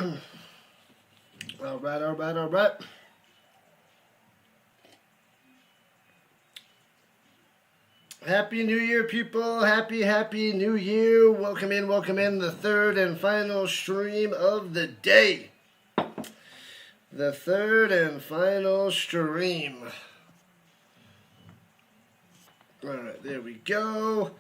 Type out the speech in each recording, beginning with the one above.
All right. Happy New Year, people. Happy New Year. Welcome in the third and final stream of the day. The third and final stream. All right, there we go.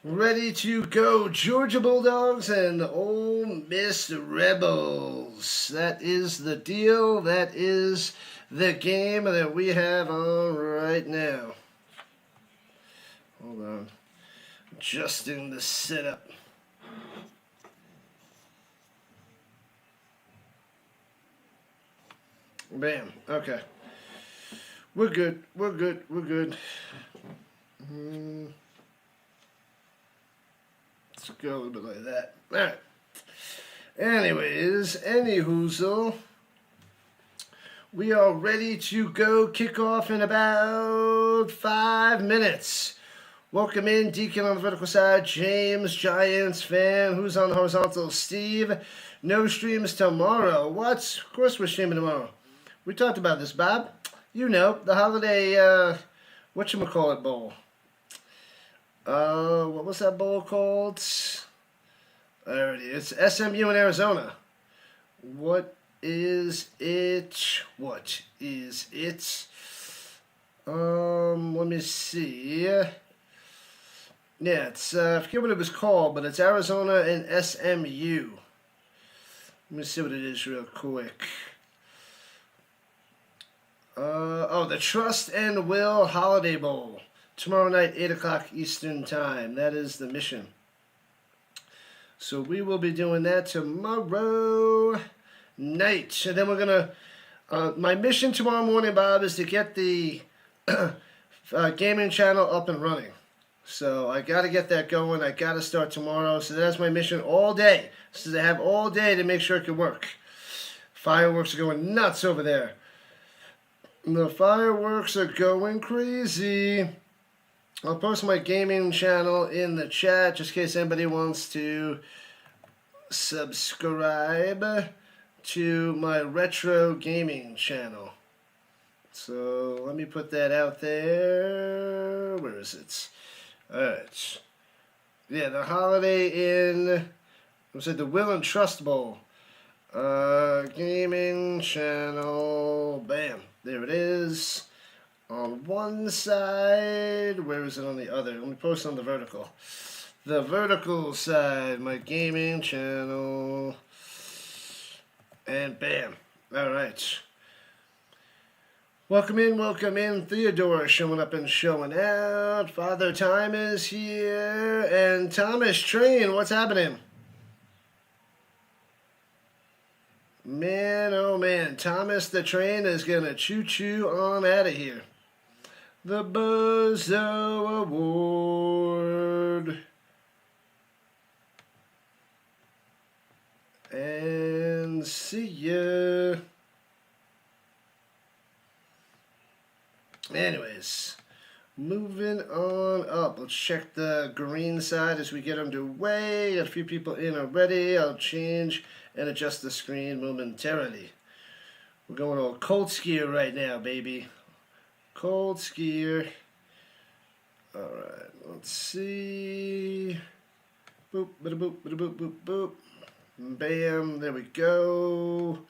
Ready to go. Georgia Bulldogs and Ole Miss Rebels. That is the deal. That is the game that we have on right now. Hold on. Adjusting the setup. Bam. Okay. We're good. Let's go a little bit like that. Alright. Anyways, anyhoozle. We are ready to go. Kickoff in about 5 minutes. Welcome in, Deacon on the vertical side, James, Giants fan. Who's on the horizontal? Steve. No streams tomorrow. What? Of course we're streaming tomorrow. We talked about this, Bob. You know, the holiday, whatchamacallit bowl. What was that bowl called? There it is. SMU in Arizona. What is it? Let me see. Yeah, it's, I forget what it was called, but it's Arizona and SMU. Let me see what it is real quick. The Trust and Will Holiday Bowl. Tomorrow night, 8 o'clock Eastern Time. That is the mission. So we will be doing that tomorrow night. And then we're going to... my mission tomorrow morning, Bob, is to get the gaming channel up and running. So I got to get that going. I got to start tomorrow. So that's my mission all day. So I have all day to make sure it can work. Fireworks are going nuts over there. The fireworks are going crazy. I'll post my gaming channel in the chat just in case anybody wants to subscribe to my retro gaming channel. So let me put that out there. Where is it? Alright. Yeah, the Holiday Inn. Was it the Will and Trust Bowl? Gaming channel. Bam. There it is. On one side. Where is it on the other? Let me post on the vertical. The vertical side. My gaming channel. And bam. Alright. Welcome in. Theodore showing up and showing out. Father Time is here. And Thomas Train, what's happening? Man, oh man, Thomas the Train is going to choo-choo on out of here. The Bozo Award. And see ya. Anyways, moving on up. Let's check the green side as we get underway. A few people in already. I'll change and adjust the screen momentarily. We're going all cold skier right now, baby. Cold skier. Alright, let's see. Boop, bada boop, bada boop, boop, boop. Bam, there we go.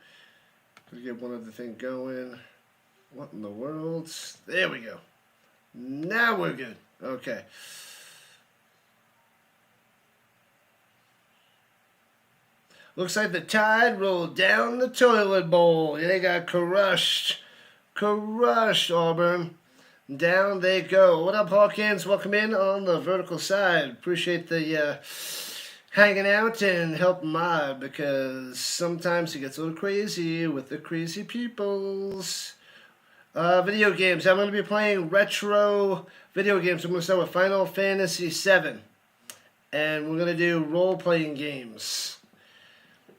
Gotta get one other thing going. What in the world? There we go. Now we're good. Okay. Looks like the Tide rolled down the toilet bowl. They got crushed. Crushed, Auburn. Down they go. What up, Hawkins? Welcome in on the vertical side. Appreciate the hanging out and help mob because sometimes it gets a little crazy with the crazy peoples. Video games. I'm going to be playing retro video games. I'm going to start with Final Fantasy VII. And we're going to do role-playing games.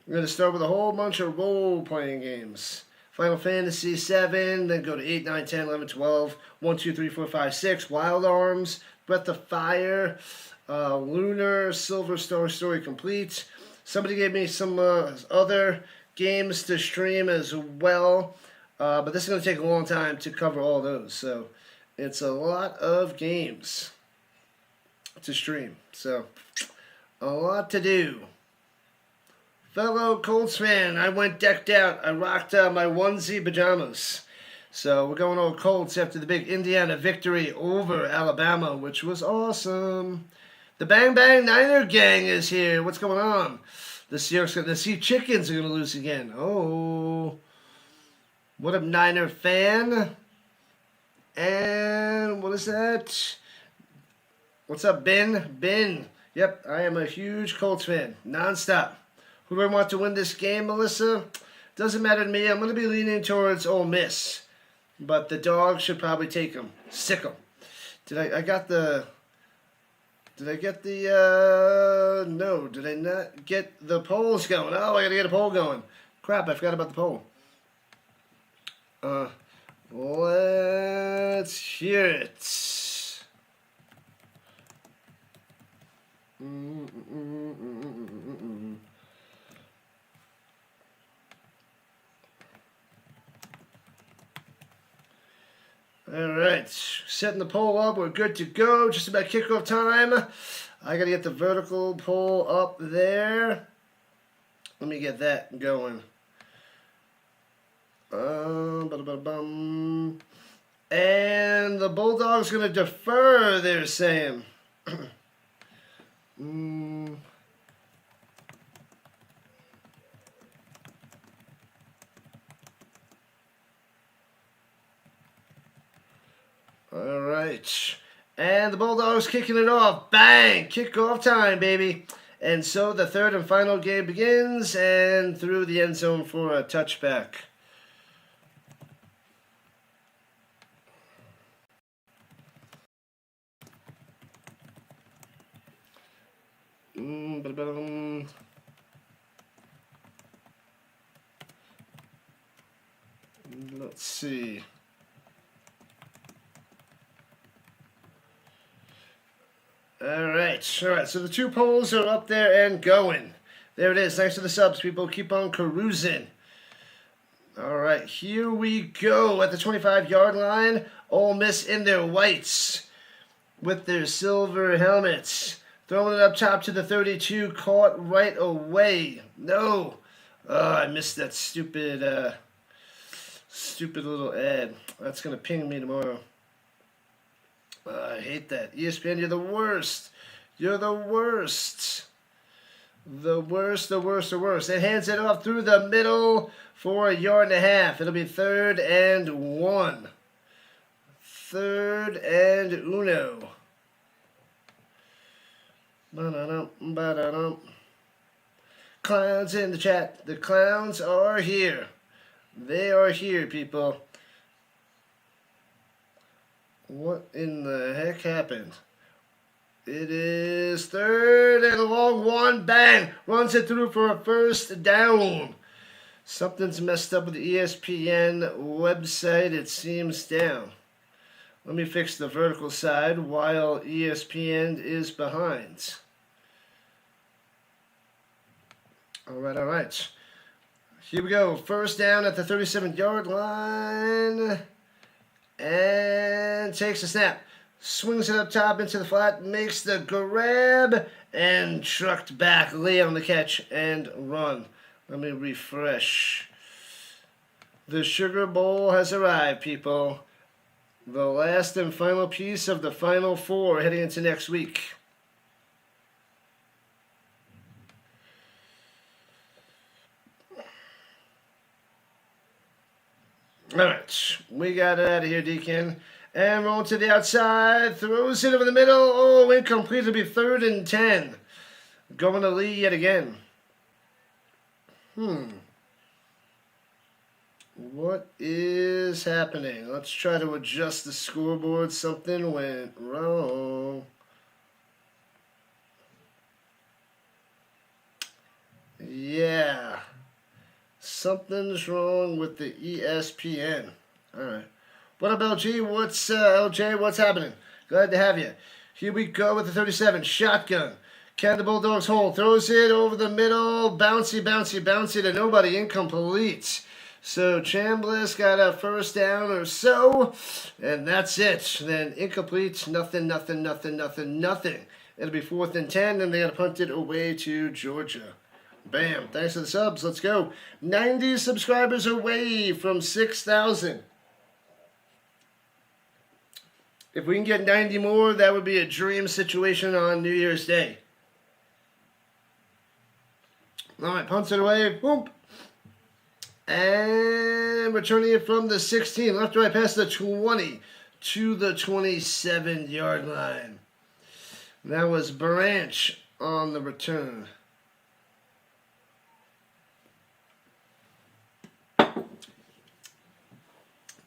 We're going to start with a whole bunch of role-playing games. Final Fantasy VII, then go to 8, 9, 10, 11, 12, 1, 2, 3, 4, 5, 6, Wild Arms, Breath of Fire, Lunar, Silver Star Story Complete, Somebody gave me some other games to stream as well, but this is going to take a long time to cover all those. So it's a lot of games to stream. So a lot to do. Fellow Colts fan, I went decked out. I rocked my onesie pajamas. So we're going all Colts after the big Indiana victory over Alabama, which was awesome. The Bang Bang Niner gang is here. What's going on? The Sea Chickens are going to lose again. Oh. What up, Niner fan? And what is that? What's up, Ben? Ben. Yep, I am a huge Colts fan. Nonstop. Who do I want to win this game, Melissa? Doesn't matter to me. I'm going to be leaning towards Ole Miss. But the Dogs should probably take them. Sick them. Did I get the, no, did I not get the polls going? Oh, I got to get a poll going. Crap, I forgot about the poll. Let's hear it. All right, setting the poll up. We're good to go. Just about kickoff time. I got to get the vertical poll up there. Let me get that going. And the Bulldogs going to defer, they're saying. All right. And the Bulldogs kicking it off. Bang! Kickoff time, baby. And so the third and final game begins, and through the end zone for a touchback. Let's see. All right. So the two polls are up there and going. There it is. Thanks for the subs, people. Keep on carousing. All right. Here we go at the 25-yard line. Ole Miss in their whites with their silver helmets. Throwing it up top to the 32. Caught right away. No. I missed that stupid little ad. That's going to ping me tomorrow. I hate that. ESPN, you're the worst. You're the worst. The worst. It hands it off through the middle for 1.5 yards. It'll be 3rd and 1. 3rd and uno. Clowns in the chat. The clowns are here. They are here, people. What in the heck happened? It is 3rd and a long one. Bang! Runs it through for a 1st down. Something's messed up with the ESPN website. It seems down. Let me fix the vertical side while ESPN is behind. All right. Here we go. 1st down at the 37-yard line. And takes a snap. Swings it up top into the flat. Makes the grab. And trucked back. Lay on the catch and run. Let me refresh. The Sugar Bowl has arrived, people. The last and final piece of the Final Four heading into next week. All right, we got it out of here, Deacon. And rolling to the outside, throws it over the middle. Oh, incomplete. It'll be 3rd and 10. Going to Lee yet again. What is happening? Let's try to adjust the scoreboard. Something went wrong. Yeah. Something's wrong with the ESPN. All right. What up, LG? What's LJ? What's happening? Glad to have you. Here we go with the 37. Shotgun. Can the Bulldogs hold? Throws it over the middle. Bouncy, bouncy, bouncy to nobody. Incomplete. So Chambliss got a first down or so. And that's it. Then incomplete. Nothing, nothing, nothing, nothing, nothing. It'll be 4th and 10. And they got to punt it away to Georgia. Bam. Thanks for the subs. Let's go. 90 subscribers away from 6,000. If we can get 90 more, that would be a dream situation on New Year's Day. All right, punts it away. Boom. And returning it from the 16. Left to right past the 20 to the 27-yard line. That was Branch on the return.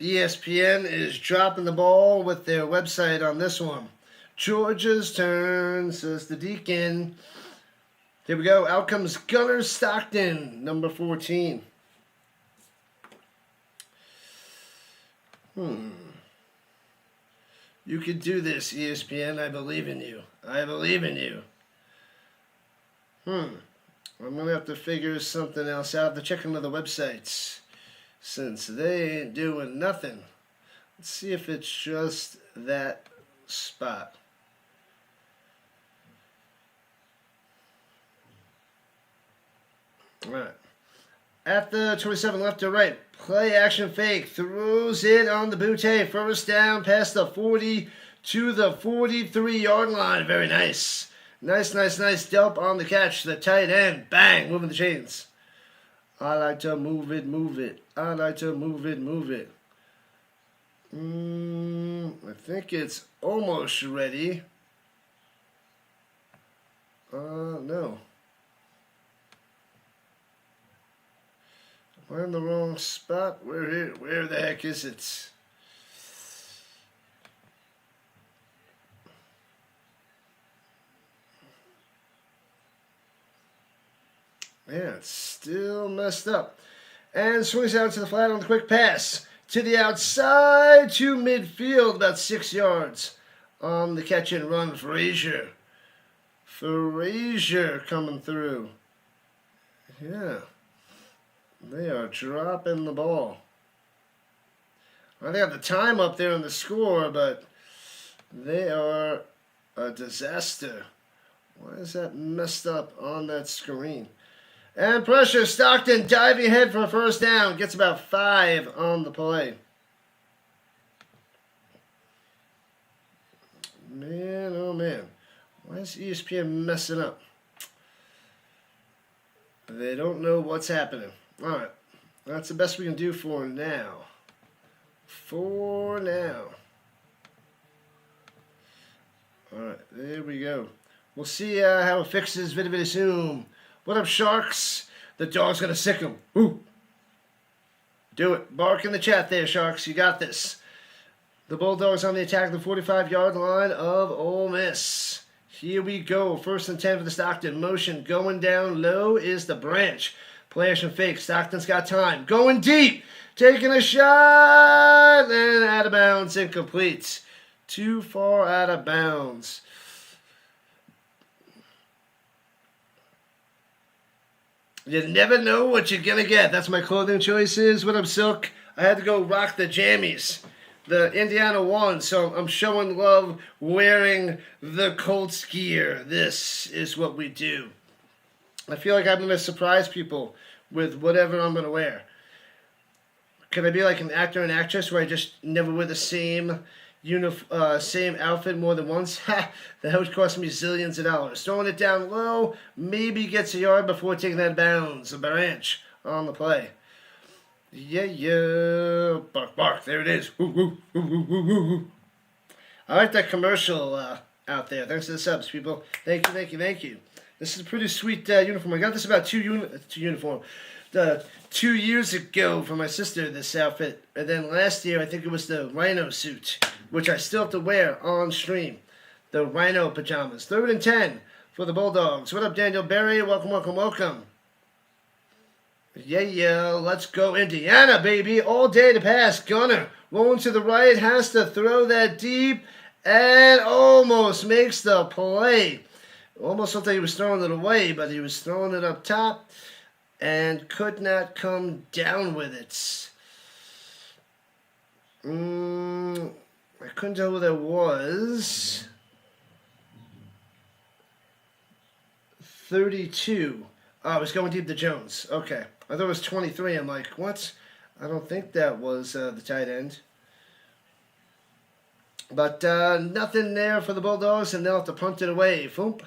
ESPN is dropping the ball with their website on this one. Georgia's turn, says the Deacon. Here we go. Out comes Gunner Stockton, number 14. You could do this, ESPN. I believe in you. I believe in you. I'm going to have to figure something else out. To check into the websites, since they ain't doing nothing. Let's see if it's just that spot. All right. At the 27, left to right. Play action fake. Throws it on the bootay. First down past the 40 to the 43-yard line. Very nice. Nice, nice, nice. Delp on the catch. The tight end. Bang. Moving the chains. I like to move it, move it. I like to move it, move it. I think it's almost ready. No. We're in the wrong spot. We're here. Where the heck is it? Yeah, it's still messed up. And swings out to the flat on the quick pass. To the outside, to midfield, about 6 yards. On the catch and run, Frazier. Frazier coming through. Yeah. They are dropping the ball. Well, they have the time up there on the score, but they are a disaster. Why is that messed up on that screen? And pressure, Stockton diving ahead for a first down. Gets about 5 on the play. Man, oh man. Why is ESPN messing up? They don't know what's happening. All right. That's the best we can do for now. For now. All right. There we go. We'll see how it fixes very soon. What up, Sharks? The dog's going to sick him. Ooh. Do it. Bark in the chat there, Sharks. You got this. The Bulldogs on the attack, the 45-yard line of Ole Miss. Here we go. 1st and 10 for the Stockton. Motion going down low is the Branch. Play action fake. Stockton's got time. Going deep. Taking a shot. And out of bounds. Incomplete. Too far out of bounds. You never know what you're going to get. That's my clothing choices. What up, Silk? I had to go rock the jammies. The Indiana won, so I'm showing love wearing the Colts gear. This is what we do. I feel like I'm going to surprise people with whatever I'm going to wear. Can I be like an actor and actress where I just never wear the same same outfit more than once? Ha! That would cost me zillions of dollars. Throwing it down low, maybe gets a yard before taking that bounds. A Branch on the play. Yeah. Bark, bark. There it is. Woo, woo, woo, woo, woo, woo. I like that commercial out there. Thanks for the subs, people. Thank you. This is a pretty sweet uniform. I got this about 2 years ago for my sister, this outfit. And then last year, I think it was the Rhino suit, which I still have to wear on stream. The Rhino pajamas. 3rd and 10 for the Bulldogs. What up, Daniel Berry? Welcome. Yeah. Let's go, Indiana, baby. All day to pass. Gunner rolling to the right. Has to throw that deep. And almost makes the play. Almost looked like he was throwing it away, but he was throwing it up top and could not come down with it. I couldn't tell who that was. 32. Oh, I was going deep to Jones. Okay. I thought it was 23. I'm like, what? I don't think that was the tight end. But nothing there for the Bulldogs, and they'll have to punt it away. Foomp.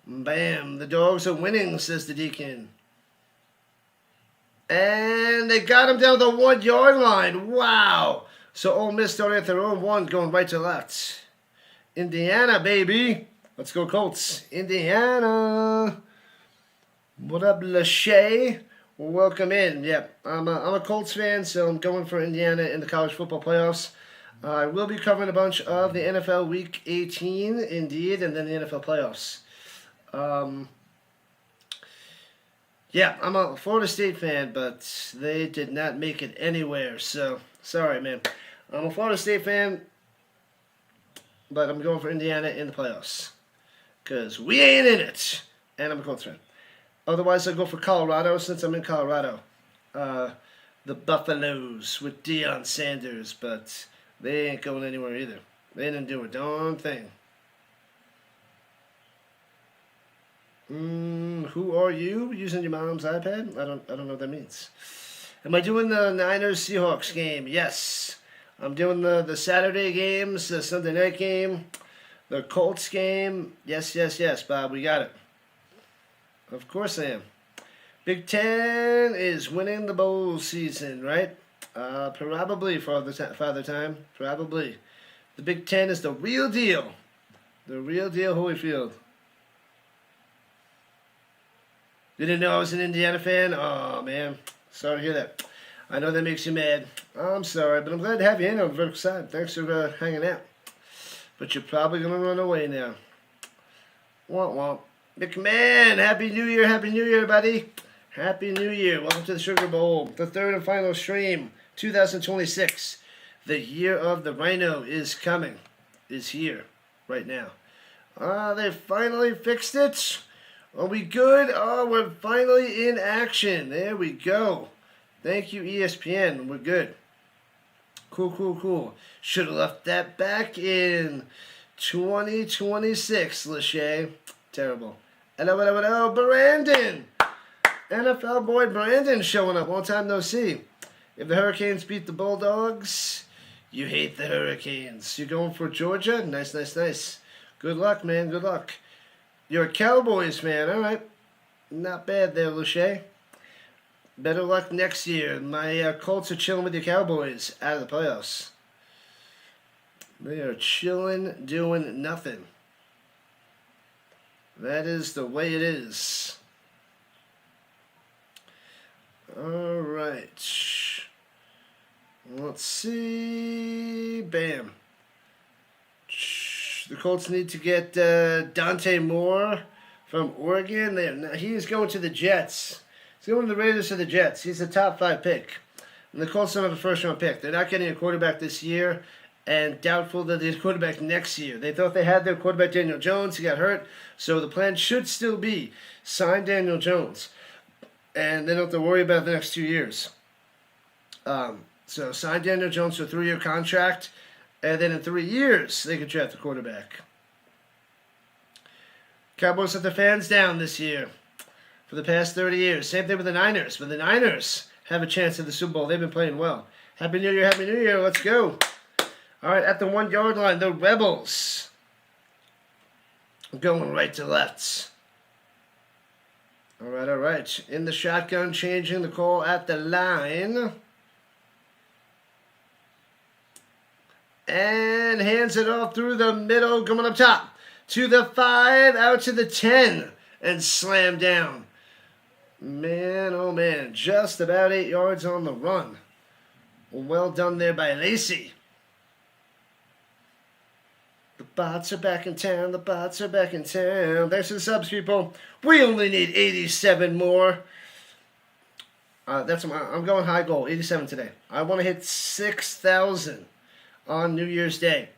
Bam. The Dogs are winning, says the Deacon. And they got him down the 1 yard line. Wow. So Ole Miss started at their own 1, going right to left. Indiana, baby. Let's go Colts. Indiana. What up, Lachey? Welcome in. Yep, I'm a Colts fan, so I'm going for Indiana in the college football playoffs. I will be covering a bunch of the NFL Week 18, indeed, and then the NFL playoffs. Yeah, I'm a Florida State fan, but they did not make it anywhere, so sorry, man. I'm a Florida State fan, but I'm going for Indiana in the playoffs because we ain't in it, and I'm a Colts fan. Otherwise, I'll go for Colorado since I'm in Colorado. The Buffaloes with Deion Sanders, but they ain't going anywhere either. They didn't do a darn thing. Who are you using your mom's iPad? I don't know what that means. Am I doing the Niners Seahawks game? Yes. I'm doing the Saturday games, the Sunday night game, the Colts game. Yes, Bob, we got it. Of course I am. Big Ten is winning the bowl season, right? Probably Father Time. Probably. The Big Ten is the real deal. The real deal, Holyfield. You didn't know I was an Indiana fan? Oh, man. Sorry to hear that. I know that makes you mad. I'm sorry, but I'm glad to have you in on the vertical side. Thanks for hanging out. But you're probably going to run away now. Womp womp. McMahon, Happy New Year, buddy. Happy New Year. Welcome to the Sugar Bowl, the third and final stream, 2026. The year of the Rhino is coming, is here, right now. They finally fixed it. Are we good? Oh, we're finally in action. There we go. Thank you, ESPN. We're good. Cool. Should have left that back in 2026, Lachey. Terrible. Hello, Brandon. NFL boy Brandon showing up. Long time no see. If the Hurricanes beat the Bulldogs, you hate the Hurricanes. You're going for Georgia? Nice. Good luck, man. Good luck. You're a Cowboys fan. All right. Not bad there, Lachey. Better luck next year. My Colts are chilling with the Cowboys out of the playoffs. They are chilling, doing nothing. That is the way it is. All right. Let's see. Bam. The Colts need to get Dante Moore from Oregon. He is going to the Jets. He's going to the Raiders or the Jets. He's a top 5 pick. And the Colts don't have a first-round pick. They're not getting a quarterback this year, and doubtful that they're quarterback next year. They thought they had their quarterback, Daniel Jones. He got hurt. So the plan should still be sign Daniel Jones. And they don't have to worry about the next 2 years. So sign Daniel Jones for a 3-year contract. And then in 3 years, they can draft a quarterback. Cowboys let their fans down this year for the past 30 years. Same thing with the Niners. But the Niners have a chance at the Super Bowl. They've been playing well. Happy New Year. Let's go. All right, at the 1 yard line, the Rebels going right to left. All right. In the shotgun, changing the call at the line. And hands it off through the middle, coming up top. To the 5, out to the 10, and slam down. Man, oh man, just about 8 yards on the run. Well done there by Lacey. The bots are back in town. Thanks for the subs, people. We only need 87 more. I'm going high goal, 87 today. I want to hit 6,000 on New Year's Day.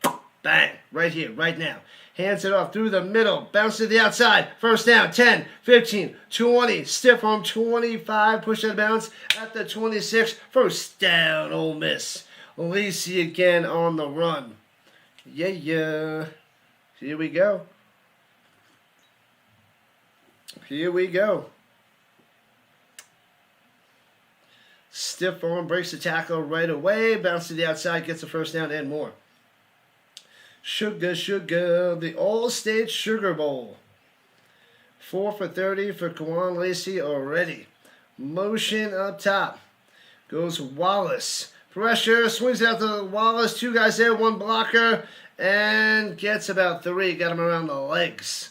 Bang. Right here, right now. Hands it off through the middle. Bounce to the outside. First down. 10, 15, 20. Stiff arm. 25. Push out of bounds at the 26. First down, Ole Miss. Lacey again on the run. Yeah. Here we go. Here we go. Stiff arm, breaks the tackle right away. Bounce to the outside, gets a first down and more. Sugar, the Allstate Sugar Bowl. 4 for 30 for Kawan Lacey already. Motion up top. Goes Wallace. Pressure, swings it out to Wallace. 2 guys there, 1 blocker. And gets about 3. Got him around the legs.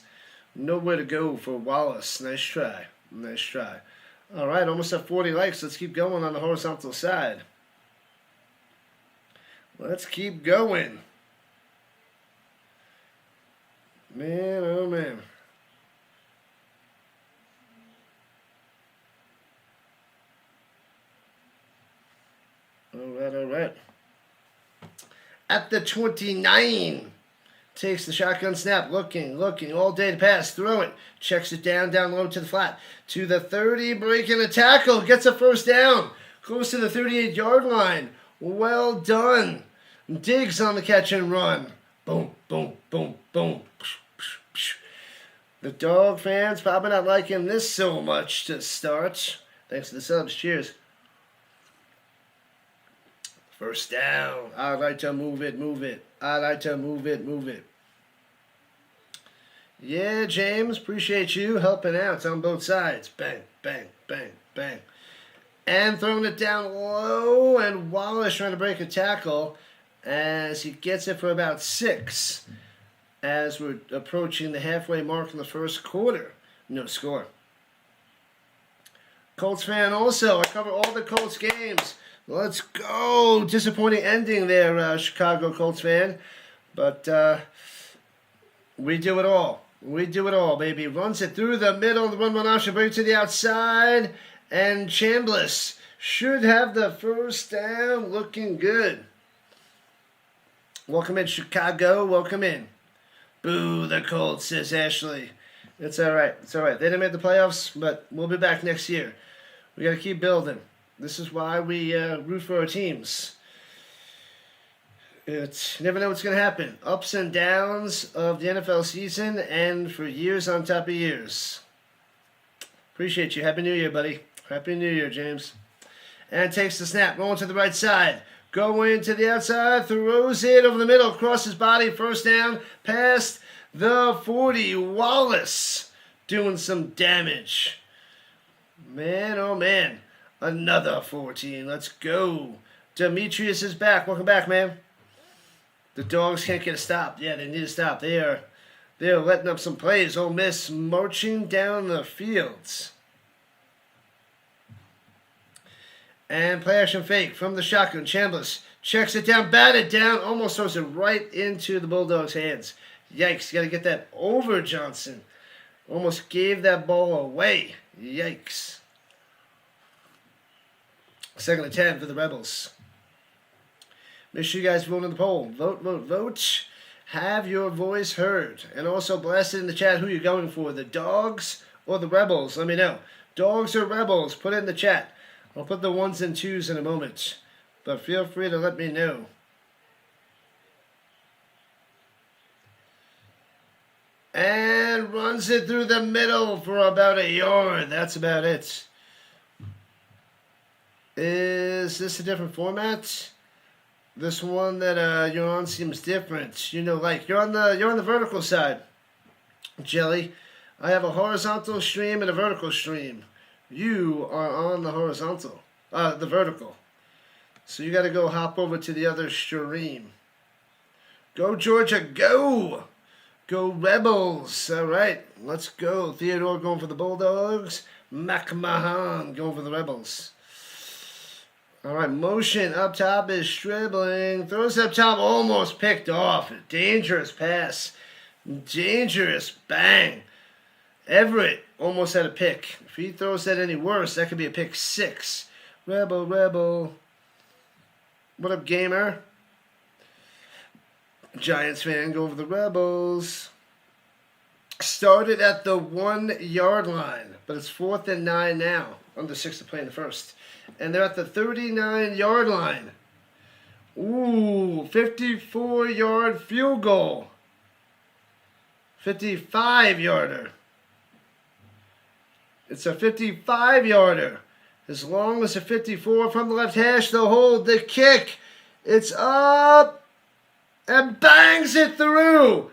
Nowhere to go for Wallace. Nice try. Nice try. All right, almost at 40 likes. Let's keep going on the horizontal side. Let's keep going. Man, oh man. All right. At the 29. Takes the shotgun snap, looking, all day to pass, throw it, checks it down low to the flat, to the 30, breaking a tackle, gets a first down, close to the 38-yard line. Well done. Diggs on the catch and run. Boom, boom, boom, boom. The Dog fans probably not liking this so much to start. Thanks to the subs. Cheers. First down. I like to move it. I like to move it. Yeah, James, appreciate you helping out on both sides. Bang, bang, bang, bang. And throwing it down low, and Wallace trying to break a tackle as he gets it for about 6 as we're approaching the halfway mark in the first quarter. No score. Colts fan also. I cover all the Colts games. Let's go. Disappointing ending there, Chicago Colts fan. But we do it all. We do it all, baby. Runs it through the middle. The 1-1 option. Bring it to the outside. And Chambliss should have the first down. Looking good. Welcome in, Chicago. Welcome in. Boo, the Colts, says Ashley. It's all right. It's all right. They didn't make the playoffs, but we'll be back next year. We got to keep building. This is why we root for our teams. You never know what's going to happen. Ups and downs of the NFL season, and for years on top of years. Appreciate you. Happy New Year, buddy. Happy New Year, James. And takes the snap. Rolling to the right side. Going to the outside. Throws it over the middle. Across his body. First down. Past the 40. Wallace doing some damage. Man, oh man. Another 14. Let's go. Demetrius is back. Welcome back, man. The Dogs can't get a stop. Yeah, they need a stop. They're letting up some plays. Ole Miss marching down the fields. And play action fake from the shotgun. Chambliss checks it down, batted down, almost throws it right into the Bulldogs' hands. Yikes, got to get that over Johnson. Almost gave that ball away. Yikes. 2nd and 10 for the Rebels. Make sure you guys vote in the poll. Vote. Have your voice heard. And also blast it in the chat who you're going for, the Dogs or the Rebels. Let me know. Dogs or Rebels, put it in the chat. I'll put the 1s and 2s in a moment. But feel free to let me know. And runs it through the middle for about a yard. That's about it. Is this a different format? This one that you're on seems different. You know, like you're on the vertical side, Jelly. I have a horizontal stream and a vertical stream. You are on the horizontal, the vertical. So you got to go hop over to the other stream. Go Georgia, go! Go Rebels! All right, let's go. Theodore going for the Bulldogs. McMahon going for the Rebels. All right, motion up top is dribbling. Throws up top, almost picked off. Dangerous pass. Dangerous. Bang. Everett almost had a pick. If he throws that any worse, that could be a pick 6. Rebel. What up, gamer? Giants fan go over the Rebels. Started at the 1 yard line, but it's 4th and 9 now. Under 6 to play in the first. And they're at the 39 yard line. Ooh, 54-yard field goal. 55-yarder. It's a 55-yarder. As long as a 54 from the left hash, they'll hold the kick. It's up and bangs it through.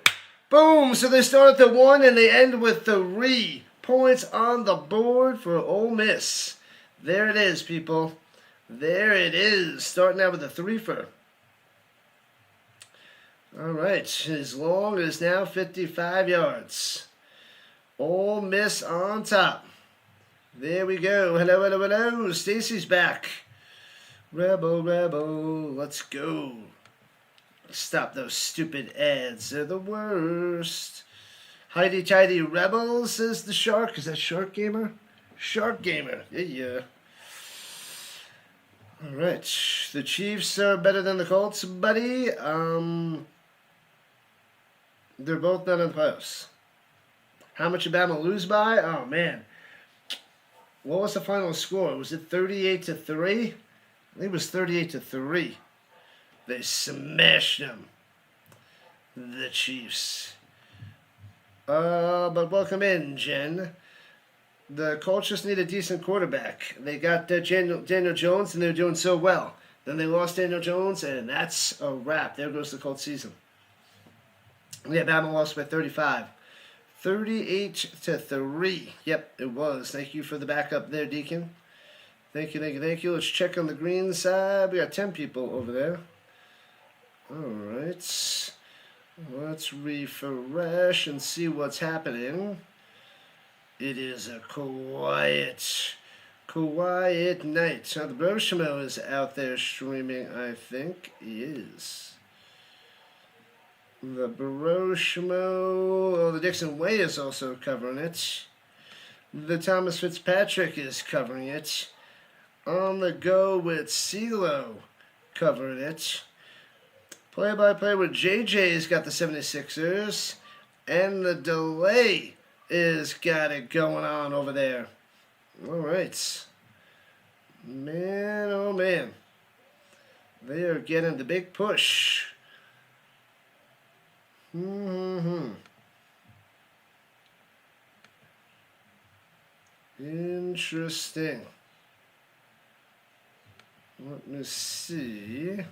Boom. So they start at the 1 and they end with 3 points on the board for Ole Miss. There it is, people. There it is. Starting out with a 3-fer. All right. As long as now 55 yards. Ole Miss on top. There we go. Hello, hello, hello. Stacy's back. Rebel, rebel. Let's go. Stop those stupid ads. They're the worst. Heidi Tidy Rebels is the shark. Is that Shark Gamer? Shark Gamer. Yeah. All right. The Chiefs are better than the Colts, buddy. They're both not in the playoffs. How much did Bama lose by? Oh, man. What was the final score? Was it 38-3? I think it was 38-3. They smashed them. The Chiefs. But welcome in, Jen. The Colts just need a decent quarterback. They got Daniel Jones, and they were doing so well. Then they lost Daniel Jones, and that's a wrap. There goes the Colts season. Yeah, Bama lost by 35. 38-3. Yep, it was. Thank you for the backup there, Deacon. Thank you, thank you, thank you. Let's check on the green side. We got 10 people over there. All right. Let's refresh and see what's happening. It is a quiet night. Now, the Broshimo is out there streaming, I think. He is. The Broshimo. Oh, the Dixon Way is also covering it. The Thomas Fitzpatrick is covering it. On the go with CeeLo covering it. Play-by-play with JJ's got the 76ers. And the delay is got it going on over there. All right. Man, oh man. They are getting the big push. Interesting. Let me see.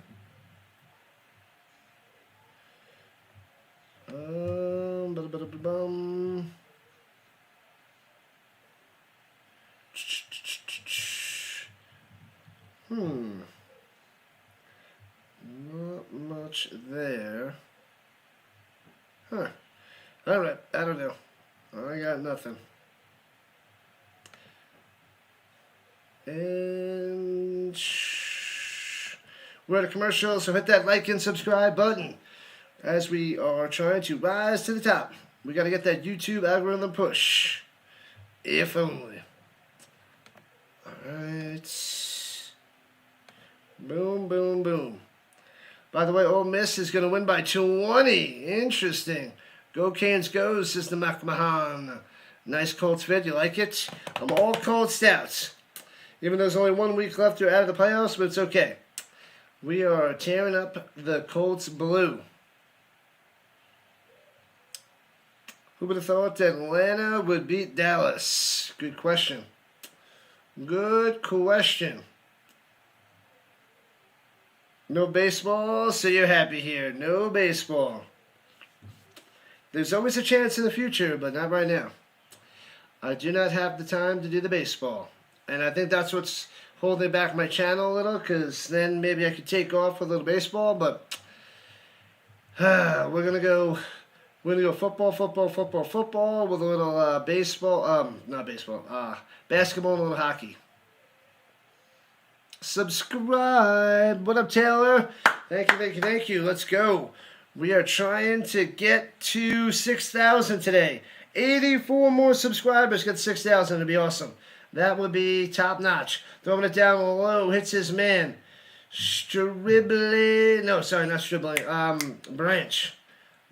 Not much there. Huh. Alright, I don't know. I got nothing. And we're at a commercial, so hit that like and subscribe button as we are trying to rise to the top. We got to get that YouTube algorithm push. If only. Alright. Boom, boom, boom. By the way, Ole Miss is going to win by 20. Interesting. Go Canes go, says the McMahon. Nice Colts vid. You like it? I'm all Colts out. Even though there's only 1 week left, you're out of the playoffs, but it's okay. We are tearing up the Colts blue. Who would have thought Atlanta would beat Dallas? Good question. Good question. No baseball, so you're happy here. No baseball. There's always a chance in the future, but not right now. I do not have the time to do the baseball. And I think that's what's holding back my channel a little, because then maybe I could take off with a little baseball, but we're going to go football with a little basketball and a little hockey. Subscribe. What up, Taylor? Thank you, thank you, thank you. Let's go. We are trying to get to 6,000 today. 84 more subscribers get 6,000. It'd be awesome. That would be top notch. Throwing it down low. Hits his man. Stribbling. No, sorry, not Stribbling. Branch.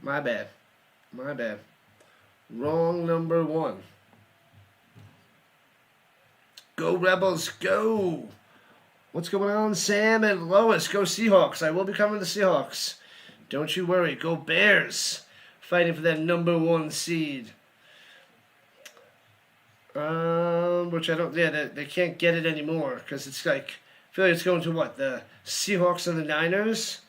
My bad. My bad. Wrong number 1. Go Rebels, go! What's going on, Sam and Lois? Go Seahawks. I will be covering the Seahawks. Don't you worry. Go Bears. Fighting for that number 1 seed. Which I don't... Yeah, they can't get it anymore. Because it's like... I feel like it's going to what? The Seahawks and the Niners?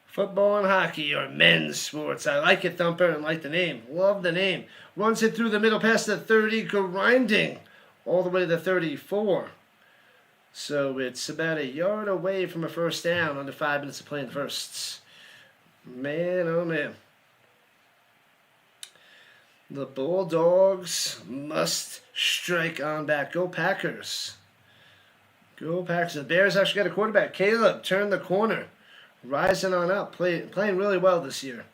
Football and hockey are men's sports. I like it, Thumper, and like the name. Love the name. Runs it through the middle past the 30, grinding all the way to the 34. So it's about a yard away from a first down under 5 minutes of playing firsts. Man, oh man. The Bulldogs must strike on back. Go Packers. Go Packers. The Bears actually got a quarterback. Caleb turned the corner. Rising on up. Playing really well this year.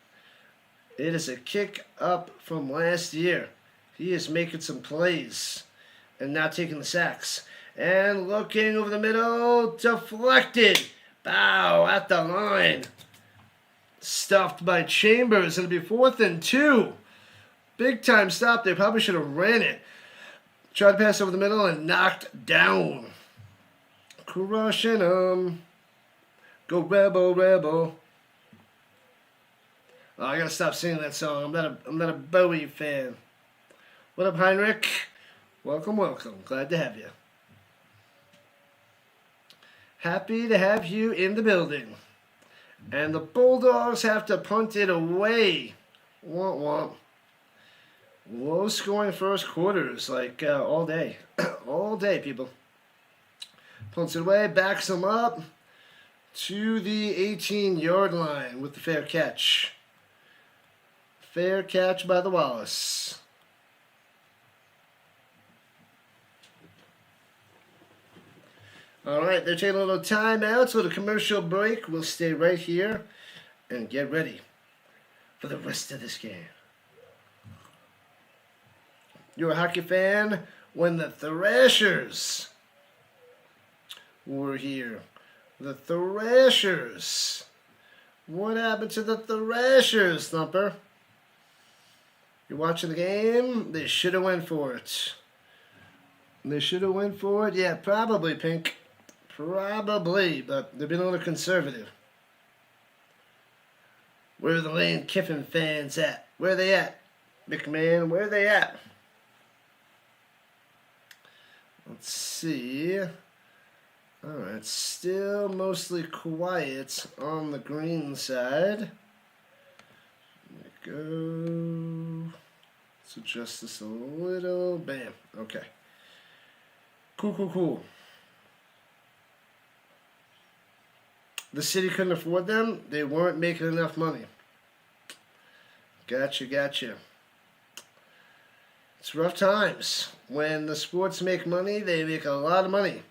It is a kick up from last year. He is making some plays and not taking the sacks. And looking over the middle. Deflected. Bow at the line. Stuffed by Chambers. It'll be 4th and 2. Big time stop. They probably should have ran it. Tried to pass over the middle and knocked down. Crushing them. Go Rebel, Rebel. Oh, I gotta stop singing that song. I'm not a Bowie fan. What up, Heinrich? Welcome, welcome. Glad to have you. Happy to have you in the building. And the Bulldogs have to punt it away. Womp womp. Low scoring first quarters, like all day. All day, people. Punts it away, backs them up to the 18-yard line with the fair catch. Fair catch by the Wallace. All right, they're taking a little time out, so the commercial break. We'll stay right here and get ready for the rest of this game. You're a hockey fan when the Thrashers were here. The Thrashers. What happened to the Thrashers, Thumper? You're watching the game? They should have went for it. They should have went for it? Yeah, probably, Pink. Probably, but they've been a little conservative. Where are the Lane Kiffin fans at? Where are they at? McMahon, where are they at? Let's see. Alright, still mostly quiet on the green side. There we go. Let's adjust this a little. Bam. Okay. Cool. The city couldn't afford them. They weren't making enough money. Gotcha. It's rough times. When the sports make money, they make a lot of money.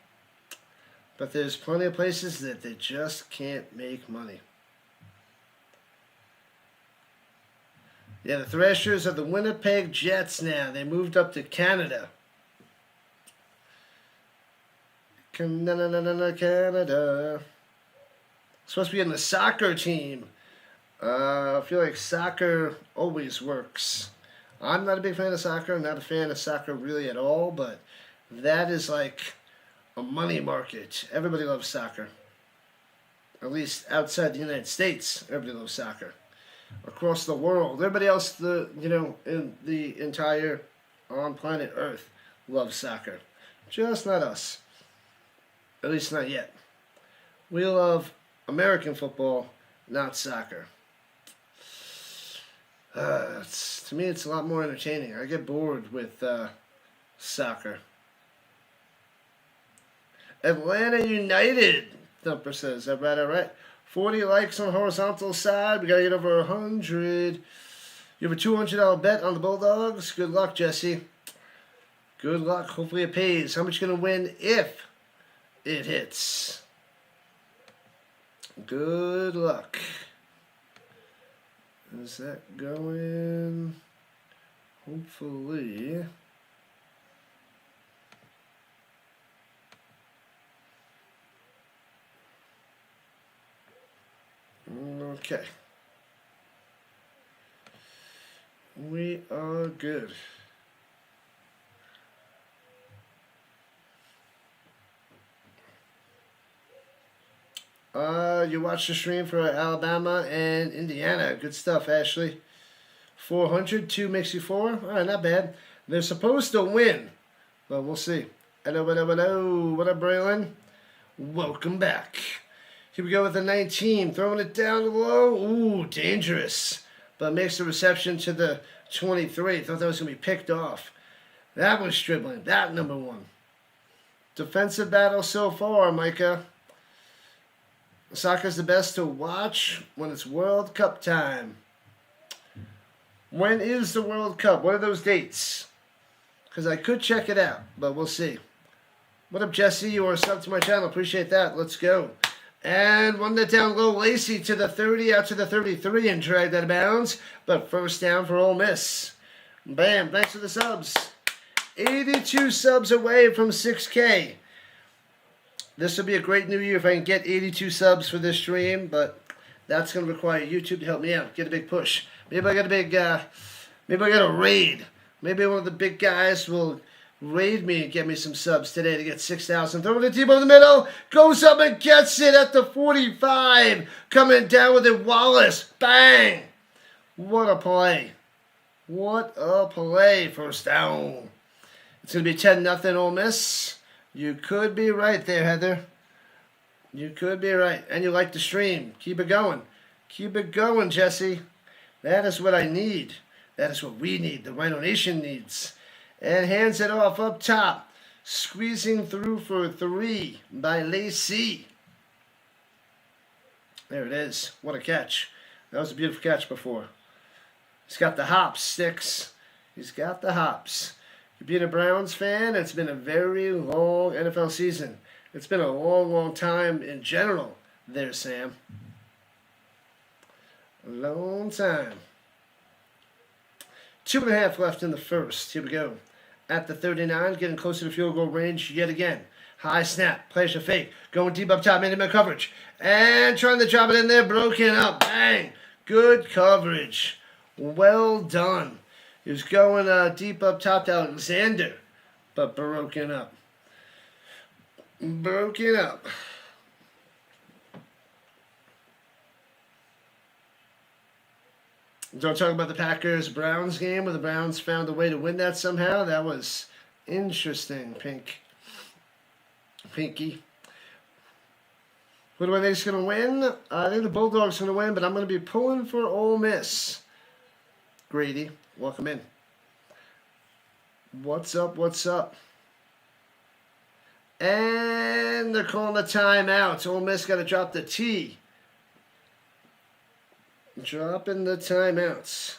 But there's plenty of places that they just can't make money. Yeah, the Thrashers are the Winnipeg Jets now. They moved up to Canada. Canada. Supposed to be in the soccer team. I feel like soccer always works. I'm not a big fan of soccer. I'm not a fan of soccer really at all, but that is like a money market. Everybody loves soccer. At least outside the United States, everybody loves soccer. Across the world, everybody else, in the entire on planet Earth loves soccer. Just not us. At least not yet. We love American football, not soccer. To me, it's a lot more entertaining. I get bored with soccer. Atlanta United, Thumper says. All right. 40 likes on the horizontal side. We got to get over 100. You have a $200 bet on the Bulldogs. Good luck, Jesse. Good luck. Hopefully it pays. How much you going to win if it hits? Good luck. Is that going? Hopefully. Okay. We are good. You watched the stream for Alabama and Indiana. Good stuff, Ashley. 400, 2 makes you 4. All right, not bad. They're supposed to win, but we'll see. Hello, hello, hello. What up, Braylon? Welcome back. Here we go with the 19. Throwing it down low. Ooh, dangerous. But makes the reception to the 23. Thought that was going to be picked off. That was dribbling. That number 1. Defensive battle so far, Micah. Soccer's the best to watch when it's World Cup time. When is the World Cup? What are those dates? Because I could check it out, but we'll see. What up, Jesse? You are sub to my channel. Appreciate that. Let's go. And one that down low. Lacey to the 30, out to the 33, and dragged out of bounds. But first down for Ole Miss. Bam. Thanks for the subs. 82 subs away from 6K. This will be a great new year if I can get 82 subs for this stream, but that's going to require YouTube to help me out. Get a big push. Maybe I got a big, maybe I got a raid. Maybe one of the big guys will raid me and get me some subs today to get 6,000. Throwing it deep over the middle. Goes up and gets it at the 45. Coming down with it, Wallace. Bang. What a play. What a play. First down. It's going to be 10-0 Ole Miss. You could be right there, Heather. You could be right. And you like the stream. Keep it going. Keep it going, Jesse. That is what I need. That is what we need. The Rhino Nation needs. And hands it off up top. Squeezing through for 3 by Lacey. There it is. What a catch. That was a beautiful catch before. He's got the hops, Sticks. He's got the hops. Being a Browns fan, it's been a very long NFL season. It's been a long, long time in general there, Sam. A long time. 2.5 left in the first. Here we go. At the 39, getting closer to field goal range yet again. High snap. Plays a fake. Going deep up top. Man-to-man coverage. And trying to drop it in there. Broken up. Bang. Good coverage. Well done. He was going deep up top to Alexander, but broken up. Broken up. Don't talk about the Packers-Browns game where the Browns found a way to win that somehow. That was interesting, Pinky. Who do I think is going to win? I think the Bulldogs are going to win, but I'm going to be pulling for Ole Miss. Grady, welcome in. What's up? What's up? And they're calling the timeout. Ole Miss got to drop the T. Dropping the timeouts.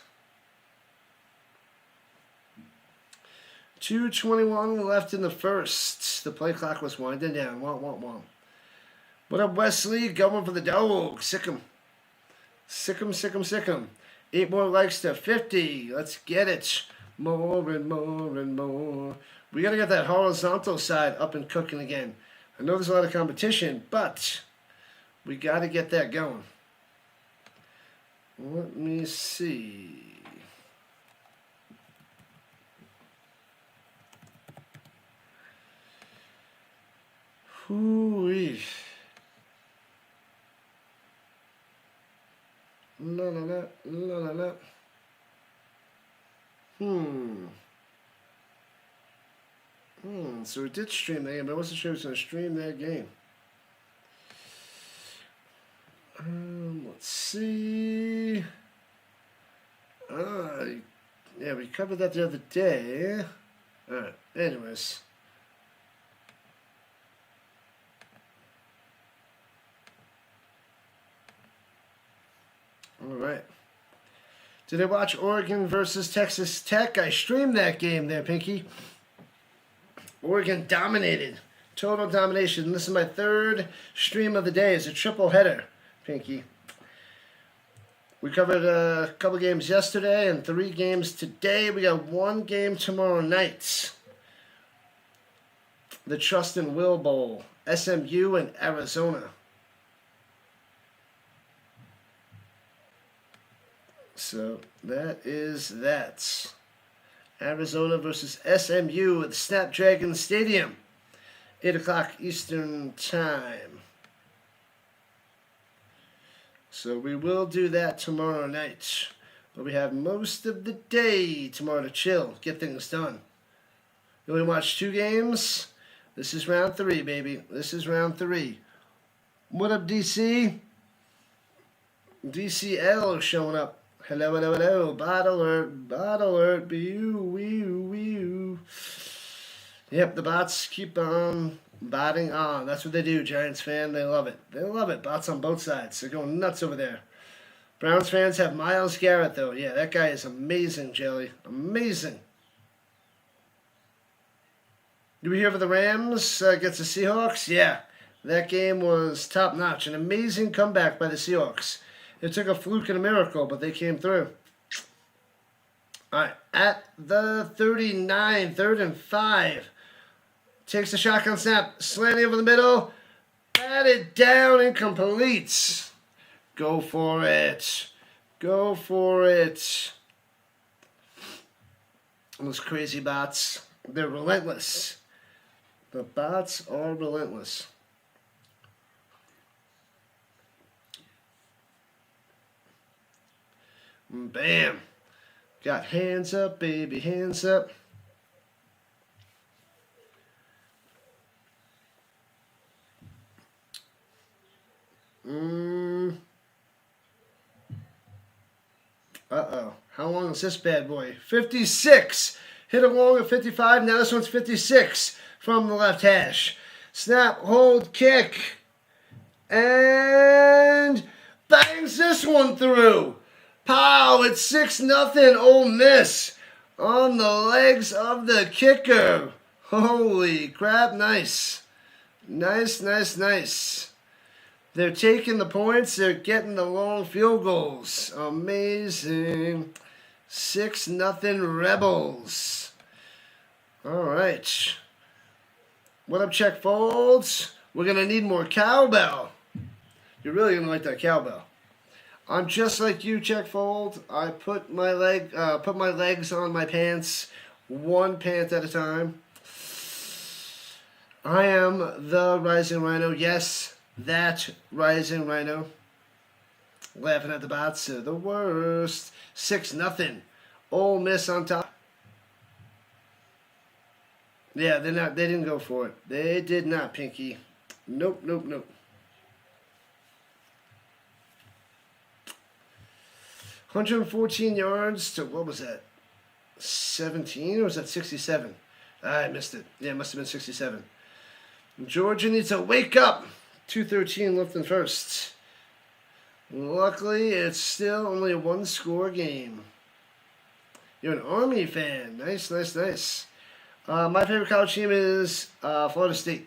2:21 left in the first. The play clock was winding down. What up, Wesley? Going for the Dogs. Sick 'em. Sick 'em, sick 'em, sick 'em. 8 more likes to 50. Let's get it. More and more and more. We got to get that horizontal side up and cooking again. I know there's a lot of competition, but we got to get that going. Let me see. Hoo-wee. La la la la la la. So we did stream that game, but I wasn't sure it was going to stream that game. Let's see. Yeah, we covered that the other day. Alright, anyways. Alright. Did I watch Oregon versus Texas Tech? I streamed that game there, Pinky. Oregon dominated. Total domination. This is my third stream of the day. It's a triple header, Pinky. We covered a couple games yesterday and 3 games today. We got 1 game tomorrow night. The Trust and Will Bowl. SMU and Arizona. So that is that. Arizona versus SMU at Snapdragon Stadium. 8 o'clock Eastern Time. So we will do that tomorrow night. But we have most of the day tomorrow to chill, get things done. You only watch 2 games? This is round 3, baby. This is round 3. What up, DC? DCL showing up. Hello, hello, hello. Bot alert, bot alert. Wee-oo. Yep, the bots keep on botting on. That's what they do, Giants fan. They love it. They love it. Bots on both sides. They're going nuts over there. Browns fans have Myles Garrett, though. Yeah, that guy is amazing, Jelly. Amazing. Did we hear for the Rams against the Seahawks? Yeah, that game was top-notch. An amazing comeback by the Seahawks. It took a fluke and a miracle, but they came through. All right, at the 39, 3rd and 5. Takes the shotgun snap, slanting over the middle. Batted down, incomplete. Go for it. Go for it. Those crazy bots, they're relentless. The bots are relentless. Bam. Got hands up, baby, hands up. Uh-oh. How long is this bad boy? 56. Hit along at 55. Now this one's 56 from the left hash. Snap, hold, kick. And bangs this one through. Pow, it's 6-0 Ole Miss on the legs of the kicker. Holy crap, nice. Nice. They're taking the points. They're getting the long field goals. Amazing. 6-0 Rebels. All right. What up, Check Folds? We're going to need more cowbell. You're really going to like that cowbell. I'm just like you, Check Fold. I put my legs on my pants, one pant at a time. I am the Rising Rhino. Yes, that Rising Rhino. Laughing at the bots. They're the worst. 6-0. Ole Miss on top. Yeah, they didn't go for it. They did not, Pinky. Nope. 114 yards to, what was that? 17 or was that 67? I missed it. Yeah, it must have been 67. Georgia needs to wake up. 2:13 left in first. Luckily, it's still only a 1-score game. You're an Army fan. Nice. My favorite college team is Florida State.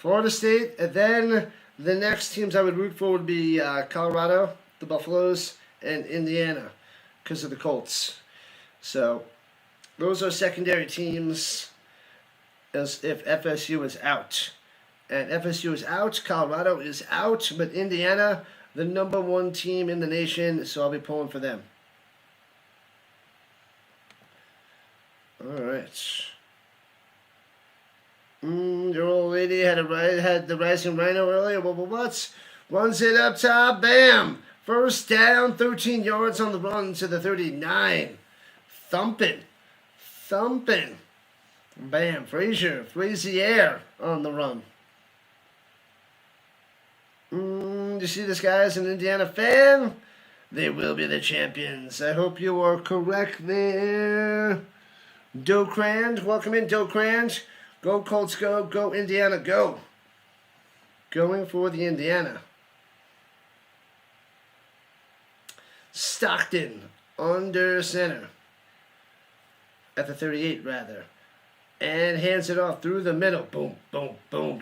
And then the next teams I would root for would be Colorado, the Buffaloes, and Indiana because of the Colts. So those are secondary teams as if FSU is out. And FSU is out, Colorado is out, but Indiana, the number 1 team in the nation, so I'll be pulling for them. All right. Your old lady had the Rising Rhino earlier. What? Runs it up top, bam! First down, 13 yards on the run to the 39. Thumping. Bam, Frazier on the run. You see this guy is an Indiana fan? They will be the champions. I hope you are correct there. Docrand, welcome in, Docrand. Go Colts, go. Go Indiana, go. Going for the Indiana. Stockton, under center. At the 38, rather. And hands it off through the middle. Boom.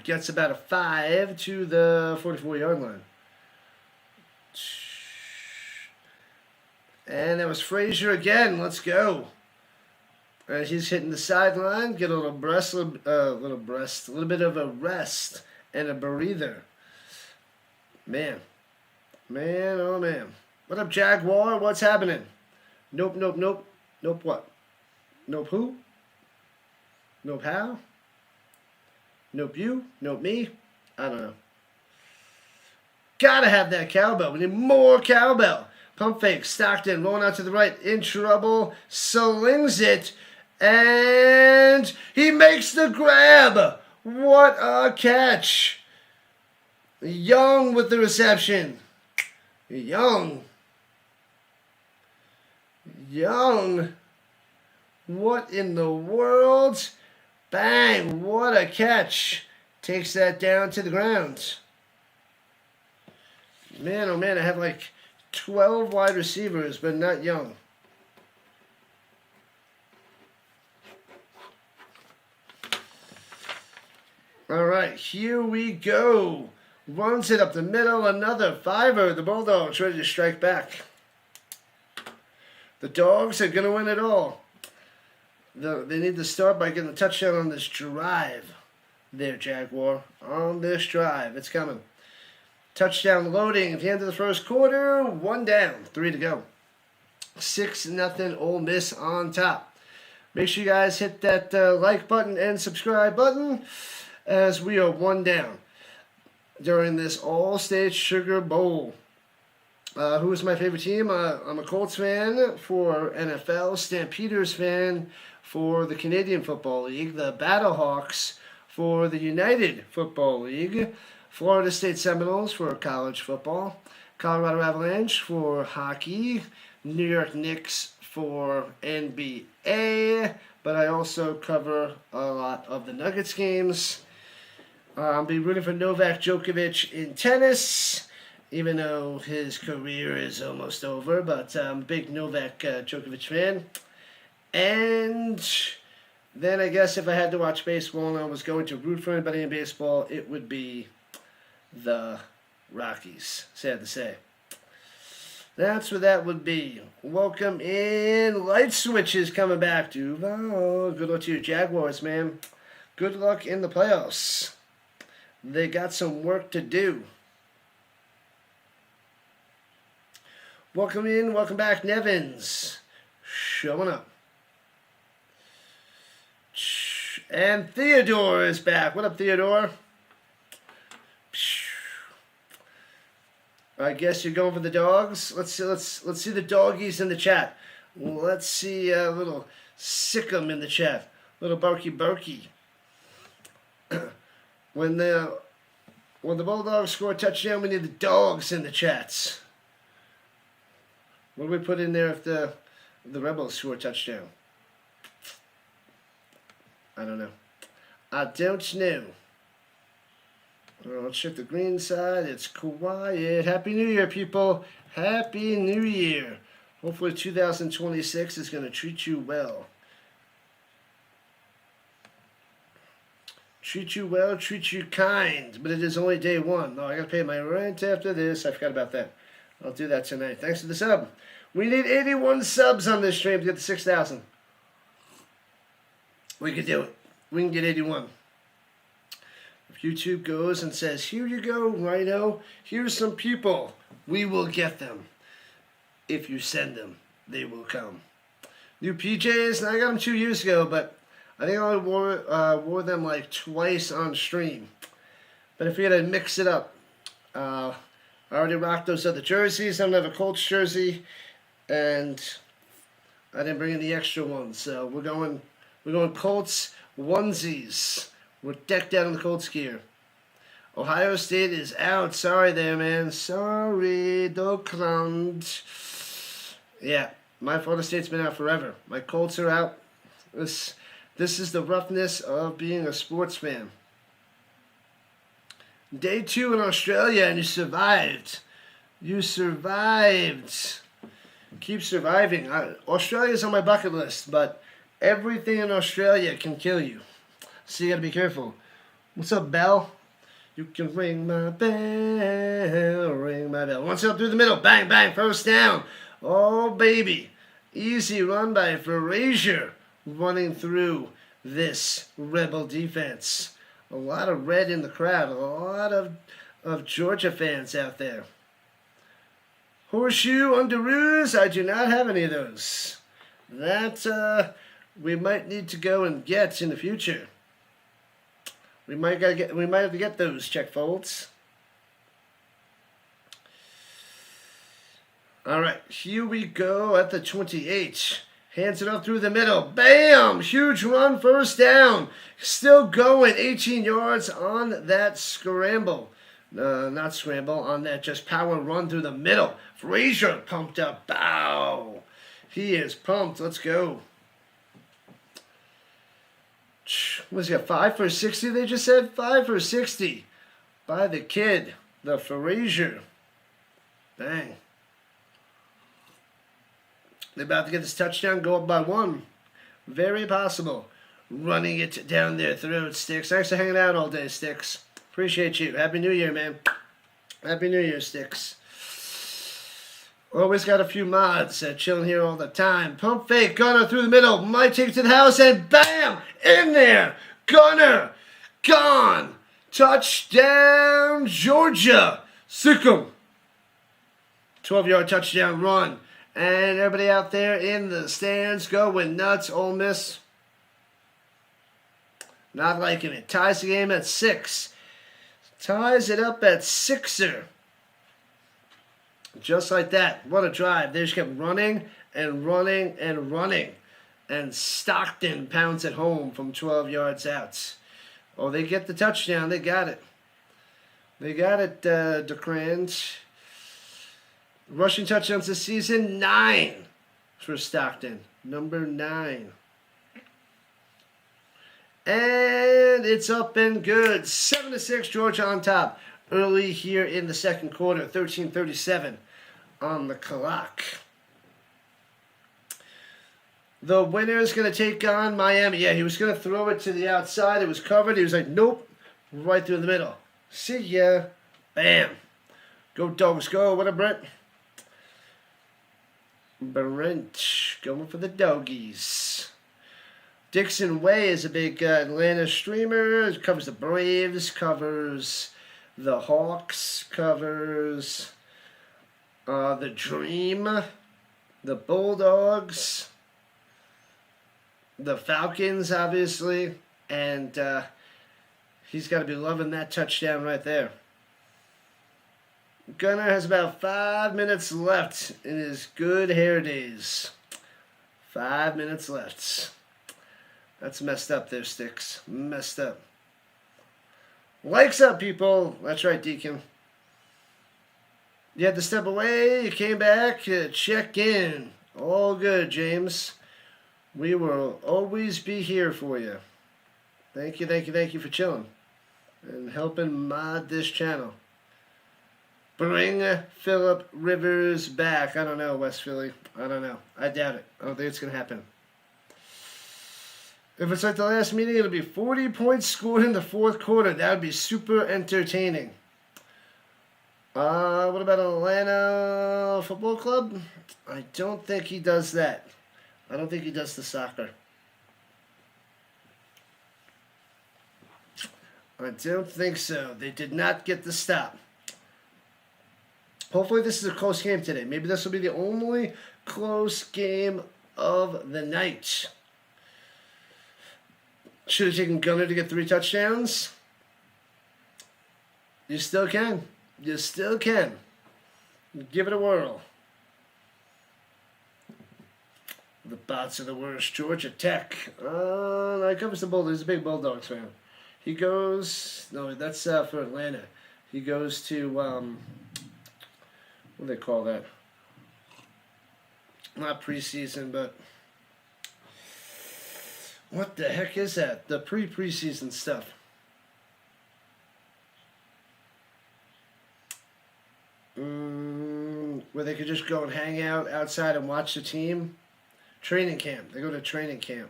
Gets about a 5 to the 44-yard line. And that was Frazier again. Let's go. And he's hitting the sideline. Get a little bit of a rest and a breather. Man, oh man. What up, Jaguar? What's happening? Nope, nope, nope. Nope what? Nope who? Nope how? Nope you? Nope me? I don't know. Gotta have that cowbell. We need more cowbell. Pump fake. Stockton rolling out to the right. In trouble. Slings it. And he makes the grab. What a catch. Young with the reception. Young. What in the world? Bang. What a catch. Takes that down to the ground. Man, oh man, I have like 12 wide receivers, but not Young. All right, here we go. Runs it up the middle, another fiver. The Bulldogs ready to strike back. The Dogs are going to win it all. They need to start by getting a touchdown on this drive. There, Jaguar. On this drive. It's coming. Touchdown loading at the end of the first quarter. 1 down, 3 to go. 6-0 Ole Miss on top. Make sure you guys hit that like button and subscribe button as we are 1 down during this Allstate Sugar Bowl. Who is my favorite team? I'm a Colts fan for NFL, Stampeders fan for the Canadian Football League, the Battlehawks for the United Football League, Florida State Seminoles for college football, Colorado Avalanche for hockey, New York Knicks for NBA, but I also cover a lot of the Nuggets games. I'll be rooting for Novak Djokovic in tennis, even though his career is almost over, but I'm a big Novak Djokovic fan. And then I guess if I had to watch baseball and I was going to root for anybody in baseball, it would be the Rockies, sad to say. That's what that would be. Welcome in. Light Switch is coming back, Duval. Good luck to your Jaguars, man. Good luck in the playoffs. They got some work to do. Welcome in. Welcome back, Nevins. Showing up. And Theodore is back. What up, Theodore? I guess you're going for the dogs. Let's see the doggies in the chat. Let's see a little Sickum in the chat. Little Barky. When the Bulldogs score a touchdown, we need the dogs in the chats. What do we put in there if the Rebels score a touchdown? I don't know. Let's check the green side. It's quiet. Happy New Year, people. Happy New Year. Hopefully 2026 is going to treat you well. Treat you well, treat you kind. But it is only day 1. Oh, I got to pay my rent after this. I forgot about that. I'll do that tonight. Thanks for the sub. We need 81 subs on this stream to get to 6,000. We can do it. We can get 81. If YouTube goes and says, here you go, Rhino, here's some people, we will get them. If you send them, they will come. New PJs, I got them 2 years ago, but I think I wore them like twice on stream. But if we had to mix it up, I already rocked those other jerseys. I don't have a Colts jersey, and I didn't bring in the extra ones. So we're going Colts onesies. We're decked out in the Colts gear. Ohio State is out. Sorry there, man. Sorry, Dokland. Yeah, my Florida State's been out forever. My Colts are out. This is the roughness of being a sports fan. Day 2 in Australia, and you survived. You survived. Keep surviving. Australia's on my bucket list, but everything in Australia can kill you. So you gotta be careful. What's up, Bell? You can ring my bell, ring my bell. Once up through the middle, bang, bang, first down. Oh, baby. Easy run by Frazier running through this Rebel defense. A lot of red in the crowd. A lot of Georgia fans out there. Horseshoe underoos, I do not have any of those. That we might need to go and get in the future. We might have to get those check folds. All right, here we go at the 28. Hands it up through the middle. Bam! Huge run, first down. Still going, 18 yards on that scramble. Not scramble, on that just power run through the middle. Frazier pumped up. Bow! He is pumped. Let's go. What's he got? 5 for 60, they just said? 5 for 60 by the kid, the Frazier. Bang. They're about to get this touchdown, go up by 1. Very possible. Running it down their throat, Sticks. Thanks for hanging out all day, Sticks. Appreciate you. Happy New Year, man. Happy New Year, Sticks. Always got a few mods chilling here all the time. Pump fake, Gunner through the middle. Might take it to the house, and bam! In there! Gunner! Gone! Touchdown, Georgia! Sick 'em. 12-yard touchdown run. And everybody out there in the stands going nuts. Ole Miss not liking it. Ties the game at 6. Ties it up at 6er. Just like that. What a drive. They just kept running and running and running. And Stockton pounds it home from 12 yards out. Oh, they get the touchdown. They got it. They got it, DeCrans. Rushing touchdowns this season, 9 for Stockton. Number 9. And it's up and good. 7-6, Georgia on top. Early here in the second quarter. 13:37 on the clock. The winner is going to take on Miami. Yeah, he was going to throw it to the outside. It was covered. He was like, nope. Right through the middle. See ya. Bam. Go Dogs, go. What a Brent. Brent going for the doggies. Dixon Way is a big Atlanta streamer. It covers the Braves, covers the Hawks, covers the Dream, the Bulldogs, the Falcons, obviously, and he's got to be loving that touchdown right there. Gunner has about 5 minutes left in his good hair days. 5 minutes left. That's messed up there, Sticks. Messed up. Likes up, people. That's right, Deacon. You had to step away. You came back. Check in. All good, James. We will always be here for you. Thank you, thank you, thank you for chilling and helping mod this channel. Bring Phillip Rivers back. I don't know, West Philly. I don't know. I doubt it. I don't think it's going to happen. If it's like the last meeting, it'll be 40 points scored in the fourth quarter. That would be super entertaining. What about Atlanta Football Club? I don't think he does that. I don't think he does the soccer. I don't think so. They did not get the stop. Hopefully this is a close game today. Maybe this will be the only close game of the night. Should have taken Gunner to get 3 touchdowns. You still can. You still can. Give it a whirl. The bots are the worst. Georgia Tech. That covers the Bulldogs. He's a big Bulldogs fan. He goes... No, that's for Atlanta. He goes to... what do they call that? Not preseason, but... What the heck is that? The preseason stuff. Where they could just go and hang out outside and watch the team. Training camp. They go to training camp.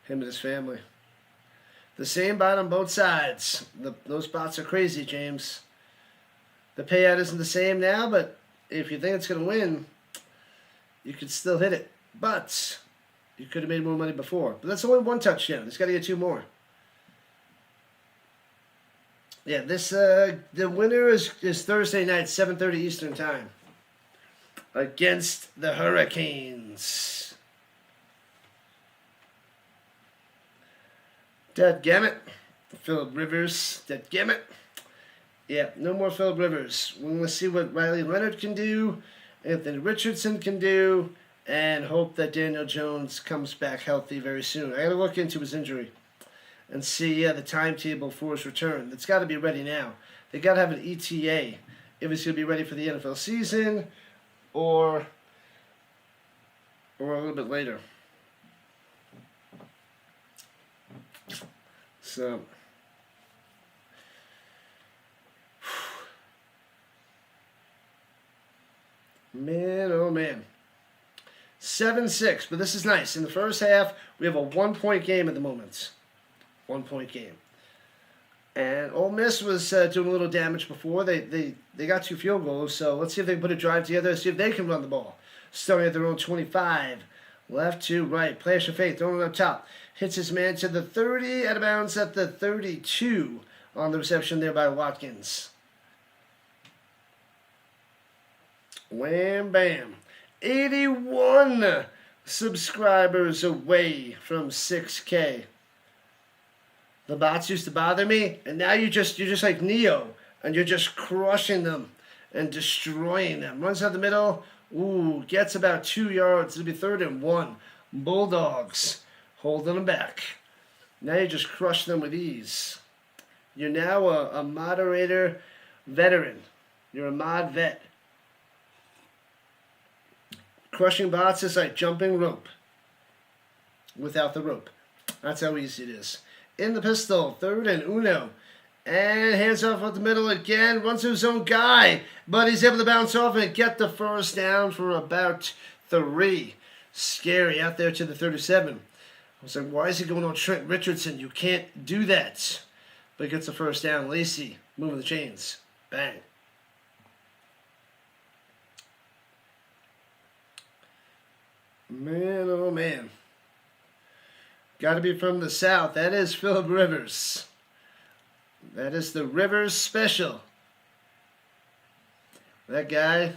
Him and his family. The same bot on both sides. Those bots are crazy, James. The payout isn't the same now, but if you think it's going to win, you could still hit it. But you could have made more money before. But that's only 1 touchdown. He's got to get 2 more. Yeah, the winner is Thursday night, 7:30 Eastern Time, against the Hurricanes. Dadgummit. Phillip Rivers. Dadgummit. Yeah, no more Phillip Rivers. We're going to see what Riley Leonard can do, Anthony Richardson can do, and hope that Daniel Jones comes back healthy very soon. I got to look into his injury and see the timetable for his return. It's got to be ready now. They got to have an ETA if it's going to be ready for the NFL season or a little bit later. So, man, oh man. 7-6, but this is nice. In the first half, we have a 1-point game at the moment. 1-point game. And Ole Miss was doing a little damage before. They got 2 field goals, so let's see if they can put a drive together, see if they can run the ball. Starting at their own 25. Left to right. Flash of faith, throwing it up top. Hits his man to the 30, out of bounds at the 32 on the reception there by Watkins. Wham bam. 81 subscribers away from 6K. The bots used to bother me, and now you're just like Neo, and you're just crushing them and destroying them. Runs out the middle, gets about 2 yards. It'll be 3rd and 1. Bulldogs holding them back. Now you just crush them with ease. You're now a moderator veteran. You're a mod vet. Crushing bots is like jumping rope without the rope. That's how easy it is. In the pistol, 3rd and uno. And hands off at the middle again. Runs to his own guy. But he's able to bounce off and get the first down for about 3. Scary out there to the 37. I was like, why is he going on Trent Richardson? You can't do that. But he gets the first down. Lacey moving the chains. Bang. Man, oh man. Got to be from the South. That is Phillip Rivers. That is the Rivers special. That guy.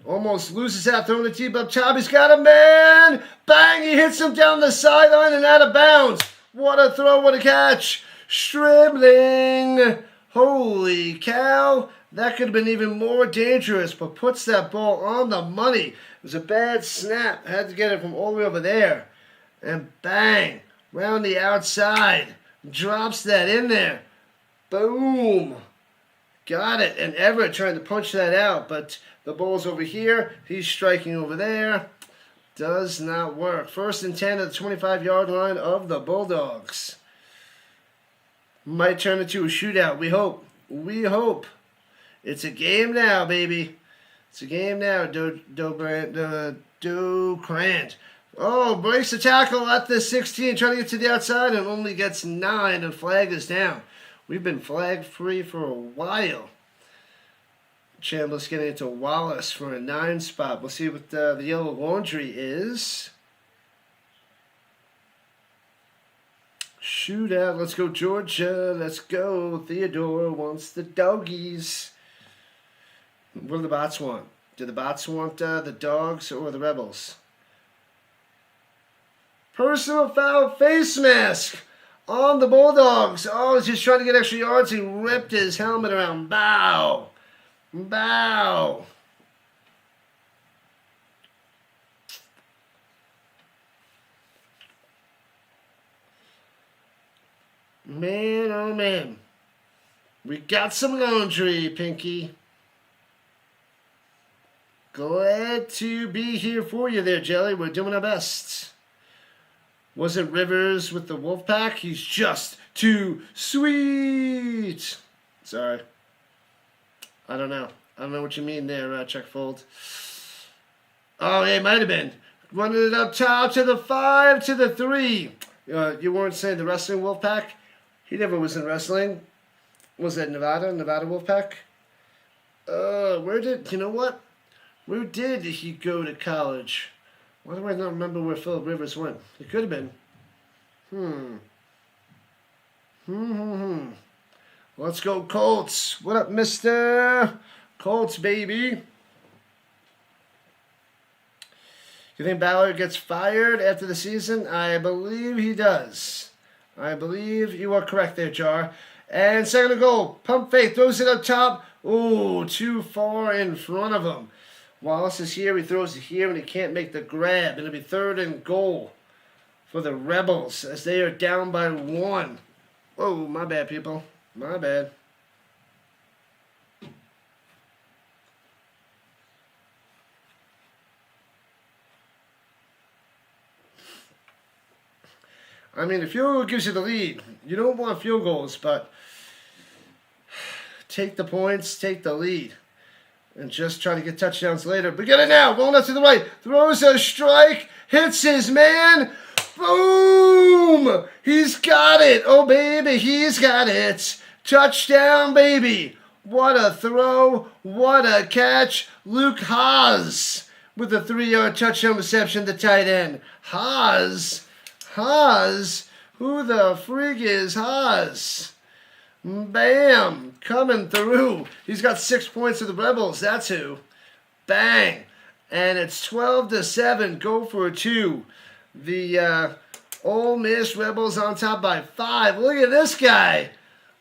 Almost loses out, throwing the deep up top. He's got a man. Bang, he hits him down the sideline and out of bounds. What a throw, what a catch. Stribling. Holy cow. That could have been even more dangerous, but puts that ball on the money. It was a bad snap. Had to get it from all the way over there. And bang, round the outside. Drops that in there. Boom. Got it. And Everett trying to punch that out, but the ball's over here. He's striking over there. Does not work. 1st and 10 at the 25-yard line of the Bulldogs. Might turn into a shootout. We hope. We hope. It's a game now, baby. It's a game now. Crant. Breaks the tackle at the 16, trying to get to the outside, and only gets 9, and flag is down. We've been flag free for a while. Chandler's getting into Wallace for a 9 spot. We'll see what the yellow laundry is. Shootout. Let's go, Georgia. Let's go. Theodore wants the doggies. What do the bots want? Do the bots want the dogs or the Rebels? Personal foul face mask on the Bulldogs. He's just trying to get extra yards. He ripped his helmet around. Bow. Bow. Man, oh man. We got some laundry, Pinky. Glad to be here for you there, Jelly. We're doing our best. Wasn't Rivers with the Wolfpack? He's just too sweet. Sorry. I don't know. I don't know what you mean there, Chuck Fold. Yeah, it might have been. Running it up top to the 5, to the 3. You weren't saying the wrestling Wolfpack? He never was in wrestling. Was that Nevada? Nevada Wolfpack? You know what? Where did he go to college? Why do I not remember where Phillip Rivers went? It could have been. Let's go Colts. What up, Mr. Colts, baby? You think Ballard gets fired after the season? I believe he does. I believe you are correct there, Jar. And second and goal. Pump fake. Throws it up top. Ooh, too far in front of him. Wallace is here. He throws it here, and he can't make the grab. It'll be third and goal for the Rebels as they are down by 1. Whoa, my bad, people. My bad. I mean, the field goal gives you the lead. You don't want field goals, but take the points, take the lead, and just try to get touchdowns later. But get it now. Rolling up to the right. Throws a strike. Hits his man. Boom! He's got it. Oh, baby, he's got it. Touchdown, baby. What a throw. What a catch. Luke Haas with a 3-yard touchdown reception to tight end. Haas? Who the frig is Haas? Bam! Coming through. He's got 6 points for the Rebels. That's who. Bang! And it's 12-7. Go for a 2. The Ole Miss Rebels on top by 5. Look at this guy.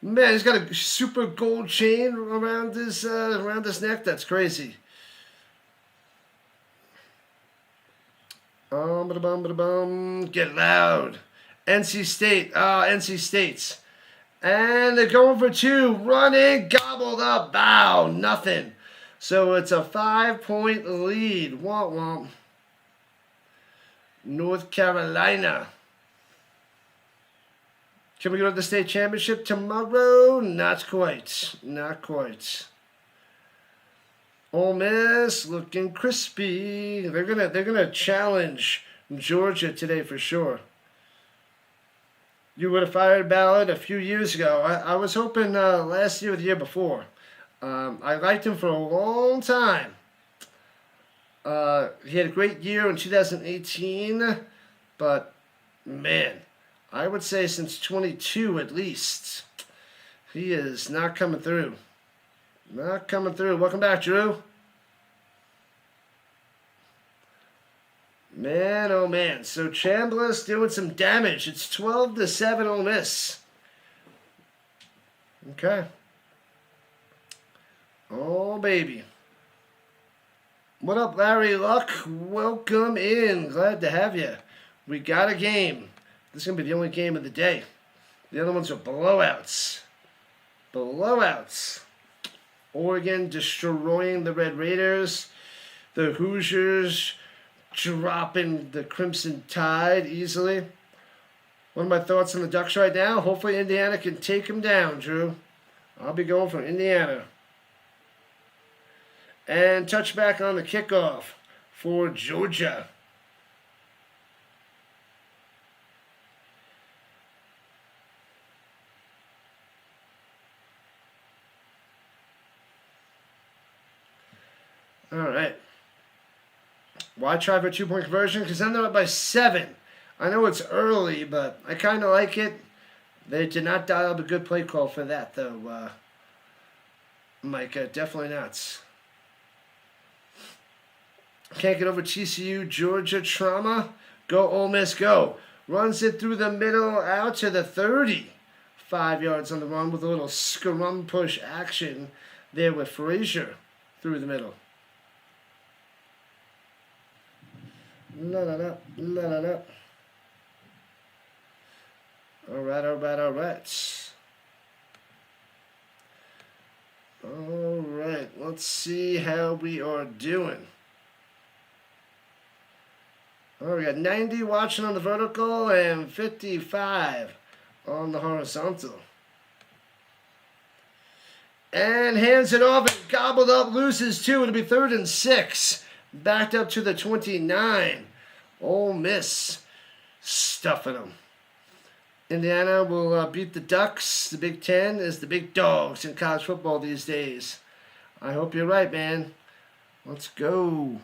Man, he's got a super gold chain around his neck. That's crazy. Get loud. NC State. NC State's. And they're going for 2. Running. Gobbled up. Bow. Nothing. So it's a 5-point lead. Womp womp. North Carolina. Can we go to the state championship tomorrow? Not quite. Not quite. Ole Miss looking crispy. They're gonna challenge Georgia today for sure. You would have fired Ballard a few years ago. I was hoping last year or the year before. I liked him for a long time. He had a great year in 2018, but man, I would say since 22 at least, he is not coming through. Not coming through. Welcome back, Drew. Man, oh man. So Chambliss doing some damage. It's 12-7 Ole Miss. Okay. Oh, baby. What up, Larry Luck? Welcome in. Glad to have you. We got a game. This is going to be the only game of the day. The other ones are blowouts. Blowouts. Oregon destroying the Red Raiders. The Hoosiers dropping the Crimson Tide easily. What are my thoughts on the Ducks right now? Hopefully Indiana can take them down, Drew. I'll be going for Indiana. And touchback on the kickoff for Georgia. All right. Why try for a 2-point conversion? Because then they're up by 7. I know it's early, but I kind of like it. They did not dial up a good play call for that, though, Micah. Definitely not. Can't get over TCU, Georgia trauma. Go, Ole Miss, go. Runs it through the middle, out to the 30. 5 yards on the run with a little scrum push action there with Frazier through the middle. La la la, la la la. All right. All right, let's see how we are doing. Oh, we got 90 watching on the vertical and 55 on the horizontal. And hands it off and gobbled up, loses 2. It'll be 3rd and 6. Backed up to the 29. Ole Miss stuffing them. Indiana will beat the Ducks. The Big Ten is the big dogs in college football these days. I hope you're right, man. Let's go.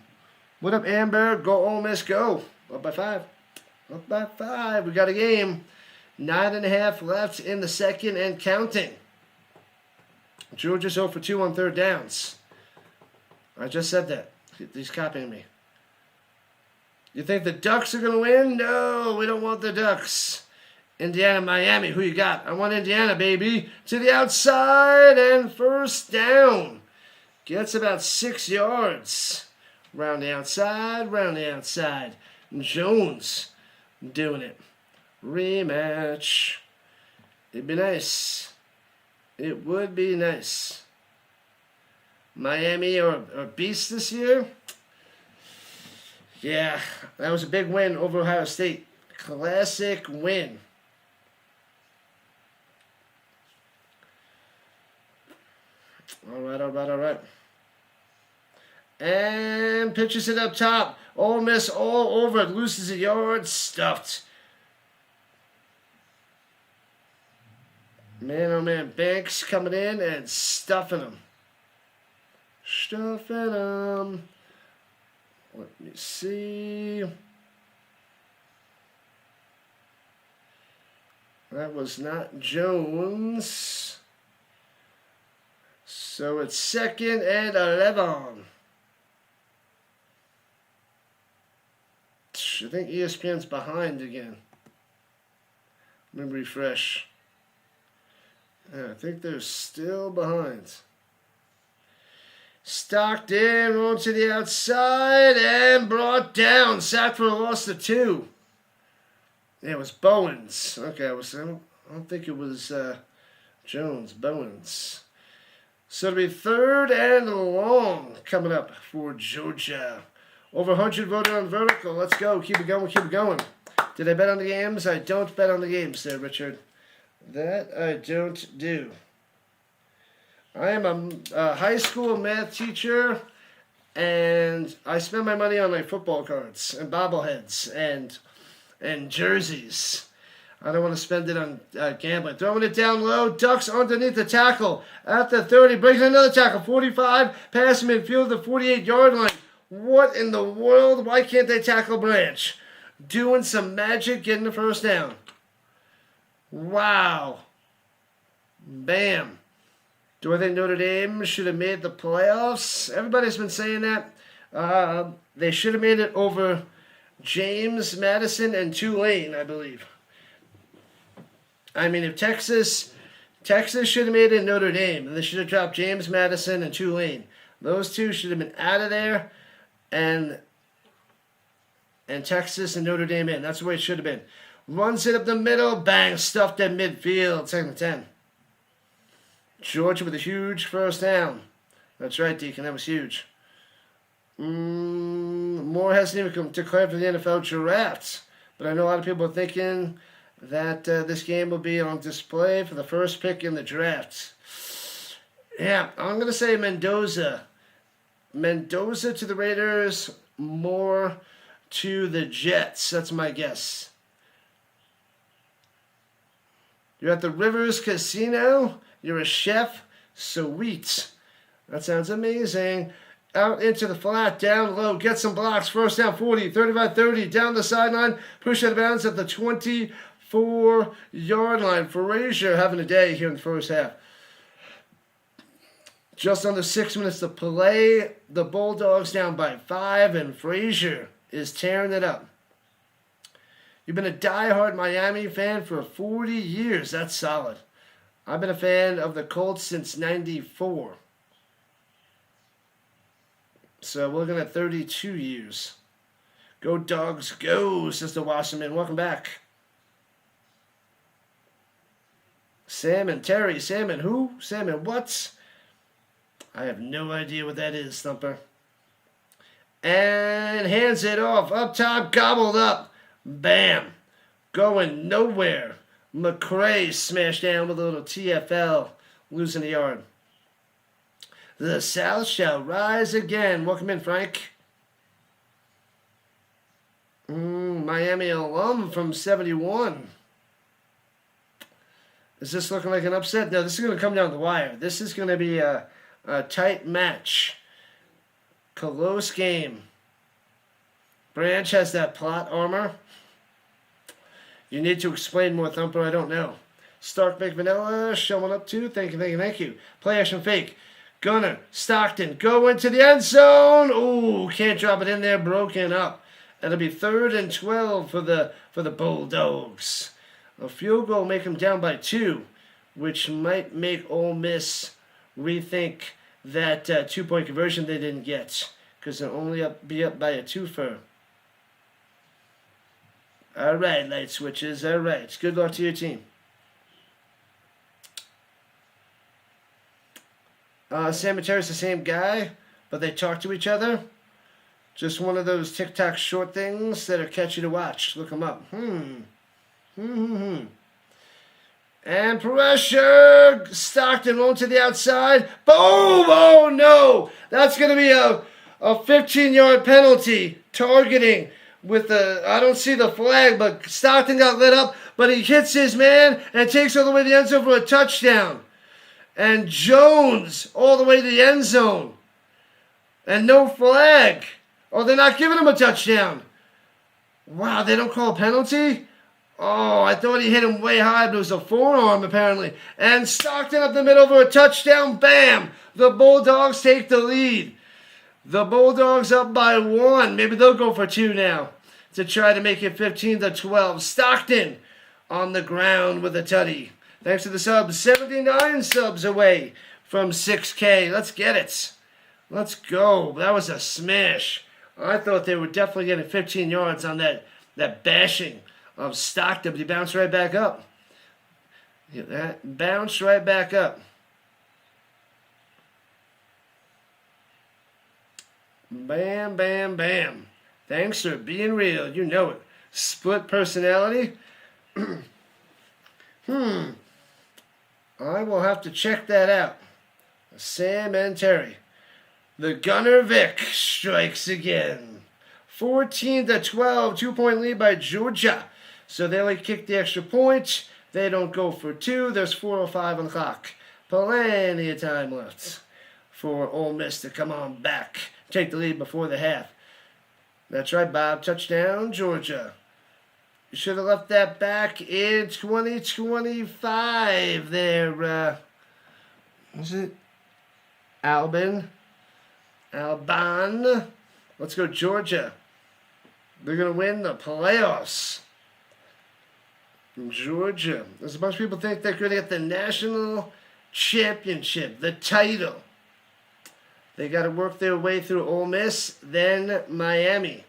What up, Amber? Go Ole Miss, go. Up by 5. Up by 5. We got a game. 9.5 left in the second and counting. Georgia's 0 for 2 on third downs. I just said that. He's copying me. You think the Ducks are going to win? No, we don't want the Ducks. Indiana, Miami, who you got? I want Indiana, baby. To the outside and first down. Gets about 6 yards. Round the outside, round the outside. Jones doing it. Rematch. It'd be nice. It would be nice. Miami are beasts this year. Yeah, that was a big win over Ohio State. Classic win. All right. And pitches it up top. Ole Miss all over it. Loses a yard. Stuffed. Man, oh man. Banks coming in and stuffing them. Let me see. That was not Jones. So it's 2nd and 11. I think ESPN's behind again. Let me refresh. Yeah, I think they're still behind. Stockton rolling to the outside and brought down. Sacked for a loss of 2. Yeah, it was Bowens. Okay, I don't think it was Jones. Bowens. So it'll be 3rd and long coming up for Georgia. Over 100 voted on vertical. Let's go. Keep it going. Did I bet on the games? I don't bet on the games there, Richard. That I don't do. I am a high school math teacher, and I spend my money on like football cards and bobbleheads and jerseys. I don't want to spend it on gambling. Throwing it down low. Ducks underneath the tackle. At the 30. Breaks another tackle. 45. Pass midfield to the 48-yard line. What in the world? Why can't they tackle Branch? Doing some magic, getting the first down. Wow. Bam. Do I think Notre Dame should have made the playoffs? Everybody's been saying that. They should have made it over James Madison and Tulane, I believe. I mean, if Texas should have made it in Notre Dame, and they should have dropped James Madison and Tulane. Those two should have been out of there, and Texas and Notre Dame in. That's the way it should have been. Runs it up the middle, bang, stuffed at midfield, 2nd and 10. Georgia with a huge first down. That's right, Deacon, that was huge. Moore hasn't even declared for the NFL draft, but I know a lot of people are thinking that this game will be on display for the first pick in the draft. Yeah, I'm going to say Mendoza. Mendoza to the Raiders, Moore to the Jets. That's my guess. You're at the Rivers Casino. You're a chef. Sweet. That sounds amazing. Out into the flat, down low, get some blocks. First down, 40, 35-30, down the sideline. Push out of bounds at the 24-yard line. Frazier having a day here in the first half. Just under 6 minutes to play. The Bulldogs down by 5, and Frazier is tearing it up. You've been a diehard Miami fan for 40 years. That's solid. I've been a fan of the Colts since 94. So we're looking at 32 years. Go Dogs, go, says the Wasserman. Welcome back. Salmon, Terry, Salmon, who? Salmon, what? I have no idea what that is, Thumper. And hands it off. Up top, gobbled up. Bam. Going nowhere. McCray smashed down with a little TFL. Losing the yard. The South shall rise again. Welcome in, Frank. Miami alum from 71. Is this looking like an upset? No, this is going to come down the wire. This is going to be a tight match. Close game. Branch has that plot armor. You need to explain more, Thumper. I don't know. Stark McVanilla showing up too. Thank you. Play action fake. Gunner, Stockton, go into the end zone. Ooh, can't drop it in there. Broken up. It'll be 3rd and 12 for the Bulldogs. A field goal make them down by 2, which might make Ole Miss rethink that 2-point conversion they didn't get, because they'll only be up by a 2-fer. All right, light switches. All right. Good luck to your team. Sam and Terry's the same guy, but they talk to each other. Just one of those TikTok short things that are catchy to watch. Look them up. And pressure. Stockton rolling to the outside. Boom! Oh, no! That's going to be a 15-yard penalty. Targeting with I don't see the flag, but Stockton got lit up. But he hits his man and takes all the way to the end zone for a touchdown. And Jones all the way to the end zone. And no flag. Oh, they're not giving him a touchdown. Wow, they don't call a penalty? Oh, I thought he hit him way high, but it was a forearm apparently. And Stockton up the middle for a touchdown. Bam! The Bulldogs take the lead. The Bulldogs up by 1. Maybe they'll go for 2 now to try to make it 15-12. Stockton on the ground with a tutty. Thanks to the subs. 79 subs away from 6K. Let's get it. Let's go. That was a smash. I thought they were definitely getting 15 yards on that bashing of Stockton, but he bounced right back up. That bounced right back up. Bam, bam, bam. Thanks for being real. You know it. Split personality. I will have to check that out. Sam and Terry. The Gunner Vic strikes again. 14-12, 2-point lead by Georgia. So they only kick the extra point. They don't go for 2. There's 4:05 on the clock. Plenty of time left for Ole Miss to come on back. Take the lead before the half. That's right, Bob. Touchdown, Georgia. You should have left that back in 2025 there. Was it Alban? Let's go, Georgia. They're going to win the playoffs. Georgia. There's a bunch of people think they're going to get the national championship, the title. They got to work their way through Ole Miss, then Miami.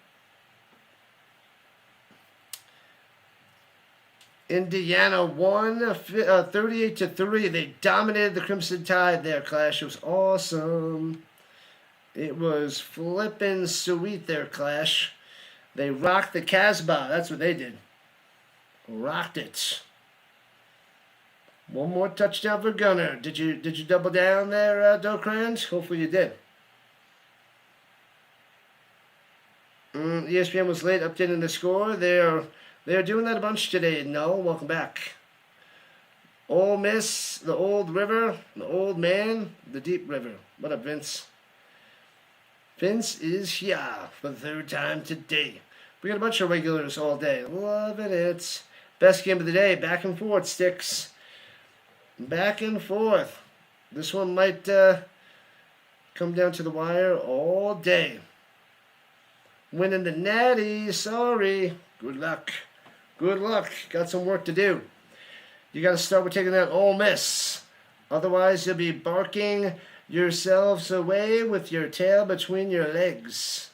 Indiana won 38-3. They dominated the Crimson Tide there, Clash. It was awesome. It was flippin' sweet there, Clash. They rocked the Casbah. That's what they did. Rocked it. One more touchdown for Gunner. Did you double down there, Docrand? Hopefully you did. ESPN was late updating the score. They're doing that a bunch today. No, welcome back. Ole Miss, the old river, the old man, the deep river. What up, Vince? Vince is here for the 3rd time today. We got a bunch of regulars all day. Loving it. Best game of the day. Back and forth, Sticks. Back and forth. This one might come down to the wire all day. Winning the Natty. Sorry. Good luck. Good luck. Got some work to do. You got to start with taking that Ole Miss. Otherwise, you'll be barking yourselves away with your tail between your legs.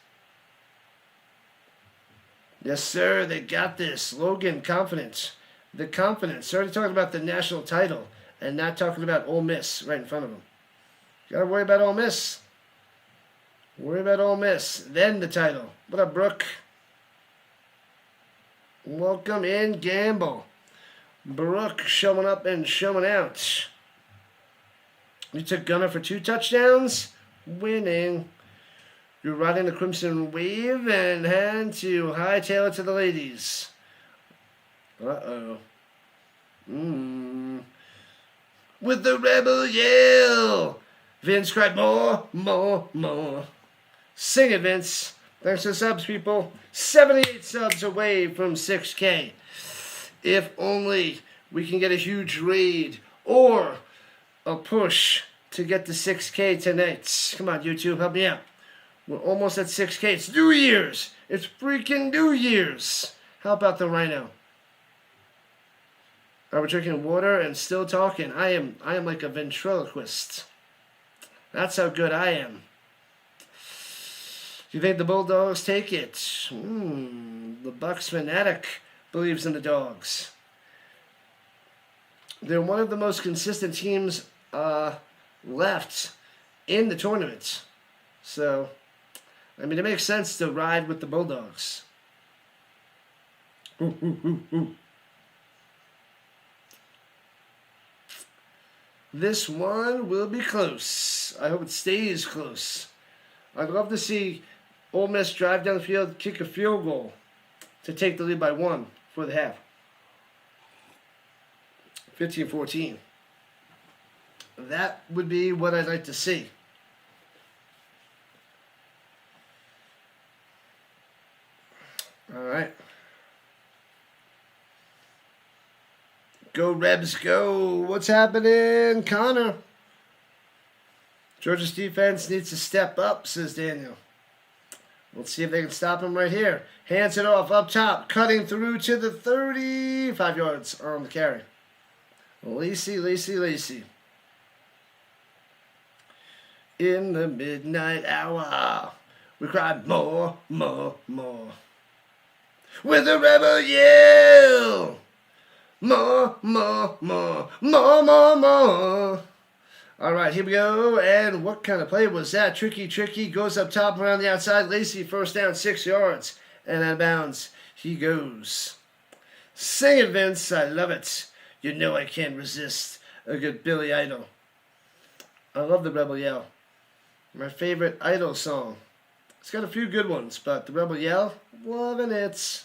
Yes, sir. They got this. Logan, confidence. The confidence. Already talking about the national title and not talking about Ole Miss right in front of them. You got to worry about Ole Miss. Worry about Ole Miss. Then the title. What up, Brooke? Welcome in, Gamble. Brooke showing up and showing out. You took Gunner for 2 touchdowns. Winning. You're riding the Crimson Wave and hand to hightail it to the ladies. Uh-oh. With the rebel yell. Vince cried more, more, more. Sing it, Vince. Thanks for the subs, people. 78 subs away from 6K. If only we can get a huge raid or a push to get to 6K tonight. Come on, YouTube, help me out. We're almost at 6K. It's New Year's. It's freaking New Year's. How about the Rhino? Are we drinking water and still talking? I am like a ventriloquist. That's how good I am. Do you think the Bulldogs take it? The Bucks fanatic believes in the Dogs. They're one of the most consistent teams left in the tournament. So, I mean, it makes sense to ride with the Bulldogs. This one will be close. I hope it stays close. I'd love to see Ole Miss drive down the field, kick a field goal to take the lead by 1 for the half. 15-14. That would be what I'd like to see. All right. Go Rebs, go. What's happening, Connor? Georgia's defense needs to step up, says Daniel. Let's see if they can stop him right here. Hands it off up top, cutting through to the 35 yards on the carry. Lacey. In the midnight hour, we cry more. With a rebel yell. More. All right, here we go. And what kind of play was that? Tricky. Goes up top around the outside. Lacey, first down, 6 yards. And out of bounds, he goes. Sing it, Vince. I love it. You know I can't resist a good Billy Idol. I love the Rebel Yell. My favorite Idol song. It's got a few good ones, but the Rebel Yell, loving it.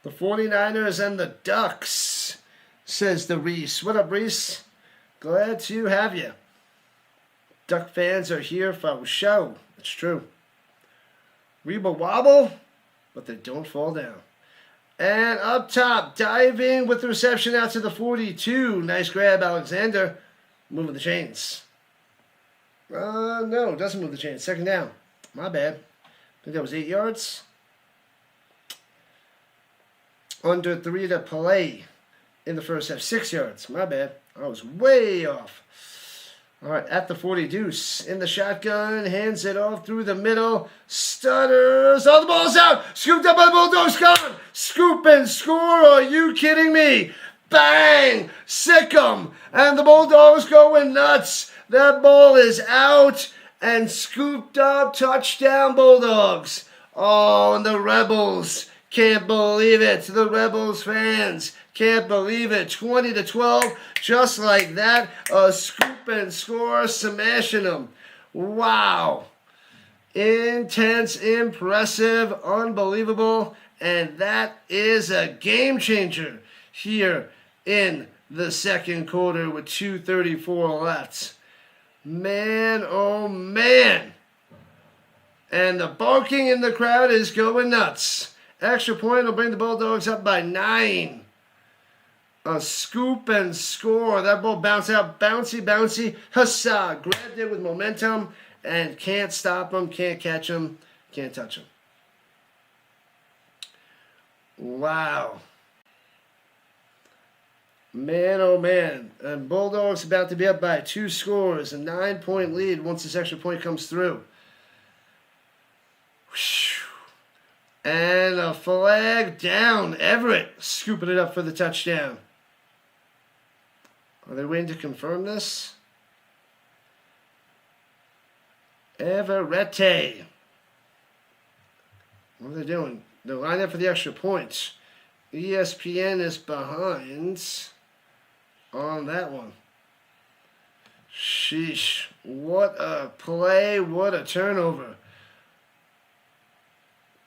The 49ers and the Ducks, says the Reese. What up, Reese? Glad to have you. Duck fans are here for a show. It's true. Reba wobble, but they don't fall down. And up top, diving with the reception out to the 42. Nice grab, Alexander. Moving the chains. No, doesn't move the chains. Second down. My bad. I think that was 8 yards. Under 3 to play in the first half. 6 yards. My bad. I was way off. All right, at the 40 deuce. In the shotgun. Hands it off through the middle. Stutters. Oh, the ball's out. Scooped up by the Bulldogs. Gone. Scoop and score. Are you kidding me? Bang. Sick 'em. And the Bulldogs going nuts. That ball is out and scooped up. Touchdown, Bulldogs. Oh, and the Rebels can't believe it. The Rebels fans can't believe it. 20-12, just like that. A scoop and score, smashing them. Wow. Intense, impressive, unbelievable. And that is a game changer here in the second quarter with 2:34 left. Man, oh man. And the barking in the crowd is going nuts. Extra point will bring the Bulldogs up by 9. A scoop and score. That ball bounced out. Bouncy. Hussa. Grabbed it with momentum and can't stop him, can't catch him, can't touch him. Wow. Man, oh man. And Bulldogs about to be up by 2 scores. A 9-point lead once this extra point comes through. And a flag down. Everett scooping it up for the touchdown. Are they waiting to confirm this? Everett. What are they doing? They're lining up for the extra points. ESPN is behind on that one. Sheesh. What a play. What a turnover.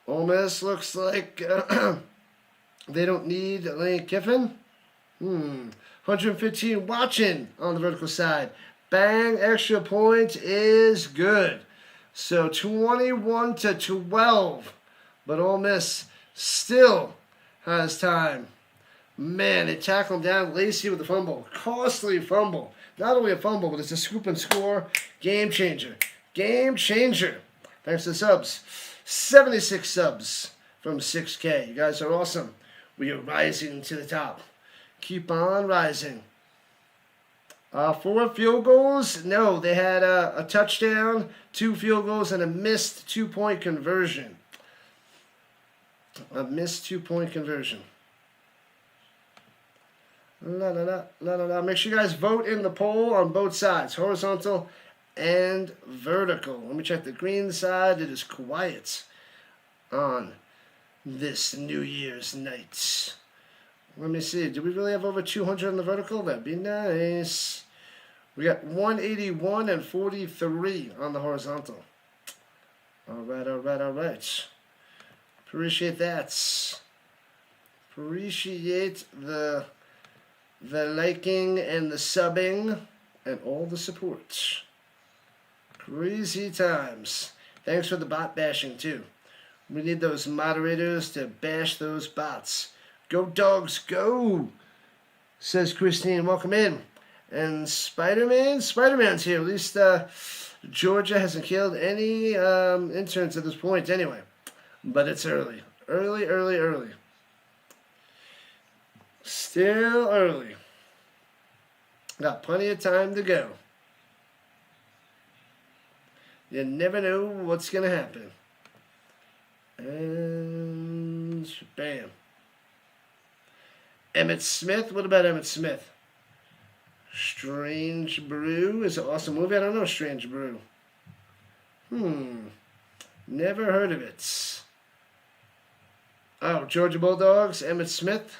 Ole Miss looks like they don't need Lane Kiffin. 115 watching on the vertical side. Bang, extra point is good. So 21-12. But Ole Miss still has time. Man, they tackle him down. Lacey with the fumble. Costly fumble. Not only a fumble, but it's a scoop and score. Game changer. Game changer. Thanks to the subs. 76 subs from 6K. You guys are awesome. We are rising to the top. Keep on rising. 4 field goals? No, they had a touchdown, 2 field goals, and a missed 2-point conversion. A missed 2-point conversion. La la la la la la. Make sure you guys vote in the poll on both sides, horizontal and vertical. Let me check the green side. It is quiet on this New Year's night. Let me see. Do we really have over 200 on the vertical? That'd be nice. We got 181 and 43 on the horizontal. All right, all right, all right. Appreciate that. Appreciate the liking and the subbing and all the support. Crazy times. Thanks for the bot bashing too. We need those moderators to bash those bots. Go dogs, go! Says Christine. Welcome in. And Spider-Man's here. At least Georgia hasn't killed any interns at this point anyway. But it's early. Early. Still early. Got plenty of time to go. You never know what's going to happen. And bam. Emmett Smith. What about Emmett Smith? Strange Brew is an awesome movie. I don't know Strange Brew. Never heard of it. Oh, Georgia Bulldogs, Emmett Smith.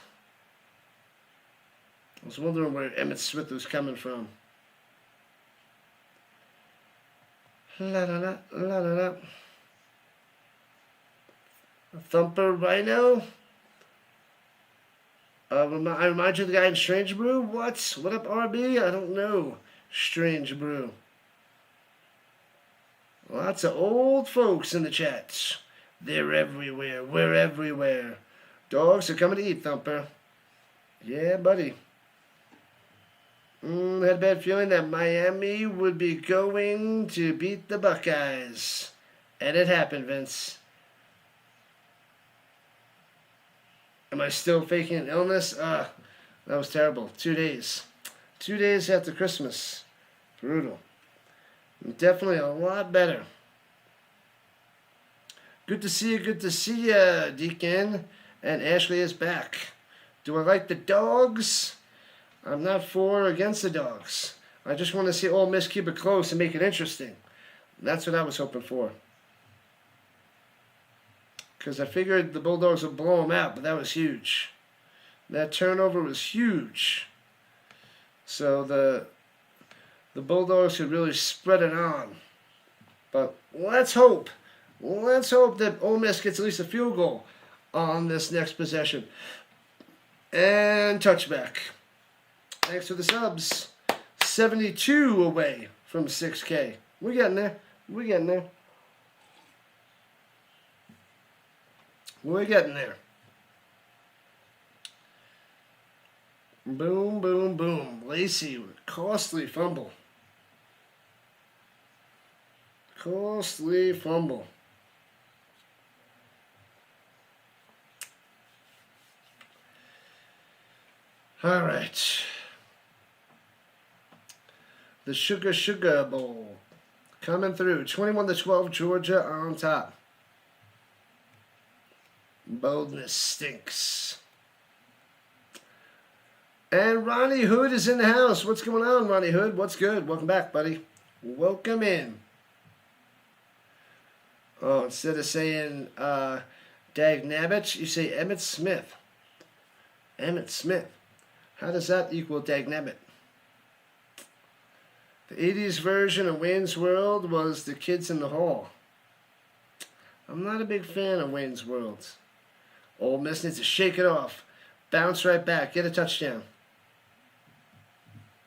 I was wondering where Emmett Smith was coming from. La la la la la la. Thumper Rhino. I remind you of the guy in Strange Brew? What? What up, RB? I don't know. Strange Brew. Lots of old folks in the chat. They're everywhere. We're everywhere. Dogs are coming to eat, Thumper. Yeah, buddy. Had a bad feeling that Miami would be going to beat the Buckeyes. And it happened, Vince. Am I still faking an illness? That was terrible. 2 days. 2 days after Christmas. Brutal. Definitely a lot better. Good to see you, Deacon. And Ashley is back. Do I like the dogs? I'm not for or against the dogs. I just want to see Ole Miss keep it close and make it interesting. That's what I was hoping for. Because I figured the Bulldogs would blow them out, but that was huge. That turnover was huge. So the Bulldogs could really spread it on. But let's hope. Let's hope that Ole Miss gets at least a field goal on this next possession. And touchback. Thanks for the subs. 72 away from 6K. We're getting there. We're getting there. We're getting there. Boom, boom, boom. Lacey with costly fumble. Costly fumble. All right. The Sugar Bowl coming through. 21-12, Georgia on top. Boldness stinks. And Ronnie Hood is in the house. What's going on, Ronnie Hood? What's good? Welcome back, buddy. Welcome in. Oh, instead of saying Dag Nabbit, you say Emmett Smith. Emmett Smith. How does that equal Dag Nabbit? The 80s version of Wayne's World was The Kids in the Hall. I'm not a big fan of Wayne's World. Ole Miss needs to shake it off. Bounce right back. Get a touchdown.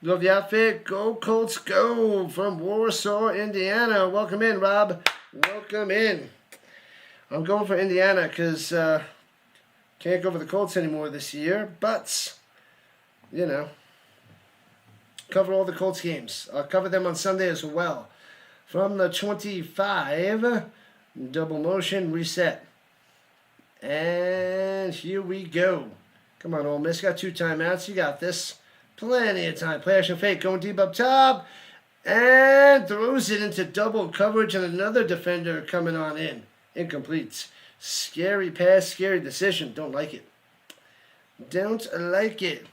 Love the outfit. Go Colts, go. From Warsaw, Indiana. Welcome in, Rob. Welcome in. I'm going for Indiana because Can't go for the Colts anymore this year, but, you know, cover all the Colts games. I'll cover them on Sunday as well. From the 25, double motion, reset. And here we go. Come on, Ole Miss. Got 2 timeouts. You got this. Plenty of time. Play action fake. Going deep up top. And throws it into double coverage. And another defender coming on in. Incomplete. Scary pass. Scary decision. Don't like it. Don't like it.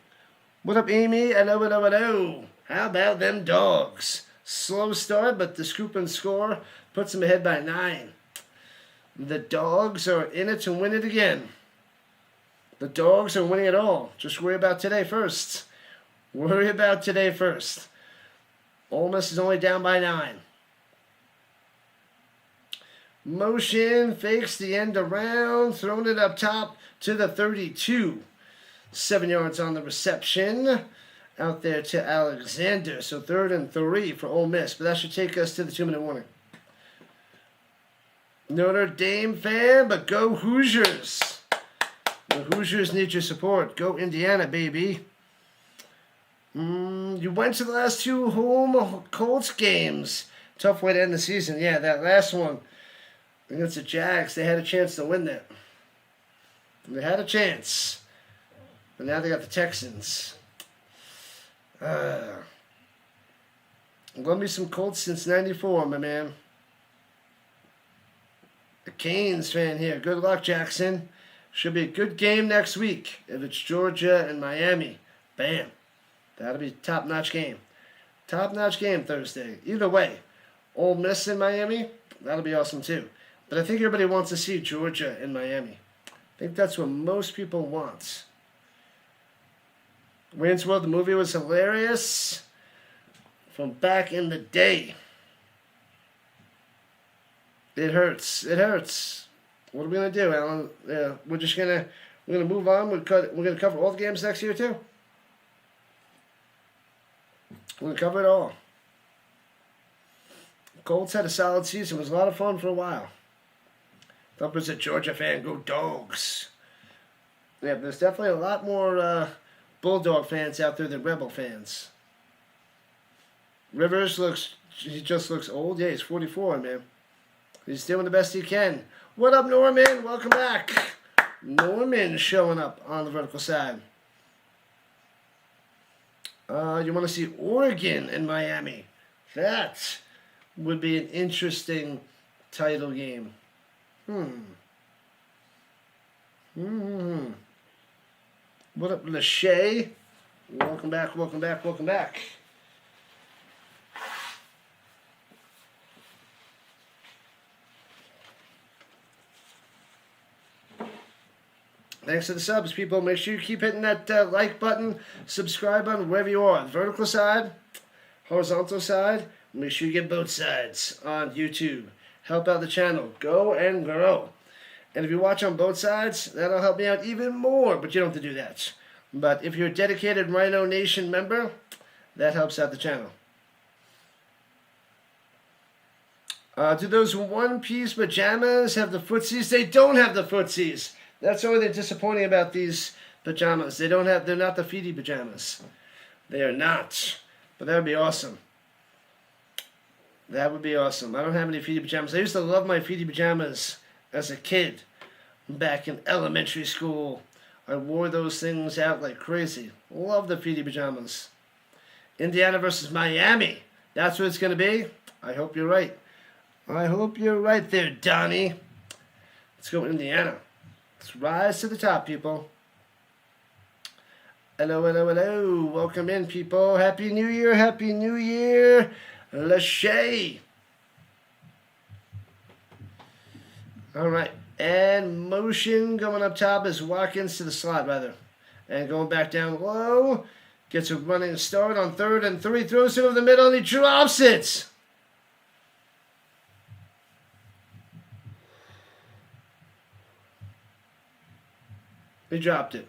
What up, Amy? Hello, hello, hello. How about them dogs? Slow start, but the scoop and score puts them ahead by 9. The dogs are in it to win it again. The dogs are winning it all. Just worry about today first. Worry about today first. Ole Miss is only down by 9. Motion, fakes the end around, throwing it up top to the 32. 7 yards on the reception. Out there to Alexander. So 3rd and 3 for Ole Miss. But that should take us to the 2-minute warning. Notre Dame fan, but go Hoosiers. The Hoosiers need your support. Go Indiana, baby. You went to the last 2 home Colts games. Tough way to end the season. Yeah, that last one against the Jags, they had a chance to win that. They had a chance. But now they got the Texans. Love me some Colts since 94, my man. A Canes fan here. Good luck, Jackson. Should be a good game next week if it's Georgia and Miami. Bam. That'll be a top-notch game. Top-notch game Thursday. Either way, Ole Miss in Miami, that'll be awesome too. But I think everybody wants to see Georgia and Miami. I think that's what most people want. Wayne's World, the movie was hilarious from back in the day. It hurts. It hurts. What are we gonna do, Alan? We're gonna move on. We're gonna cover all the games next year too. We're gonna cover it all. Colts had a solid season. It was a lot of fun for a while. Thumper's a Georgia fan. Go Dogs. Yeah, there's definitely a lot more Bulldog fans out there than Rebel fans. Rivers just looks old. Yeah, he's 44, man. He's doing the best he can. What up, Norman? Welcome back. Norman showing up on the vertical side. You want to see Oregon and Miami. That would be an interesting title game. What up, Lachey? Welcome back, welcome back, welcome back. Thanks to the subs, people. Make sure you keep hitting that like button, subscribe button, wherever you are. The vertical side, horizontal side. Make sure you get both sides on YouTube. Help out the channel. Go and grow. And if you watch on both sides, that'll help me out even more. But you don't have to do that. But if you're a dedicated Rhino Nation member, that helps out the channel. Do those one-piece pajamas have the footsies? They don't have the footsies. That's the only thing disappointing about these pajamas. They're not the feety pajamas. They are not. But that would be awesome. That would be awesome. I don't have any feety pajamas. I used to love my feety pajamas as a kid. Back in elementary school, I wore those things out like crazy. Love the feety pajamas. Indiana versus Miami. That's what it's going to be. I hope you're right. I hope you're right there, Donnie. Let's go Indiana. Let's rise to the top, people. Hello, hello, hello. Welcome in, people. Happy New Year. Happy New Year. Lachey. All right. And motion going up top is Watkins to the slot, rather. And going back down low. Gets a running start on 3rd and 3. Throws it over the middle and he drops it. He dropped it.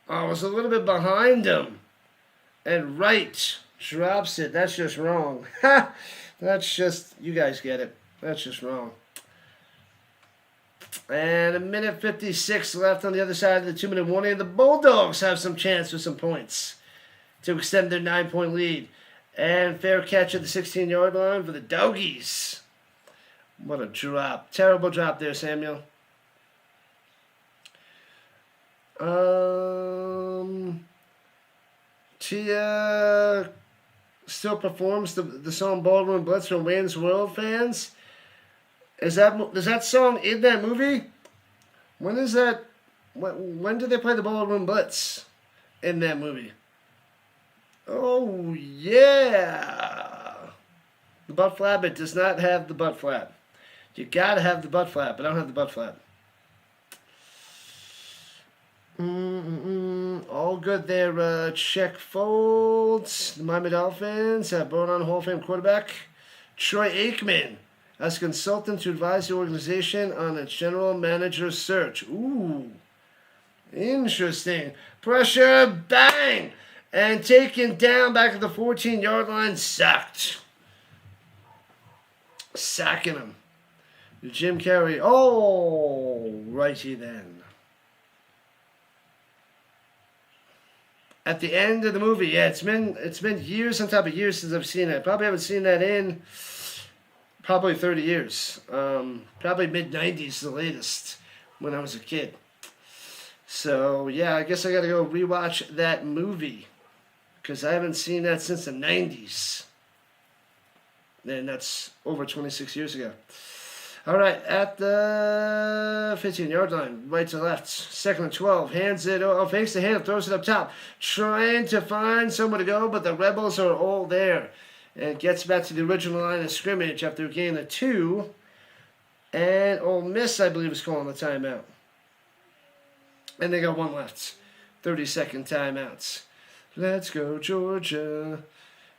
I was a little bit behind him. And right drops it. That's just wrong. That's just, you guys get it. That's just wrong. And 1:56 left on the other side of the 2-minute warning. The Bulldogs have some chance with some points to extend their 9-point lead. And fair catch at the 16-yard line for the Doggies. What a drop. Terrible drop there, Samuel. Tia still performs the song Ballroom Blitz for Wayne's World fans. Is that song in that movie? When is that? When did they play the Ballroom Blitz in that movie? Oh, yeah. The butt flap, it does not have the butt flap. You gotta have the butt flap, but I don't have the butt flap. All good there. Check folds. The Miami Dolphins have brought on Hall of Fame quarterback Troy Aikman as consultant to advise the organization on its general manager search. Ooh, interesting. Pressure, bang! And taken down back at the 14-yard line, sacked. Sacking him. Jim Carrey. Oh, righty then. At the end of the movie, yeah, it's been years on top of years since I've seen it. I probably haven't seen that in probably 30 years. Probably mid-90s, the latest, when I was a kid. So, yeah, I guess I got to go rewatch that movie because I haven't seen that since the 90s. And that's over 26 years ago. All right, at the 15-yard line, right to left, 2nd and 12, hands it, fakes the hand, throws it up top, trying to find somewhere to go, but the Rebels are all there. And gets back to the original line of scrimmage after a gain of 2. And Ole Miss, I believe, is calling the timeout. And they got one left. 30-second timeouts. Let's go, Georgia.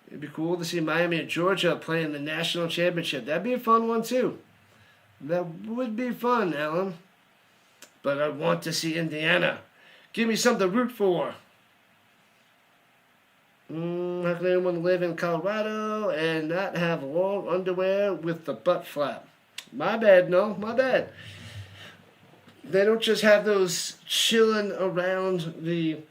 It'd be cool to see Miami and Georgia playing the national championship. That'd be a fun one, too. That would be fun, Alan. But I want to see Indiana. Give me something to root for. How can anyone live in Colorado and not have long underwear with the butt flap? My bad, no, my bad. They don't just have those chilling around the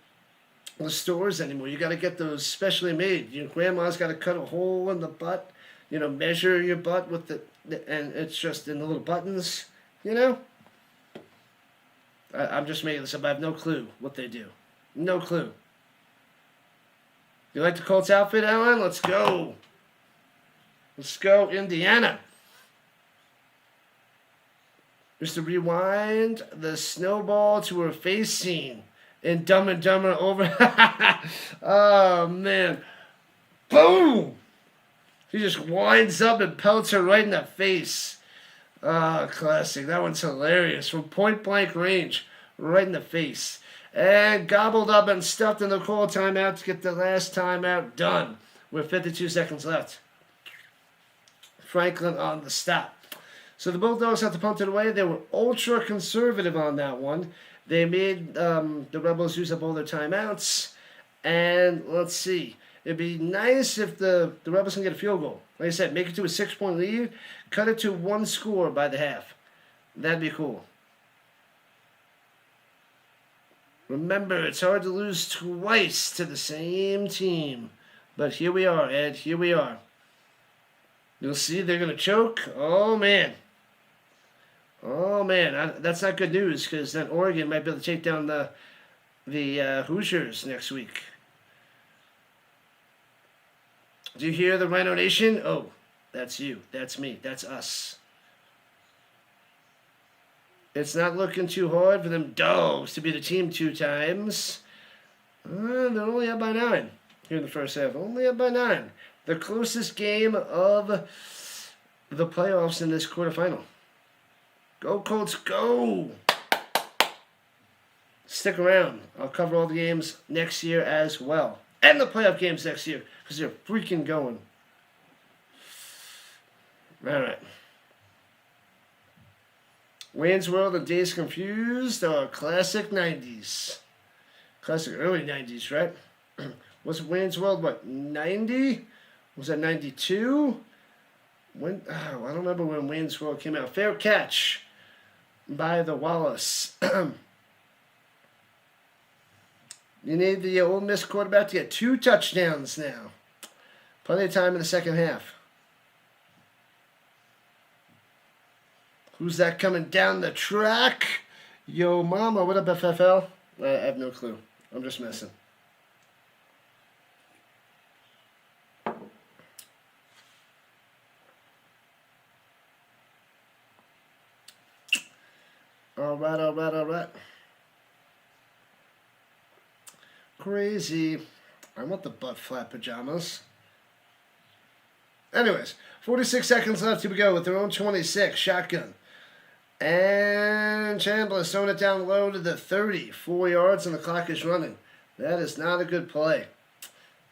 stores anymore. You got to get those specially made. Your grandma's got to cut a hole in the butt, measure your butt with and it's just in the little buttons, I'm just making this up. I have no clue what they do. No clue. You like the Colts outfit, Alan? Let's go. Let's go, Indiana. Just to rewind the snowball to her face scene in Dumb and Dumber over. Oh, man. Boom! He just winds up and pelts her right in the face. Ah, classic. That one's hilarious. From point-blank range, right in the face. And gobbled up and stuffed in the call timeout to get the last timeout done with 52 seconds left. Franklin on the stop. So the Bulldogs had to punt it away. They were ultra-conservative on that one. They made the Rebels use up all their timeouts. And let's see. It'd be nice if the Rebels can get a field goal. Like I said, make it to a 6-point lead. Cut it to 1 score by the half. That'd be cool. Remember, it's hard to lose twice to the same team. But here we are, Ed. Here we are. You'll see they're going to choke. Oh, man. Oh, man. That's not good news because then Oregon might be able to take down the Hoosiers next week. Do you hear the Rhino Nation? Oh, that's you. That's me. That's us. It's not looking too hard for them Dogs to be the team 2 times. They're only up by 9 here in the first half. Only up by 9. The closest game of the playoffs in this quarterfinal. Go Colts, go! Stick around. I'll cover all the games next year as well. And the playoff games next year. Because they're freaking going. All right. Wayne's World and Days Confused are classic 90s. Classic early 90s, right? Was Wayne's World, what, 90? Was that 92? I don't remember when Wayne's World came out. Fair catch by the Wallace. You need the Ole Miss quarterback to get 2 touchdowns now. Plenty of time in the second half. Who's that coming down the track? Yo, mama, what up, FFL? I have no clue. I'm just messing. All right. Crazy. I want the butt flap pajamas. Anyways, 46 seconds left. Here we go with their own 26. Shotgun. And Chambliss throwing it down low to the 30. 4 yards and the clock is running. That is not a good play.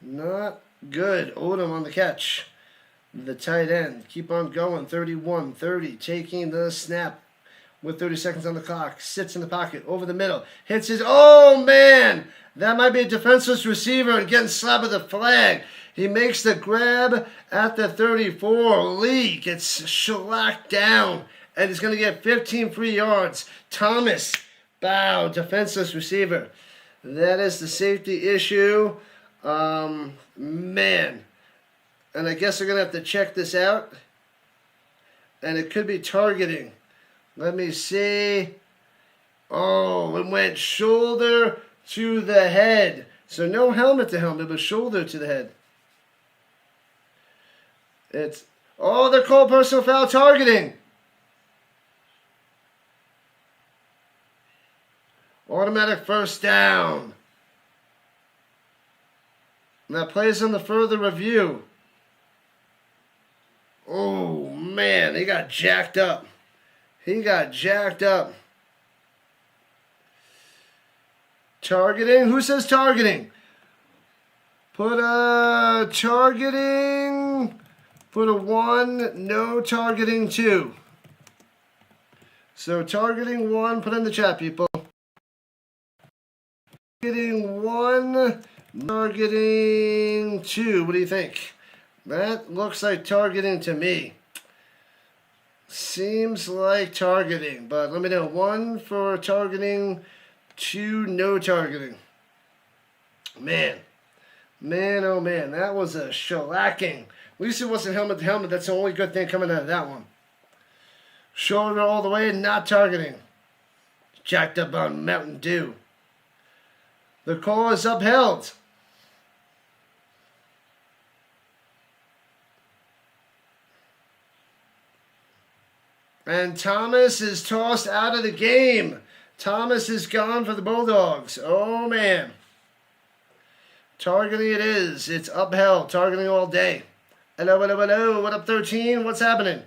Not good. Odom on the catch. The tight end. Keep on going. 31-30. Taking the snap with 30 seconds on the clock. Sits in the pocket. Over the middle. Hits his... Oh, man! That might be a defenseless receiver and getting slapped with a flag. He makes the grab at the 34. Lee gets shellacked down. And he's going to get 15 free yards. Thomas, bow, defenseless receiver. That is the safety issue. Man. And I guess they're going to have to check this out. And it could be targeting. Let me see. Oh, it went shoulder to the head. So no helmet to helmet, but shoulder to the head. It's... Oh, they're called personal foul targeting. Automatic first down. And that plays on the further review. Oh, man. He got jacked up. Targeting? Who says targeting? Put a targeting. Put a 1. No targeting 2. So targeting 1. Put in the chat, people. Targeting 1. Targeting 2. What do you think? That looks like targeting to me. Seems like targeting, but let me know. 1 for targeting, 2 no targeting. Man, oh man, that was a shellacking. At least it wasn't helmet to helmet. That's the only good thing coming out of that one. Shoulder all the way, not targeting. Jacked up on Mountain Dew. The call is upheld. And Thomas is tossed out of the game. Thomas is gone for the Bulldogs. Oh, man. Targeting it is. It's upheld. Targeting all day. Hello. What up, 13? What's happening?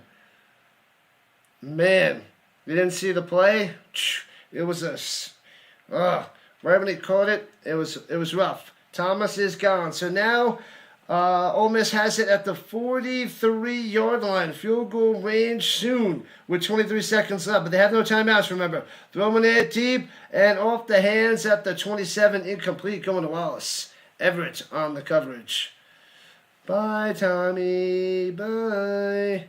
Man, you didn't see the play? It was right when he caught it, it was rough. Thomas is gone. So now... Ole Miss has it at the 43-yard line. Field goal range soon with 23 seconds left. But they have no timeouts, remember. Throwing it deep and off the hands at the 27. Incomplete going to Wallace. Everett on the coverage. Bye, Tommy. Bye.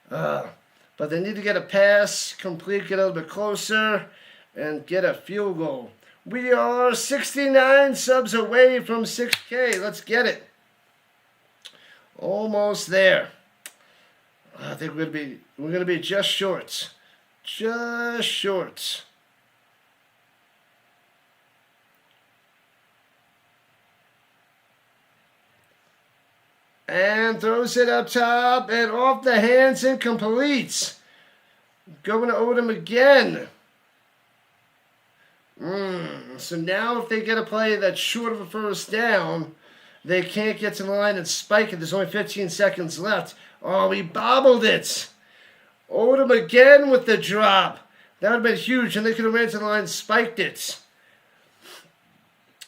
But they need to get a pass complete, get a little bit closer, and get a field goal. We are 69 subs away from 6K. Let's get it. Almost there. I think we're gonna be just short. Just short. And throws it up top and off the hands and completes. Going to Odom again. So now if they get a play that's short of a first down, they can't get to the line and spike it. There's only 15 seconds left. Oh, he bobbled it. Odom again with the drop. That would have been huge, and they could have ran to the line and spiked it.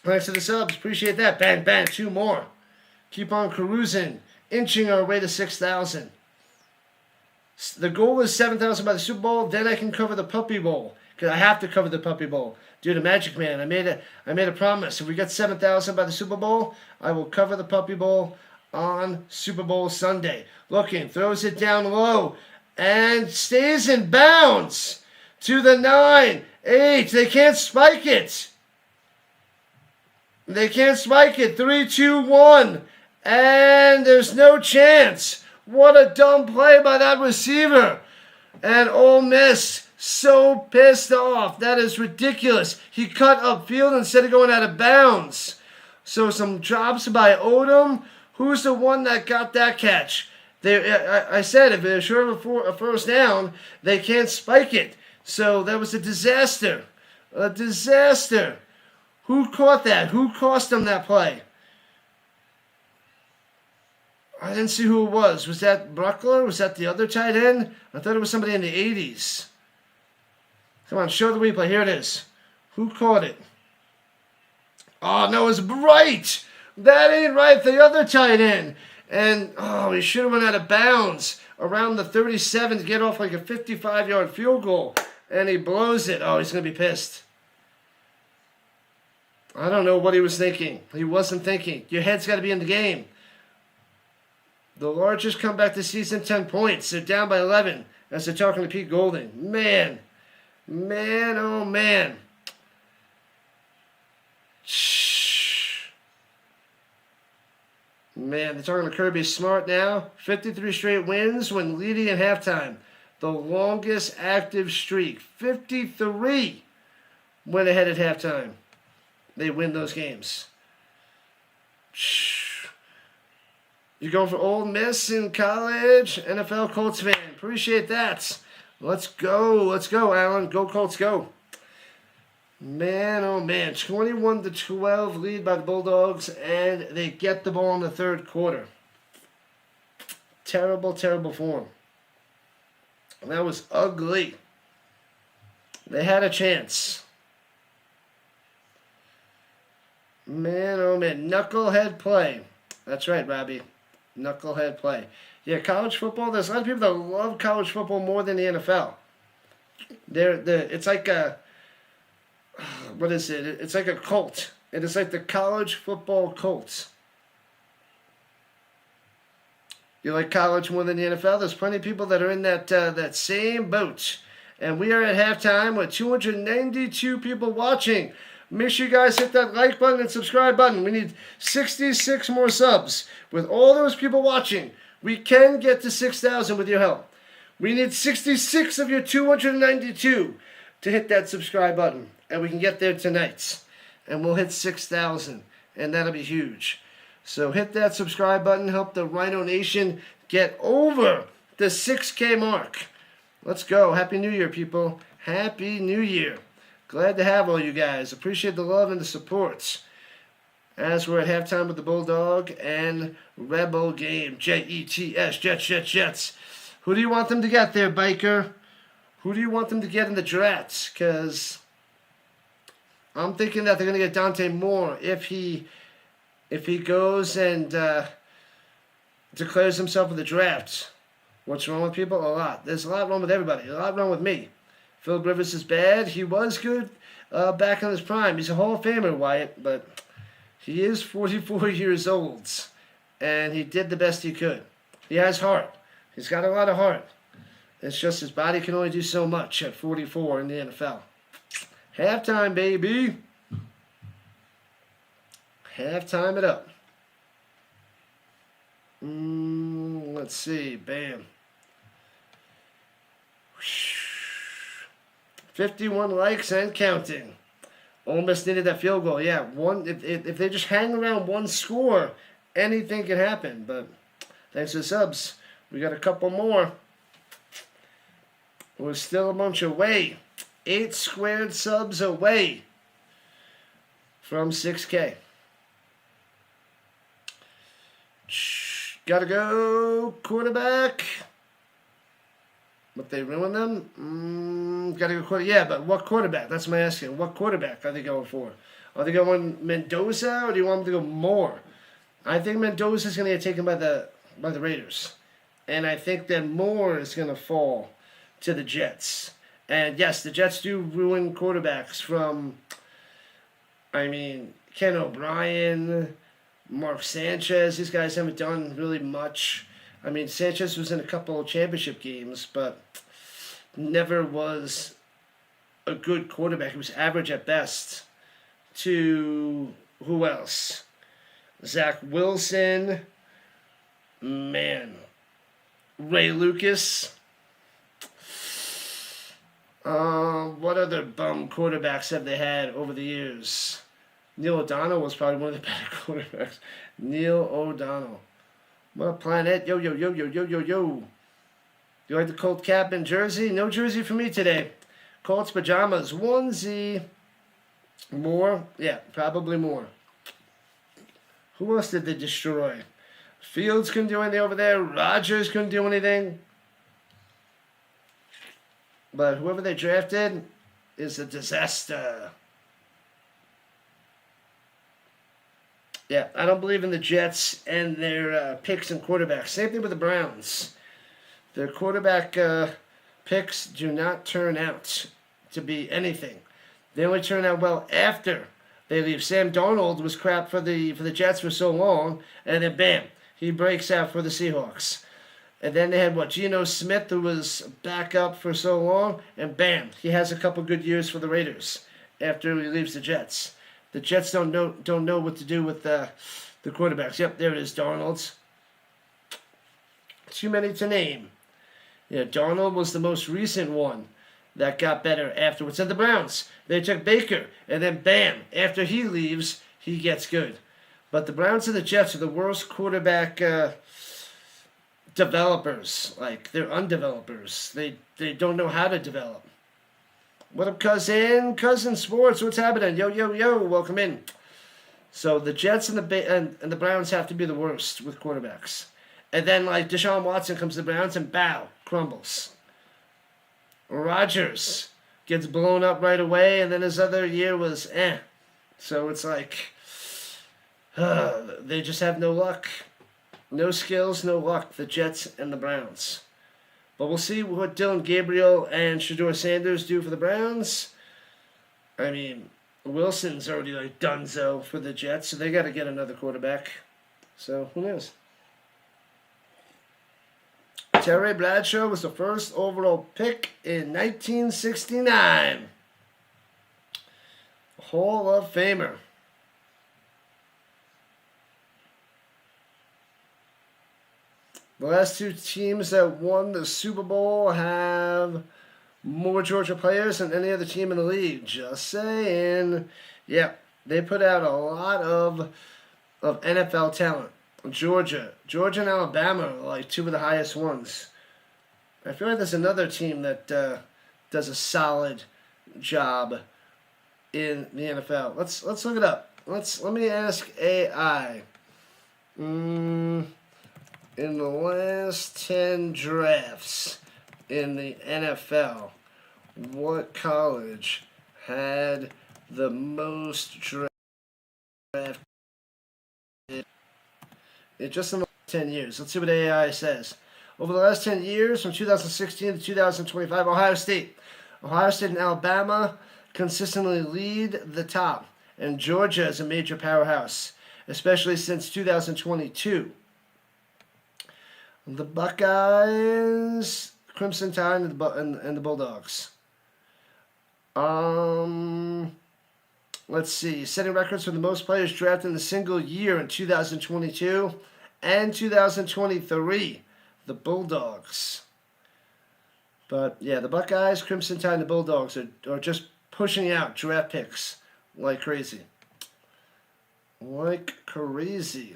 Thanks to the subs. Appreciate that. Bang, bang. 2 more. Keep on cruising. Inching our way to 6,000. The goal is 7,000 by the Super Bowl. Then I can cover the Puppy Bowl. Because I have to cover the Puppy Bowl. Dude, a Magic Man, I made a promise. If we get 7,000 by the Super Bowl, I will cover the Puppy Bowl on Super Bowl Sunday. Looking, throws it down low, and stays in bounds. to the 9, 8. They can't spike it. They can't spike it. 3, 2, 1. And there's no chance. What a dumb play by that receiver. And Ole Miss so pissed off. That is ridiculous. He cut upfield instead of going out of bounds. So some drops by Odom. Who's the one that got that catch? I said if they're short of a first down, they can't spike it. So that was a disaster. A disaster. Who caught that? Who cost them that play? I didn't see who it was. Was that Bruckler? Was that the other tight end? I thought it was somebody in the 80s. Come on, show the replay. Here it is. Who caught it? Oh, no, it was Bright. That ain't right. The other tight end. And, he should have went out of bounds around the 37 to get off like a 55-yard field goal. And he blows it. Oh, he's going to be pissed. I don't know what he was thinking. He wasn't thinking. Your head's got to be in the game. The largest comeback this season, 10 points. They're down by 11 as they're talking to Pete Golding. Man, oh man. Man, they're talking to Kirby Smart now. 53 straight wins when leading at halftime. The longest active streak. 53 went ahead at halftime. They win those games. You're going for Ole Miss in college, NFL Colts fan. Appreciate that. Let's go, Alan. Go Colts, go. Man, oh man, 21-12 lead by the Bulldogs, and they get the ball in the third quarter. Terrible, terrible form. That was ugly. They had a chance. Man, oh man, knucklehead play. That's right, Robbie. Knucklehead play. Yeah, college football, there's a lot of people that love college football more than the NFL. It's like a, what is it? It's like a cult. It is like the college football cult. You like college more than the NFL? There's plenty of people that are in that same boat. And we are at halftime with 292 people watching. Make sure you guys hit that like button and subscribe button. We need 66 more subs. With all those people watching, we can get to 6,000 with your help. We need 66 of your 292 to hit that subscribe button. And we can get there tonight. And we'll hit 6,000. And that'll be huge. So hit that subscribe button. Help the Rhino Nation get over the 6K mark. Let's go. Happy New Year, people. Happy New Year. Glad to have all you guys. Appreciate the love and the support. As we're at halftime with the Bulldog and Rebel game. Jets, Jets. Who do you want them to get there, Biker? Who do you want them to get in the drafts? Because I'm thinking that they're going to get Dante Moore if he goes and declares himself in the draft. What's wrong with people? A lot. There's a lot wrong with everybody. A lot wrong with me. Philip Rivers is bad. He was good back in his prime. He's a Hall of Famer, Wyatt, but he is 44 years old, and he did the best he could. He has heart. He's got a lot of heart. It's just his body can only do so much at 44 in the NFL. Halftime, baby. Halftime it up. Let's see. Bam. 51 likes and counting. Ole Miss needed that field goal. Yeah, if they just hang around one score, anything can happen. But thanks to the subs, we got a couple more. We're still a bunch away. 8 squared subs away from 6K. Gotta go, quarterback. What, they ruined them? Gotta go quarterback. Yeah, but what quarterback? That's my asking. What quarterback are they going for? Are they going Mendoza, or do you want them to go Moore? I think Mendoza's going to get taken by the Raiders. And I think that Moore is going to fall to the Jets. And yes, the Jets do ruin quarterbacks from, Ken O'Brien, Mark Sanchez. These guys haven't done really much. Sanchez was in a couple of championship games, but never was a good quarterback. He was average at best. To who else? Zach Wilson. Man. Ray Lucas. What other bum quarterbacks have they had over the years? Neil O'Donnell was probably one of the better quarterbacks. Neil O'Donnell. What a planet. Yo, yo, yo, yo, yo, yo, yo. You like the Colt cap and jersey? No jersey for me today. Colts pajamas. Onesie. More? Yeah, probably more. Who else did they destroy? Fields couldn't do anything over there. Rodgers couldn't do anything. But whoever they drafted is a disaster. Yeah, I don't believe in the Jets and their picks and quarterbacks. Same thing with the Browns. Their quarterback picks do not turn out to be anything. They only turn out well after they leave. Sam Darnold was crap for the Jets for so long, and then bam, he breaks out for the Seahawks. And then they had Geno Smith, who was back up for so long, and bam, he has a couple good years for the Raiders after he leaves the Jets. The Jets don't know what to do with the quarterbacks. Yep, there it is, Darnold's. Too many to name. Yeah, Darnold was the most recent one that got better afterwards. And the Browns, they took Baker, and then bam, after he leaves, he gets good. But the Browns and the Jets are the worst quarterback developers. Like, they're undevelopers. They don't know how to develop. What up, cousin? Cousin Sports, what's happening? Yo, yo, yo, welcome in. So the Jets and the Browns have to be the worst with quarterbacks. And then, like, Deshaun Watson comes to the Browns and bow, crumbles. Rodgers gets blown up right away, and then his other year was eh. So it's like, they just have no luck. No skills, no luck, the Jets and the Browns. But we'll see what Dylan Gabriel and Shedeur Sanders do for the Browns. I mean, Wilson's already like donezo for the Jets, so they got to get another quarterback. So who knows? Terry Bradshaw was the first overall pick in 1969. Hall of Famer. The last two teams that won the Super Bowl have more Georgia players than any other team in the league. Just saying. Yeah, they put out a lot of NFL talent. Georgia and Alabama are like two of the highest ones. I feel like there's another team that does a solid job in the NFL. Let's look it up. Let me ask AI. In the last 10 drafts in the NFL, what college had the most draft? Just in the last 10 years. Let's see what AI says. Over the last 10 years, from 2016 to 2025, Ohio State and Alabama consistently lead the top, and Georgia is a major powerhouse, especially since 2022. The Buckeyes, Crimson Tide, and the Bulldogs. Let's see. Setting records for the most players drafted in a single year in 2022 and 2023. The Bulldogs. But, yeah, the Buckeyes, Crimson Tide, and the Bulldogs are just pushing out draft picks like crazy. Like crazy.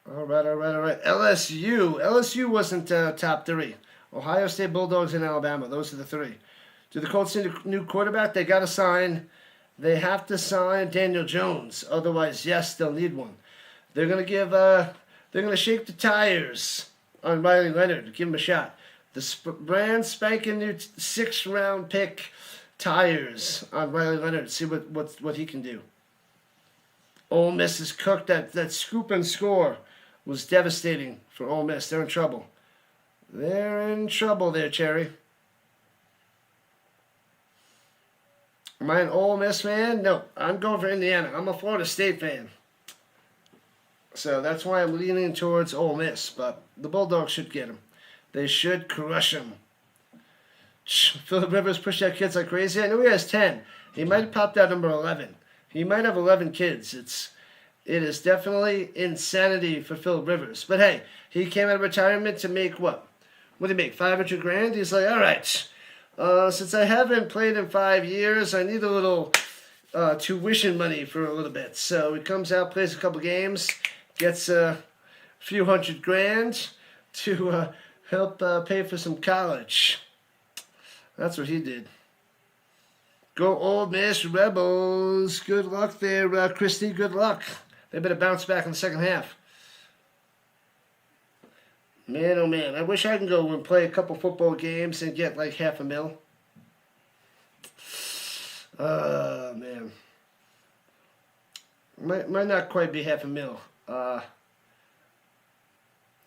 All right. LSU wasn't top three. Ohio State, Bulldogs, and Alabama. Those are the three. Do the Colts need a new quarterback? They got to sign. They have to sign Daniel Jones. Otherwise, yes, they'll need one. They're gonna shake the tires on Riley Leonard. Give him a shot. The brand spanking new 6th-round pick tires on Riley Leonard. See what he can do. Ole Miss is cooked. That scoop and score was devastating for Ole Miss. They're in trouble. They're in trouble there, Cherry. Am I an Ole Miss fan? No, I'm going for Indiana. I'm a Florida State fan. So that's why I'm leaning towards Ole Miss. But the Bulldogs should get him. They should crush him. Phillip Rivers pushed out kids like crazy. I know he has 10. He might have popped out number 11. He might have 11 kids. It is definitely insanity for Phillip Rivers. But hey, he came out of retirement to make what? What did he make? 500 grand? He's like, all right, since I haven't played in 5 years, I need a little tuition money for a little bit. So he comes out, plays a couple games, gets a few hundred grand to help pay for some college. That's what he did. Go Ole Miss Rebels. Good luck there, Christy. Good luck. They better bounce back in the second half. Man, oh man. I wish I could go and play a couple football games and get like $500,000. Man. Might not quite be $500,000. I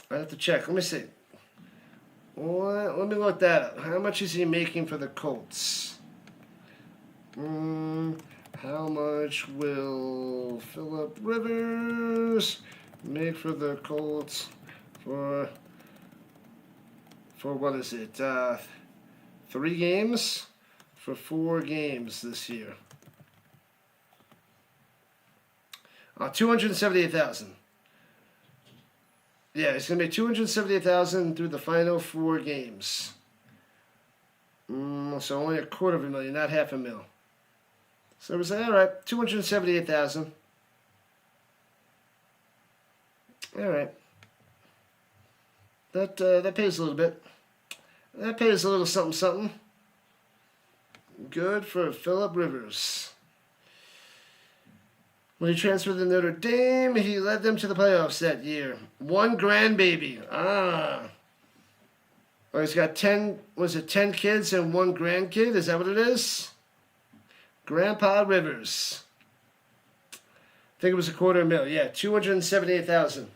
have to check. Let me see. Let me look that up. How much is he making for the Colts? How much will Phillip Rivers make for the Colts for what is it? 3 games? For 4 games this year. $278,000. Yeah, it's gonna be $278,000 through the final 4 games. So only $250,000, not $500,000. So we say, all right, $278,000. All right. That pays a little bit. That pays a little something. Good for Phillip Rivers. When he transferred to Notre Dame, he led them to the playoffs that year. 1 grandbaby. Oh, he's got 10 kids and 1 grandkid? Is that what it is? Grandpa Rivers. I think it was $250,000. Yeah, $278,000.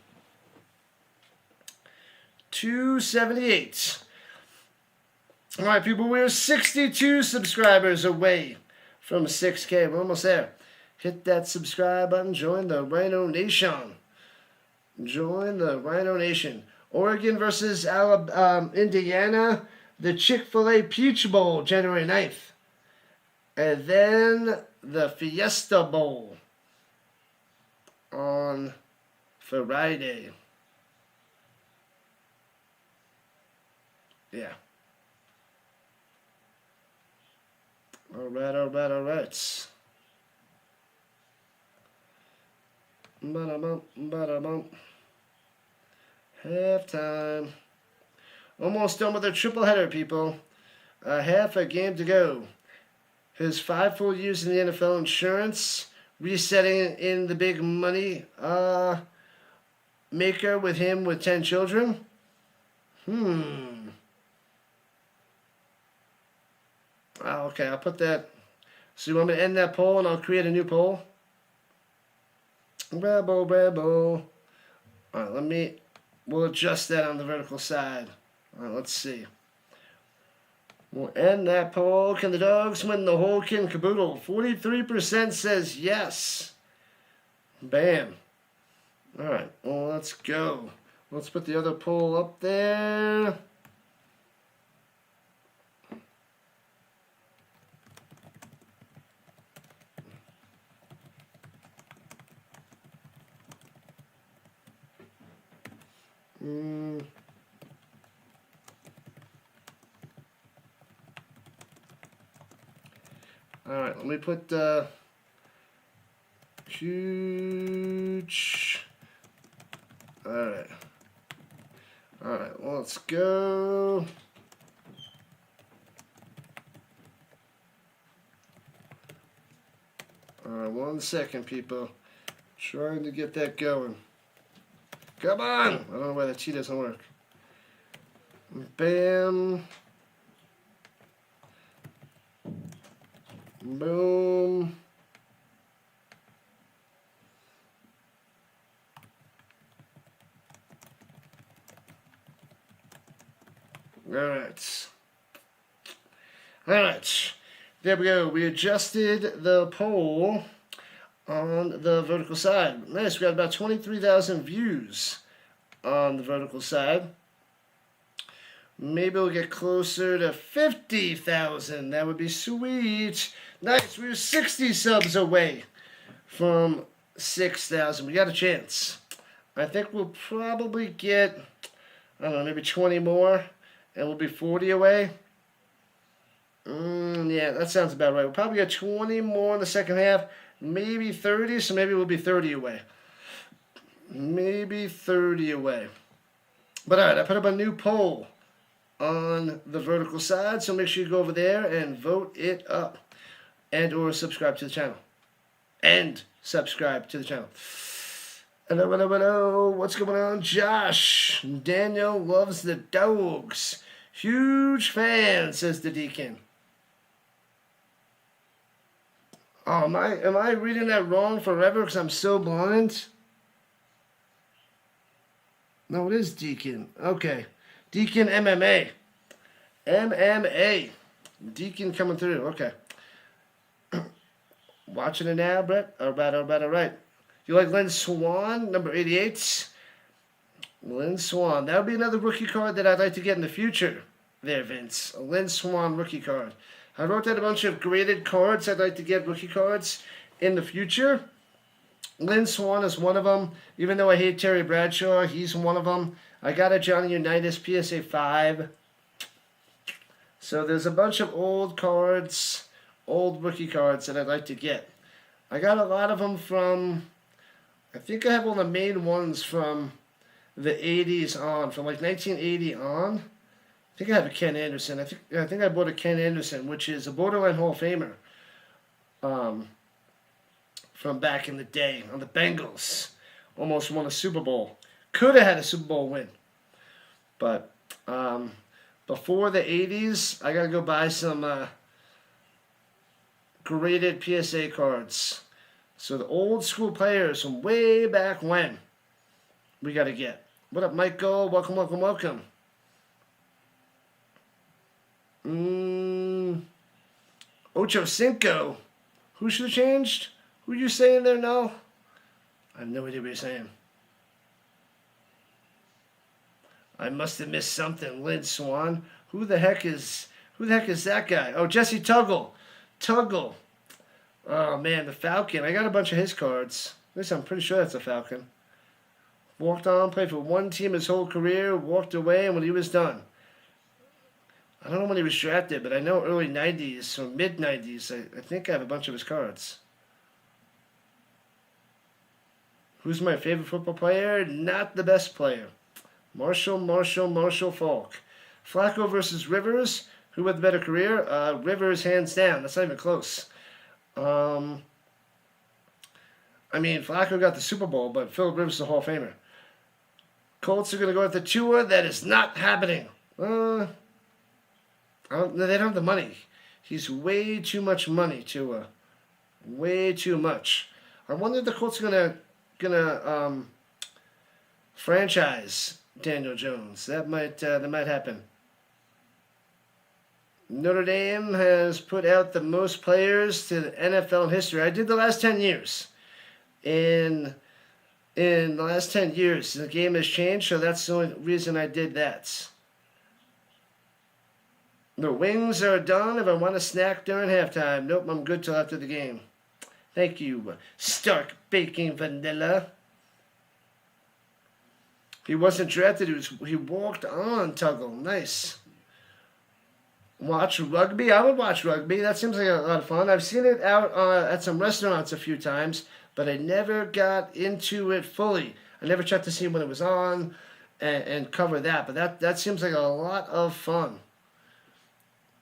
278. All right, people, we're 62 subscribers away from 6K. We're almost there. Hit that subscribe button. Join the Rhino Nation. Join the Rhino Nation. Oregon versus Indiana. The Chick-fil-A Peach Bowl, January 9th. And then the Fiesta Bowl on Friday. Yeah. All right. Ba-da-bum. Halftime. Almost done with a triple header, people. Half a game to go. His 5 full years in the NFL insurance, resetting in the big money maker with him with 10 children. Okay, I'll put that. So you want me to end that poll and I'll create a new poll? Rebel. All right, we'll adjust that on the vertical side. All right, let's see. We'll end that poll. Can the Dogs win the whole kit and caboodle? 43% says yes. Bam. All right, well, let's go. Let's put the other poll up there. All right, let me put huge. All right, well, let's go. All right, 1 second, people. Trying to get that going. Come on! I don't know why that cheat doesn't work. Bam. Boom. All right. There we go. We adjusted the poll on the vertical side. Nice. We got about 23,000 views on the vertical side. Maybe we'll get closer to 50,000. That would be sweet. Nice. We were 60 subs away from 6,000. We got a chance. I think we'll probably get, I don't know, maybe 20 more, and we'll be 40 away. Yeah, that sounds about right. We'll probably get 20 more in the second half, maybe 30, so maybe we'll be 30 away. Maybe 30 away. But all right, I put up a new poll on the vertical side, so make sure you go over there and vote it up. And or subscribe to the channel. And subscribe to the channel. Hello, hello, hello. What's going on, Josh? Daniel loves the dogs. Huge fan, says the Deacon. Oh, am I reading that wrong forever because I'm so blind? No, it is Deacon. Okay. Deacon MMA. MMA. Deacon coming through. Okay. Watching it now, Brett? All right. You like Lynn Swan, number 88? Lynn Swan. That would be another rookie card that I'd like to get in the future there, Vince. A Lynn Swan rookie card. I wrote down a bunch of graded cards I'd like to get rookie cards in the future. Lynn Swan is one of them. Even though I hate Terry Bradshaw, he's one of them. I got a Johnny Unitas PSA 5. So there's a bunch of old cards, old rookie cards that I'd like to get. I got a lot of them from, I think I have all the main ones from the 80s on, from like 1980 on. I think I have a Ken Anderson. I think I bought a Ken Anderson, which is a borderline Hall of Famer. From back in the day on the Bengals. Almost won a Super Bowl. Could have had a Super Bowl win. But before the 80s, I got to go buy some graded PSA cards. So the old school players from way back when we got to get. What up, Michael? Welcome, welcome, welcome. Ocho Cinco. Who should have changed? Who are you saying there now? I have no idea what you're saying. I must have missed something. Lynn Swan. Who the heck is that guy? Oh, Jesse Tuggle. Tuggle. Oh man, the Falcon. I got a bunch of his cards. At least I'm pretty sure that's a Falcon. Walked on, played for one team his whole career, walked away, and when he was done. I don't know when he was drafted, but I know early 90s or mid 90s. I think I have a bunch of his cards. Who's my favorite football player? Not the best player. Marshall Falk. Flacco versus Rivers. Who had the better career? Rivers, hands down. That's not even close. I mean, Flacco got the Super Bowl, but Phillip Rivers is a Hall of Famer. Colts are going to go with the Tua. That is not happening. They don't have the money. He's way too much money, Tua. Way too much. I wonder if the Colts are gonna franchise Daniel Jones. That might happen. Notre Dame has put out the most players to the NFL in history. I did the last 10 years. In the last 10 years, the game has changed, so that's the only reason I did that. The wings are done if I want a snack during halftime. Nope, I'm good till after the game. Thank you, Stark Baking Vanilla. He wasn't drafted. He walked on, Tuggle. Nice. Watch rugby? I would watch rugby. That seems like a lot of fun. I've seen it out at some restaurants a few times, but I never got into it fully. I never checked to see when it was on and cover that. But that seems like a lot of fun.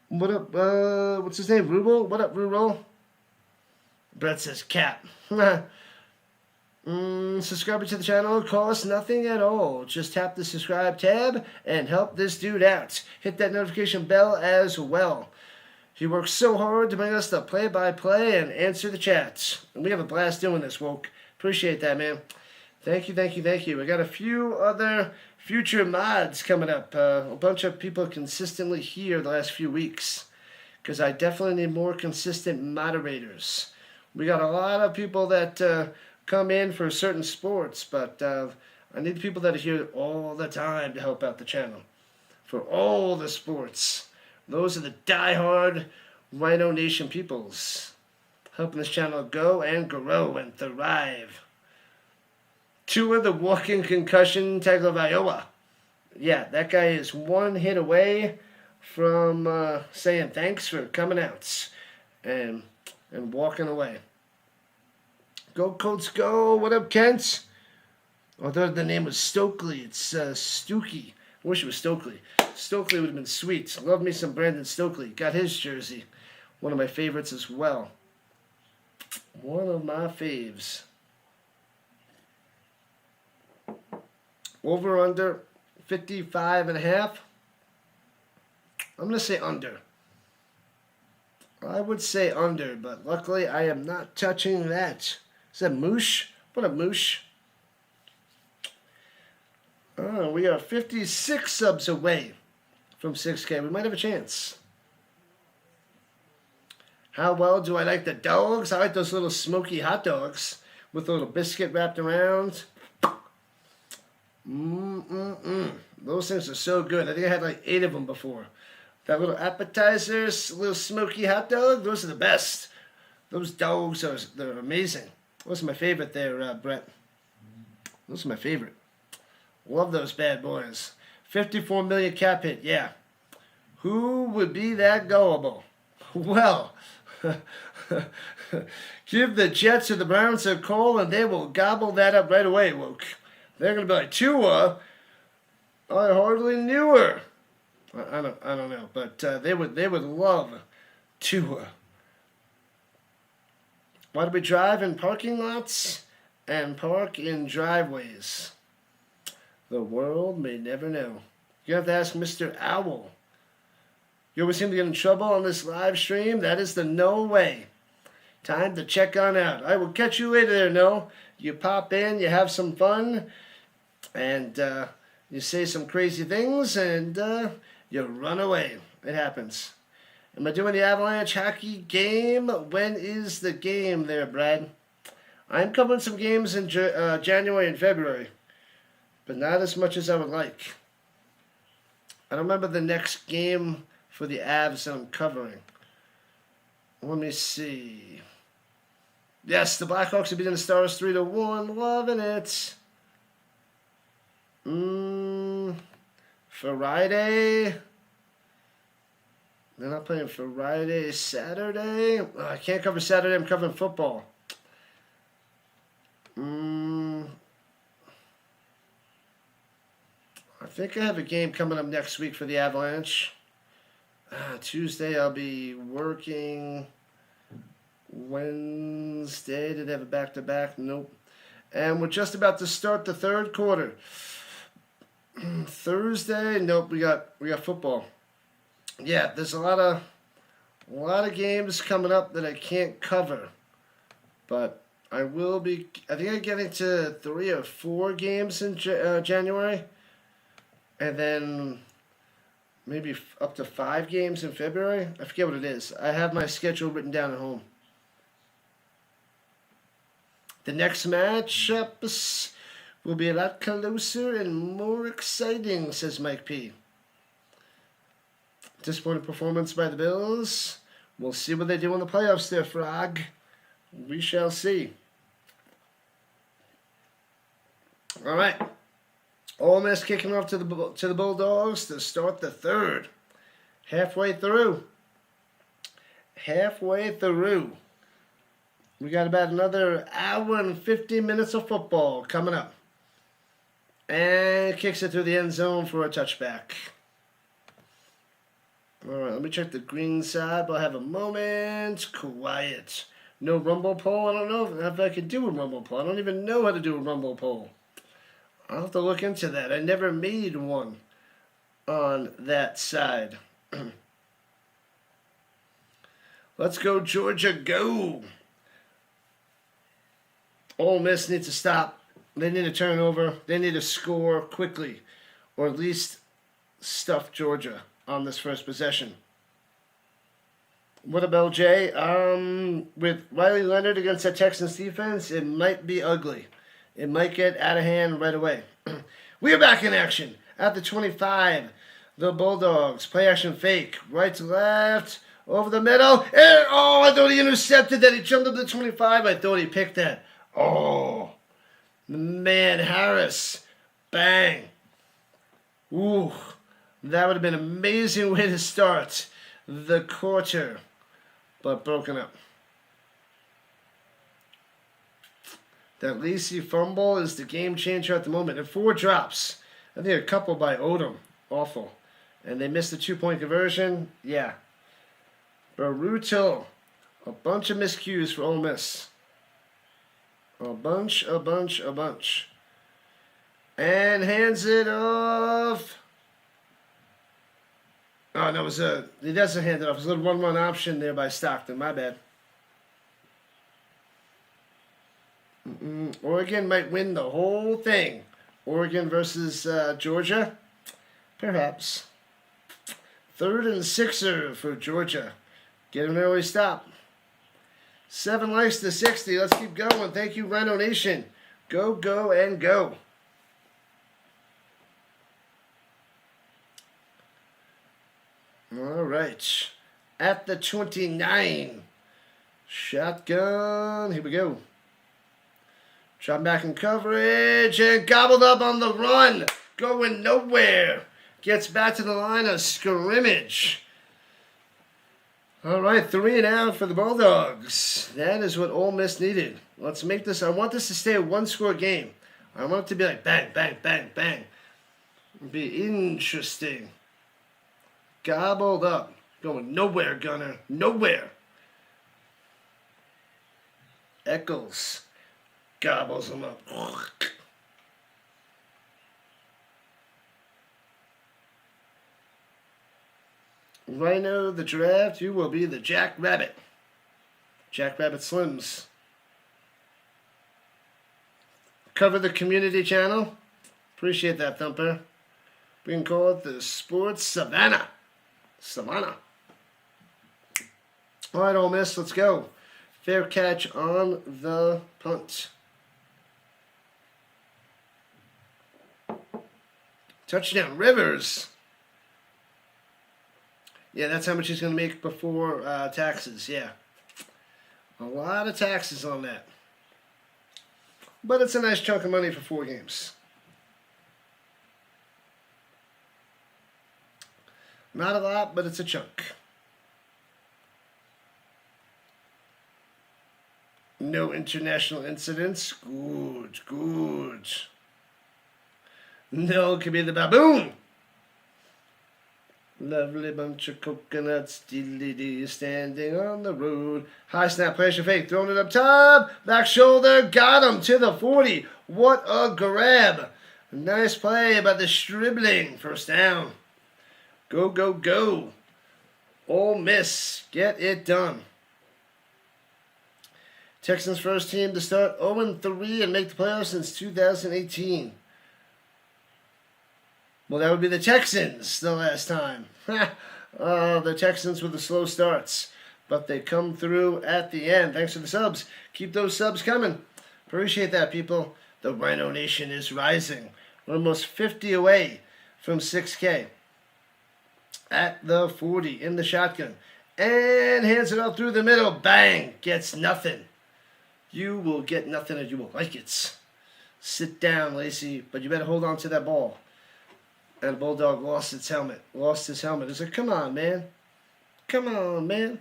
What up? What's his name? Rubel? What up, Rubel? Brett says cap. Subscribing to the channel costs nothing at all. Just tap the subscribe tab and help this dude out. Hit that notification bell as well. He works so hard to bring us the play-by-play and answer the chats. And we have a blast doing this, Woke. Appreciate that, man. Thank you. We got a few other future mods coming up. A bunch of people consistently here the last few weeks. Because I definitely need more consistent moderators. We got a lot of people that come in for certain sports, but I need people that are here all the time to help out the channel. for all the sports. Those are the die-hard Rhino Nation peoples, helping this channel go and grow and thrive. Tua, the walking concussion Tagovailoa. Yeah, that guy is one hit away from saying thanks for coming out and walking away. Go Colts, go! What up, Kent? I thought the name was Stokely. It's Stookie. I wish it was Stokely. Stokely would have been sweet. Love me some Brandon Stokely. Got his jersey. One of my favorites as well. One of my faves. Over under 55.5. I'm going to say under. I would say under, but luckily I am not touching that. Is that Moosh? What a Moosh. Oh, we are 56 subs away from 6K. We might have a chance. How well do I like the dogs? I like those little smoky hot dogs with a little biscuit wrapped around. Those things are so good. I think I had like 8 of them before. That little appetizers, little smoky hot dog, those are the best. Those dogs they're amazing. Those are my favorite there, Brett. Those are my favorite. Love those bad boys. 54 million cap hit, yeah. Who would be that gullible? Well, give the Jets or the Browns a call and they will gobble that up right away, Woke. They're going to be like, Tua, I hardly knew her. I don't know, but they would love Tua. Why do we drive in parking lots and park in driveways? The world may never know. You have to ask Mr. Owl. You always seem to get in trouble on this live stream. That is the no way. Time to check on out. I will catch you later there, No. You pop in, you have some fun, and you say some crazy things, and you run away. It happens. Am I doing the Avalanche hockey game? When is the game there, Brad? I'm covering some games in January and February, but not as much as I would like. I don't remember the next game for the Avs that I'm covering. Let me see. Yes, the Blackhawks are beating the Stars 3-1. Loving it. Friday. They're not playing Friday. Saturday. Oh, I can't cover Saturday. I'm covering football. I think I have a game coming up next week for the Avalanche. Tuesday I'll be working. Wednesday, did they have a back-to-back? Nope. And we're just about to start the third quarter. Thursday, nope, we got football. Yeah, there's a lot of games coming up that I can't cover. But I will be, I think I'm getting to 3 or 4 games in January. And then maybe up to 5 games in February. I forget what it is. I have my schedule written down at home. The next matchups will be a lot closer and more exciting, says Mike P. Disappointing performance by the Bills. We'll see what they do in the playoffs there, Frog. We shall see. All right. Ole Miss kicking off to the Bulldogs to start the third. Halfway through. We got about another hour and 50 minutes of football coming up. And kicks it through the end zone for a touchback. All right, let me check the green side. We'll have a moment. Quiet. No rumble poll. I don't know if I can do a rumble poll. I don't even know how to do a rumble poll. I'll have to look into that. I never made one on that side. Let's go, Georgia, go. Ole Miss needs to stop. They need a turnover. They need to score quickly, or at least stuff Georgia on this first possession. What about LJ? With Riley Leonard against the Texans defense, it might be ugly. It might get out of hand right away. We are back in action at the 25. the Bulldogs. Play action fake. Right to left. Over the middle. And, oh, I thought he intercepted that. He jumped up to 25. I thought he picked that. Oh, man, Harris. Bang. Ooh, that would have been an amazing way to start the quarter. But broken up. That Lacey fumble is the game changer at the moment. And 4 drops. I think a couple by Odom. Awful. And they missed the 2-point conversion. Yeah. Brutal. A bunch of miscues for Ole Miss. A bunch. And hands it off. Oh, that was he doesn't hand it off. It was a little 1-1 option there by Stockton. My bad. Oregon might win the whole thing. Oregon versus Georgia? Perhaps. 3rd and 6er for Georgia. Get an early stop. 7 likes to 60. Let's keep going. Thank you, Rhino Nation. Go, go, and go. All right. At the 29. Shotgun. Here we go. Drop back in coverage and gobbled up on the run. Going nowhere. Gets back to the line of scrimmage. All right, 3 and out for the Bulldogs. That is what Ole Miss needed. Let's make this. I want this to stay a 1-score game. I want it to be like bang, bang, bang, bang. It'd be interesting. Gobbled up. Going nowhere, Gunner. Nowhere. Eccles. Gobbles them up. Rhino, the draft, you will be the Jack Rabbit. Jack Rabbit Slims. Cover the community channel. Appreciate that, Thumper. We can call it the Sports Savannah. Savannah. All right, Ole Miss, let's go. Fair catch on the punt. Touchdown, Rivers. Yeah, that's how much he's going to make before taxes, yeah. A lot of taxes on that. But it's a nice chunk of money for 4 games. Not a lot, but it's a chunk. No international incidents. Good, good. No, it could be the baboon. Lovely bunch of coconuts, diddly-dee, standing on the road. High snap, pressure fake, throwing it up top. Back shoulder, got him to the 40. What a grab. Nice play by the Stribling. First down. Go, go, go. Ole Miss, get it done. Texans first team to start 0-3 and make the playoffs since 2018. Well, that would be the Texans the last time. The Texans with the slow starts. But they come through at the end. Thanks for the subs. Keep those subs coming. Appreciate that, people. The Rhino Nation is rising. We're almost 50 away from 6K. At the 40 in the shotgun. And hands it out through the middle. Bang. Gets nothing. You will get nothing and you will like it. Sit down, Lacey. But you better hold on to that ball. And the Bulldog lost his helmet. Lost his helmet. It's like, come on, man. Come on, man.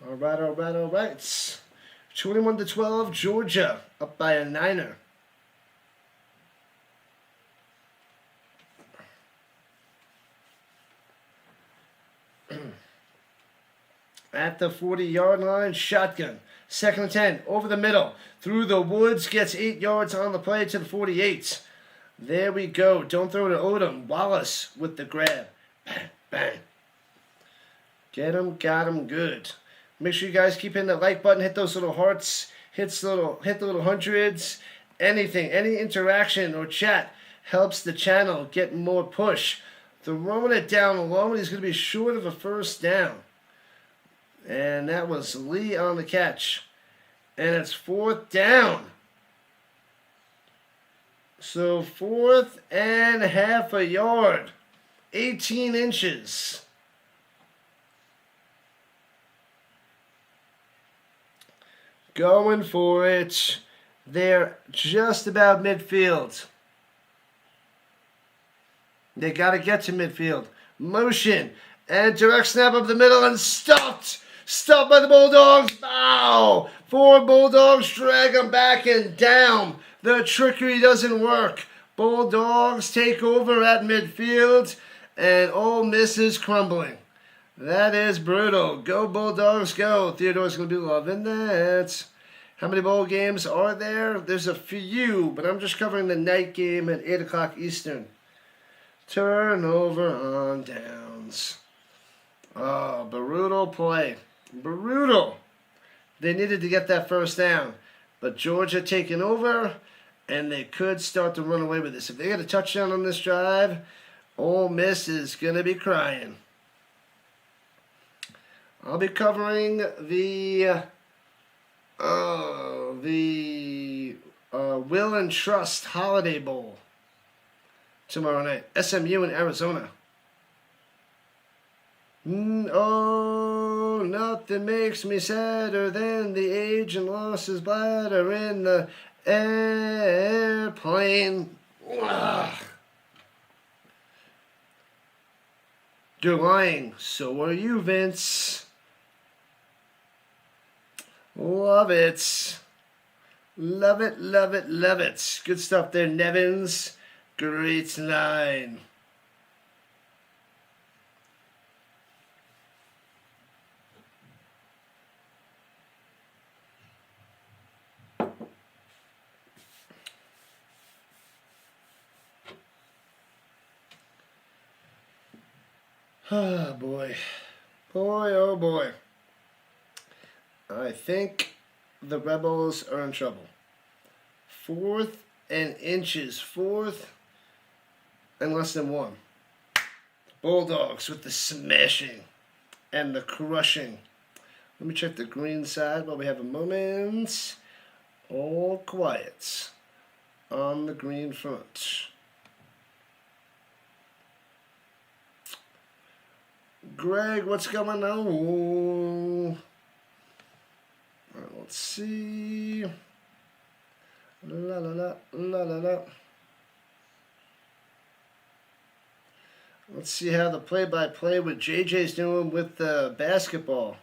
All right, all right, all right. 21-12, Georgia up by a 9er. At the 40-yard line, shotgun. 2nd and 10, over the middle. Through the woods, gets 8 yards on the play to the 48. There we go. Don't throw to Odom. Wallace with the grab. Bang, bang. Get him, got him, good. Make sure you guys keep hitting the like button. Hit those little hearts. Hit the little hundreds. Anything, any interaction or chat helps the channel get more push. Throwing it down alone, he's going to be short of a first down. And that was Lee on the catch. And it's 4th down. So 4th and half a yard. 18 inches. Going for it. They're just about midfield. They got to get to midfield. Motion. And direct snap up the middle and stopped. Stopped by the Bulldogs. Ow! 4 Bulldogs drag them back and down. The trickery doesn't work. Bulldogs take over at midfield. And Ole Miss is crumbling. That is brutal. Go Bulldogs, go. Theodore's going to be loving that. How many bowl games are there? There's a few, but I'm just covering the night game at 8 o'clock Eastern. Turnover on downs. Oh, brutal play. Brutal. They needed to get that first down. But Georgia taking over, and they could start to run away with this. If they get a touchdown on this drive, Ole Miss is going to be crying. I'll be covering the Will and Trust Holiday Bowl tomorrow night. SMU in Arizona. Oh, nothing makes me sadder than the age and losses bladder in the airplane. Ugh. You're lying. So are you, Vince. Love it. Love it, love it, love it. Good stuff there, Nevins. Great line. Oh, boy. Boy, oh, boy. I think the Rebels are in trouble. 4th and inches. 4th and less than 1. Bulldogs with the smashing and the crushing. Let me check the green side while we have a moment. All quiet on the green front. Greg, what's going on? Let's see. La la la la la la. Let's see how the play-by-play with JJ's doing with the basketball.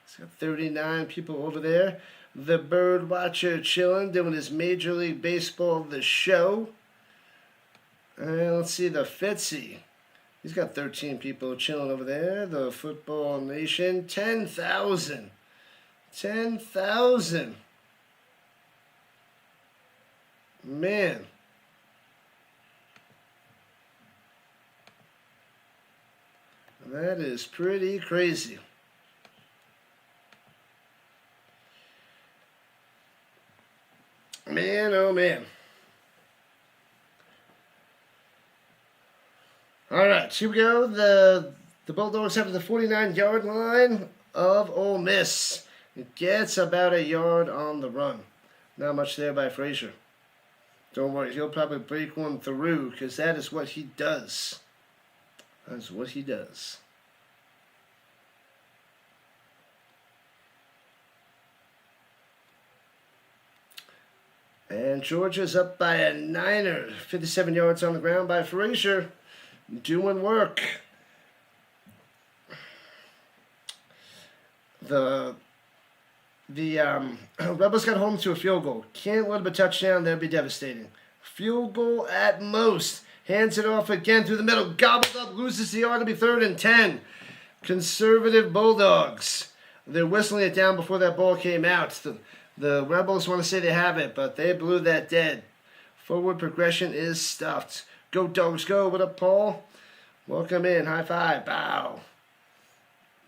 He's got 39 people over there. The Bird Watcher chilling, doing his Major League Baseball The Show. And let's see the Fitzy. He's got 13 people chilling over there. The Football Nation, 10,000. 10,000. Man. That is pretty crazy. Man, oh man. All right, here we go. The Bulldogs have the 49-yard line of Ole Miss. It gets about a yard on the run. Not much there by Frazier. Don't worry, he'll probably break one through because that is what he does. That is what he does. And Georgia's up by a niner. 57 yards on the ground by Frazier. Doing work. The Rebels got home to a field goal. Can't let them a touchdown. That'd be devastating. Field goal at most. Hands it off again through the middle. Gobbled up. Loses the yard. It'll be 3rd and 10. Conservative Bulldogs. They're whistling it down before that ball came out. The Rebels want to say they have it, but they blew that dead. Forward progression is stuffed. Go Dogs, go. What up, Paul? Welcome in. High five. Bow.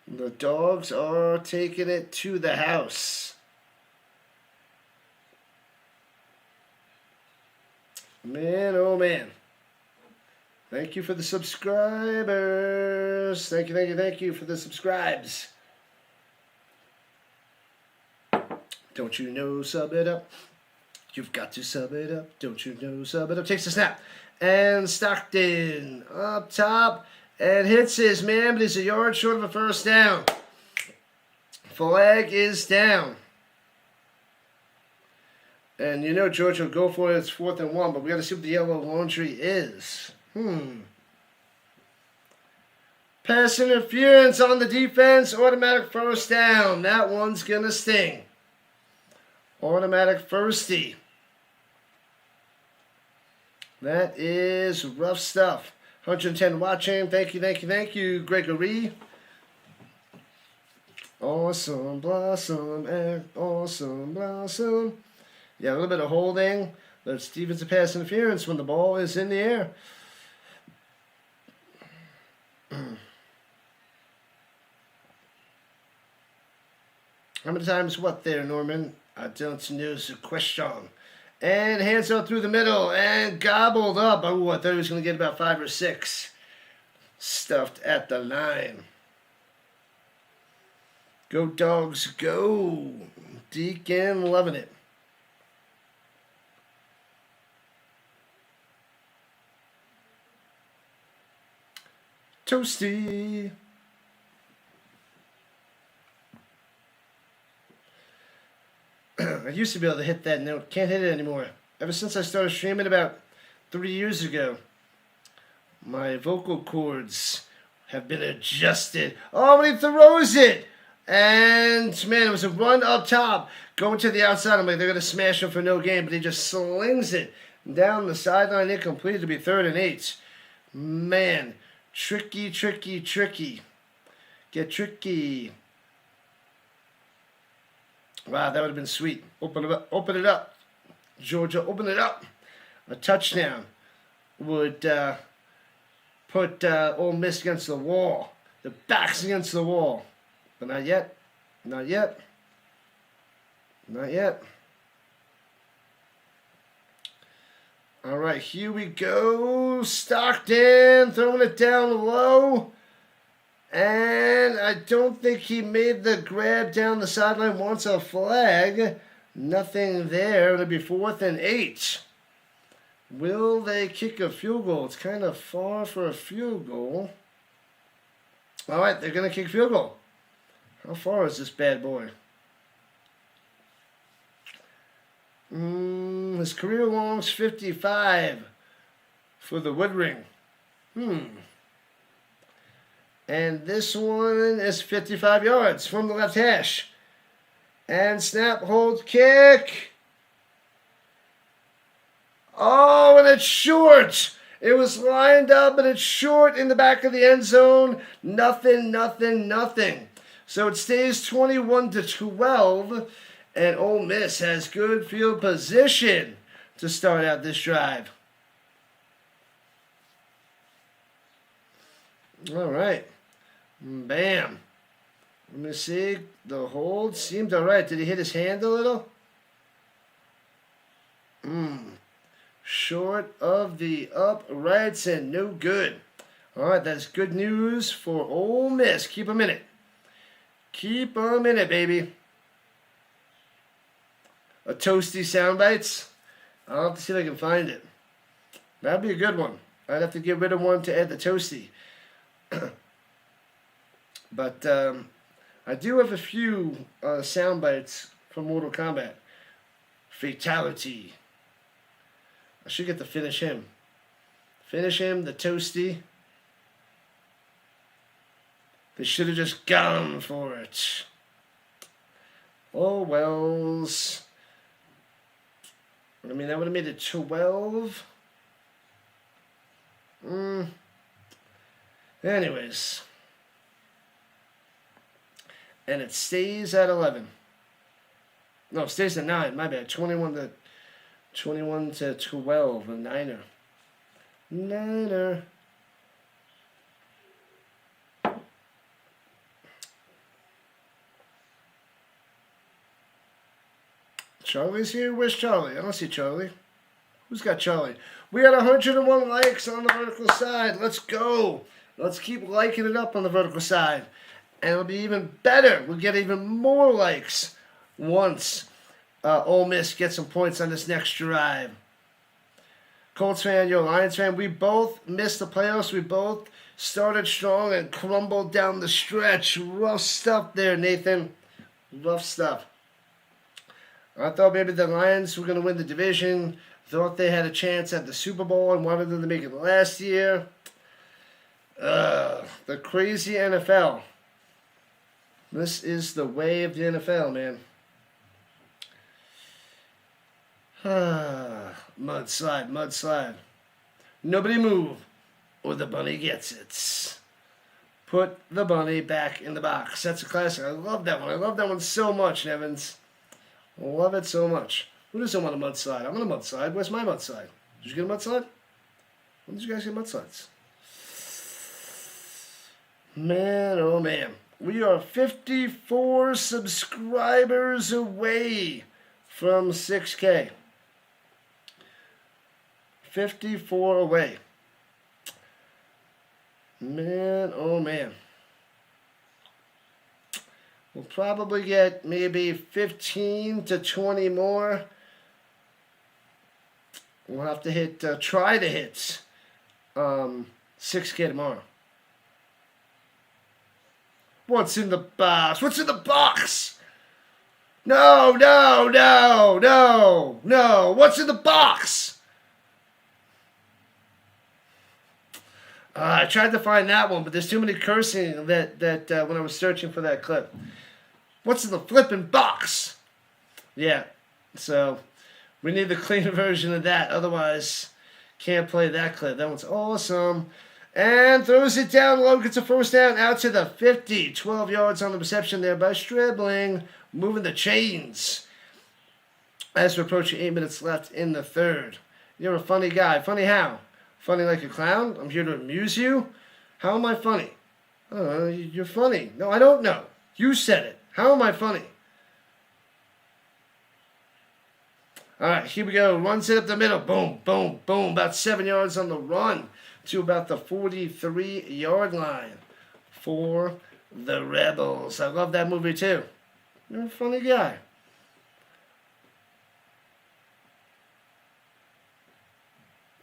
The Dogs are taking it to the house. Man, oh man. Thank you for the subscribers. Thank you for the subscribes. Don't you know, sub it up. You've got to sub it up. Don't you know, sub it up. Takes the snap. And Stockton up top. And hits his man, but he's a yard short of a first down. Flag is down. And you know Georgia will go for it. It's 4th and 1, but we got to see what the yellow laundry is. Pass interference on the defense. Automatic first down. That one's going to sting. Automatic firstie. That is rough stuff. 110 watching. Thank you, Gregory. Awesome blossom and awesome blossom. Yeah, a little bit of holding. That's defensive pass interference when the ball is in the air. How many times what there, Norman? I don't know the question. And hands out through the middle and gobbled up. Oh, I thought he was going to get about 5 or 6. Stuffed at the line. Go Dogs, go. Deacon loving it. Toasty. I used to be able to hit that note. Can't hit it anymore. Ever since I started streaming about 3 years ago, my vocal cords have been adjusted. Oh, when he throws it! And, man, it was a run up top. Going to the outside. I'm like, they're going to smash him for no gain. But he just slings it down the sideline. Incomplete to be 3rd and 8. Man, tricky. Get tricky. Wow, that would have been sweet. Open it up. Georgia, open it up. A touchdown would put Ole Miss against the wall. The backs against the wall. But not yet. Not yet. All right, here we go. Stockton throwing it down low. And I don't think he made the grab down the sideline. Wants a flag. Nothing there. It'll be 4th and 8. Will they kick a field goal? It's kind of far for a field goal. All right, they're going to kick a field goal. How far is this bad boy? His career long's 55 for the wood ring. And this one is 55 yards from the left hash. And snap, hold, kick. Oh, and it's short. It was lined up, but it's short in the back of the end zone. Nothing. So it stays 21-12. And Ole Miss has good field position to start out this drive. All right. Bam. Let me see. The hold seemed all right. Did he hit his hand a little? Short of the uprights and no good. All right, that's good news for Ole Miss. Keep 'em in it. Keep 'em in it, baby. A toasty sound bites. I'll have to see if I can find it. That'd be a good one. I'd have to get rid of one to add the toasty. But I do have a few sound bites from Mortal Kombat. Fatality. I should get to finish him. Finish him, the toasty. They should have just gone for it. Oh, wells. I mean, that would have made it 12. Anyways. And it stays at 11. No, it stays at 9. My bad. 21 to 12. A Niner. Charlie's here? Where's Charlie? I don't see Charlie. Who's got Charlie? We got 101 likes on the vertical side. Let's go. Let's keep liking it up on the vertical side. And it'll be even better. We'll get even more likes once Ole Miss get some points on this next drive. Colts fan, you're a Lions fan. We both missed the playoffs. We both started strong and crumbled down the stretch. Rough stuff there, Nathan. Rough stuff. I thought maybe the Lions were going to win the division. Thought they had a chance at the Super Bowl and wanted them to make it last year. The crazy NFL. This is the way of the NFL, man. Mudslide, mudslide. Nobody move, or the bunny gets it. Put the bunny back in the box. That's a classic. I love that one. I love that one so much, Nevins. I love it so much. Who doesn't want a mudslide? I'm on a mudslide. Where's my mudslide? Did you get a mudslide? When did you guys get mudslides? Man, oh man. We are 54 subscribers away from 6K. 54 away. Man, oh man. We'll probably get maybe 15 to 20 more. We'll have to hit, try to hit 6K tomorrow. What's in the box? What's in the box? No, no, no, no, no. What's in the box? I tried to find that one, but there's too many cursing that when I was searching for that clip. What's in the flipping box? Yeah, so we need the clean version of that. Otherwise, can't play that clip. That one's awesome. And throws it down low, gets a first down out to the 50. 12 yards on the reception there by Stribling, moving the chains. As we're approaching 8 minutes left in the third. You're a funny guy. Funny how? Funny like a clown? I'm here to amuse you? How am I funny? I don't know. You're funny. No, I don't know. You said it. How am I funny? All right, here we go. Runs it up the middle. Boom, boom, boom. About 7 yards on the run to about the 43-yard line for the Rebels. I love that movie too. You're a funny guy.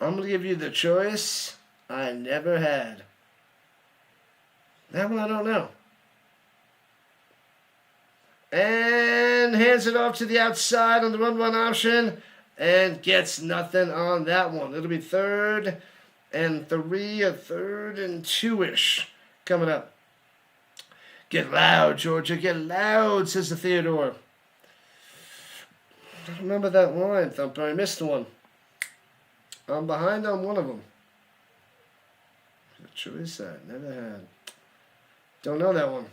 I'm going to give you the choice I never had. That one I don't know. And hands it off to the outside on the run option and gets nothing on that one. It'll be 3rd and 3, or 3rd and 2-ish coming up. Get loud, Georgia. Get loud, says the Theodore. I don't remember that line, Thumper. I missed one. I'm behind on one of them. The choice I never had. Don't know that one.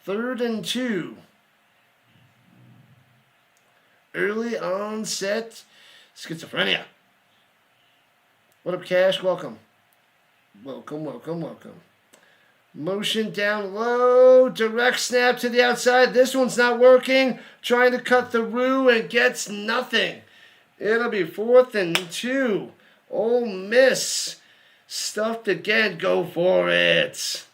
3rd and 2. Early onset schizophrenia. What up, Cash? Welcome. Welcome, welcome, welcome. Motion down low. Direct snap to the outside. This one's not working. Trying to cut through and gets nothing. It'll be 4th and 2. Ole Miss. Stuffed again. Go for it.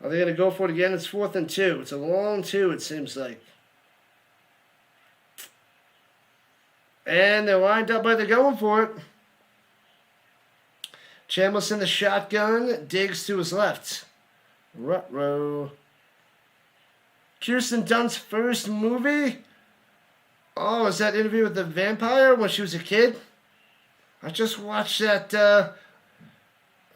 Are they going to go for it again? It's 4th and 2. It's a long 2, it seems like. And they're lined up, but they're going for it. Chambliss in the shotgun. Diggs to his left. Ruh-roh. Kirsten Dunst's first movie? Oh, is that Interview with the Vampire when she was a kid? I just watched that a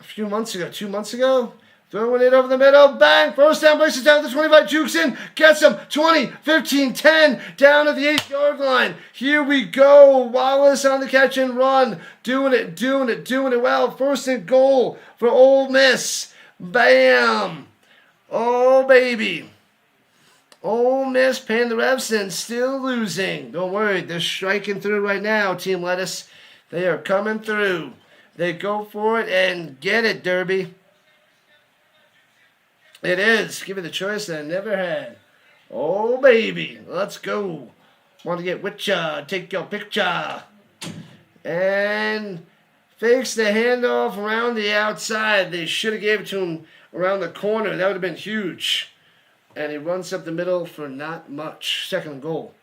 few months ago, 2 months ago. Throwing it over the middle, bang, first down, places down to the 25, jukes in, gets him, 20, 15, 10, down at the 8-yard line. Here we go, Wallace on the catch and run, doing it well. 1st and goal for Ole Miss, bam. Oh, baby. Ole Miss paying the refs and still losing. Don't worry, they're striking through right now, Team Lettuce. They are coming through. They go for it and get it, Derby. It is. Give me the choice that I never had. Oh, baby. Let's go. Want to get with ya. Take your picture. And fakes the handoff around the outside. They should have gave it to him around the corner. That would have been huge. And he runs up the middle for not much. Second goal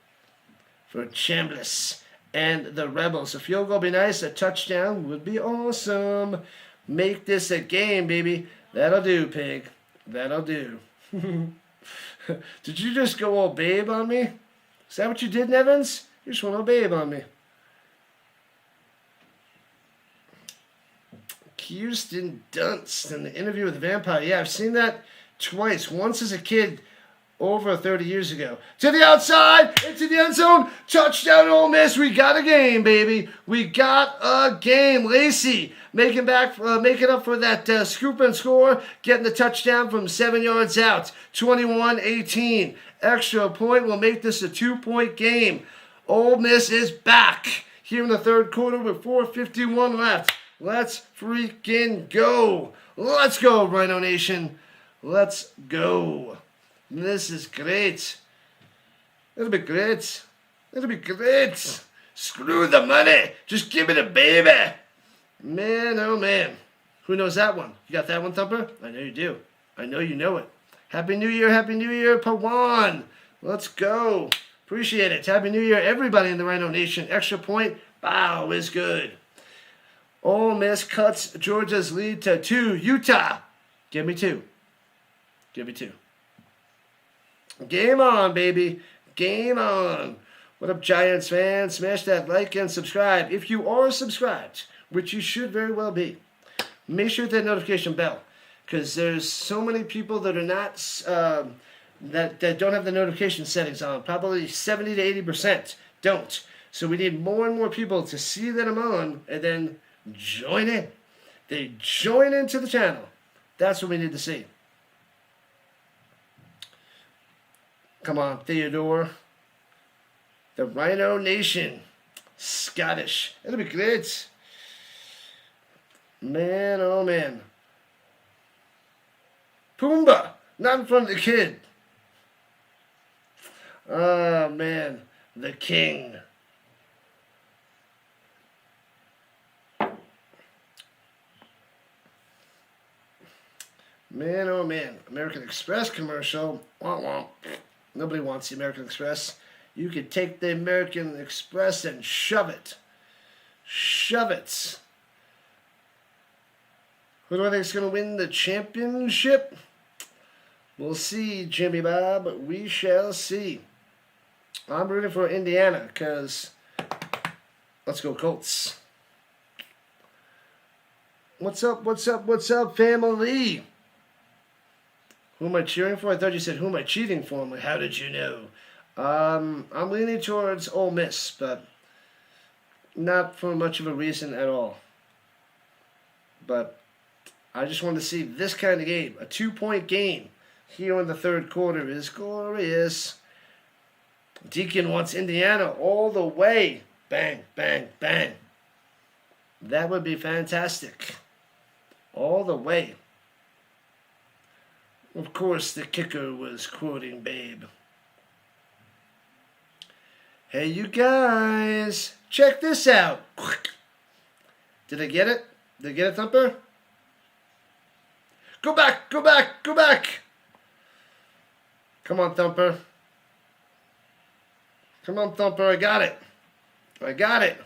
for Chambliss and the Rebels. A field goal would be nice. A touchdown would be awesome. Make this a game, baby. That'll do, pig. That'll do. Did you just go all babe on me? Is that what you did, Nevins? You just went all babe on me. Kirsten Dunst in the interview with the vampire. Yeah, I've seen that twice. Once as a kid, over 30 years ago. To the outside, into the end zone, touchdown Ole Miss. We got a game, baby. We got a game. Lacey making up for that scoop and score, getting the touchdown from 7 yards out. 21-18. Extra point will make this a 2-point game. Ole Miss is back here in the third quarter with 4:51 left. Let's freaking go. Let's go, Rhino Nation. Let's go. This is great. It'll be great. It'll be great. Screw the money. Just give me the baby. Man, oh man. Who knows that one? You got that one, Thumper? I know you do. I know you know it. Happy New Year, Pawan. Let's go. Appreciate it. Happy New Year, everybody in the Rhino Nation. Extra point. Bow is good. Ole Miss cuts Georgia's lead to 2. Utah. Give me 2. Give me 2. Game on, baby. Game on. What up, Giants fans? Smash that like and subscribe. If you are subscribed, which you should very well be, make sure to hit that notification bell. Because there's so many people that are not, that don't have the notification settings on. Probably 70 to 80% don't. So we need more and more people to see that I'm on and then join in. They join into the channel. That's what we need to see. Come on, Theodore. The Rhino Nation. Scottish. It'll be great. Man, oh man. Pumbaa. Not in front of the kid. Oh man. The king. Man, oh man. American Express commercial. Womp womp. Nobody wants the American Express. You could take the American Express and shove it. Shove it. Who do I think is going to win the championship? We'll see, Jimmy Bob. We shall see. I'm rooting for Indiana because let's go Colts. What's up, family? Who am I cheering for? I thought you said, who am I cheating for? I'm like, how did you know? I'm leaning towards Ole Miss, but not for much of a reason at all. But I just want to see this kind of game. A 2-point game here in the third quarter is glorious. Deacon wants Indiana all the way. Bang, bang, bang. That would be fantastic. All the way. Of course, the kicker was quoting Babe. Hey, you guys, check this out. Did I get it? Did I get it, Thumper? Go back, go back, go back. Come on, Thumper. Come on, Thumper, I got it. I got it.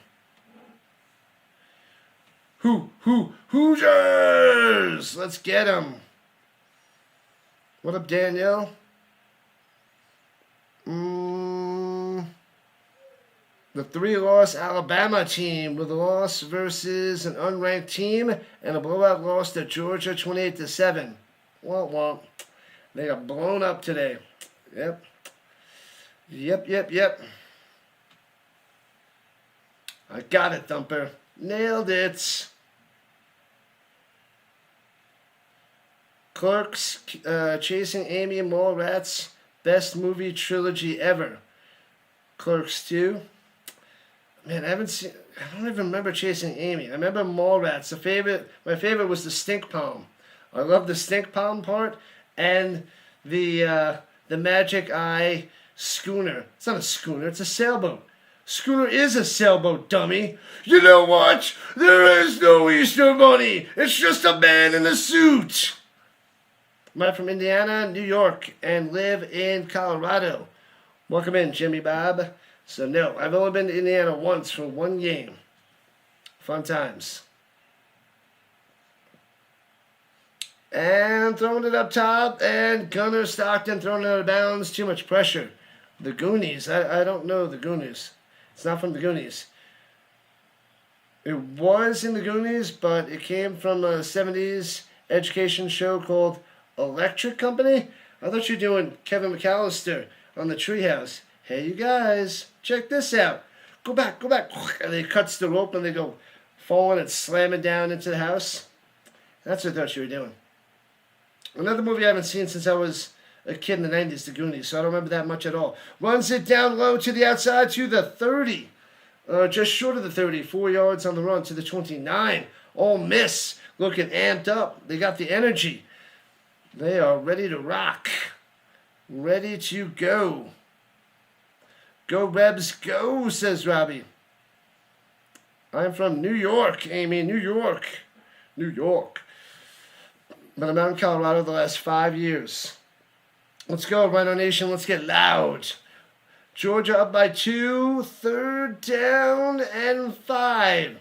Hoosiers! Let's get him. What up, Danielle? The 3-loss Alabama team with a loss versus an unranked team and a blowout loss to Georgia 28-7. Womp womp. They got blown up today. Yep. I got it, Thumper. Nailed it. Clerks, Chasing Amy and Mallrats, best movie trilogy ever. Clerks 2. Man, I don't even remember Chasing Amy. I remember Mallrats. My favorite was the stink palm. I love the stink palm part and the magic eye schooner. It's not a schooner, it's a sailboat. Schooner is a sailboat, dummy. You know what? There is no Easter Bunny. It's just a man in a suit. Am I from Indiana, New York, and live in Colorado? Welcome in, Jimmy Bob. So, no, I've only been to Indiana once for one game. Fun times. And throwing it up top, and Gunner Stockton throwing it out of bounds. Too much pressure. The Goonies. I don't know the Goonies. It's not from the Goonies. It was in the Goonies, but it came from a 70s education show called Electric Company. I thought you were doing Kevin McAllister on the Treehouse. Hey, you guys, check this out. Go back, go back. And they cuts the rope and they go falling and slamming down into the house. That's what I thought you were doing. Another movie I haven't seen since I was a kid in the 90s, The Goonies, so I don't remember that much at all. Runs it down low to the outside to the 30. Just short of the 30, 4 yards on the run to the 29. Ole Miss looking amped up. They got the energy. They are ready to rock. Ready to go. Go, Rebs, go, says Robbie. I'm from New York, Amy. New York. New York. But I'm out in Colorado the last 5 years. Let's go, Rhino Nation. Let's get loud. Georgia up by 2. 3rd down and 5.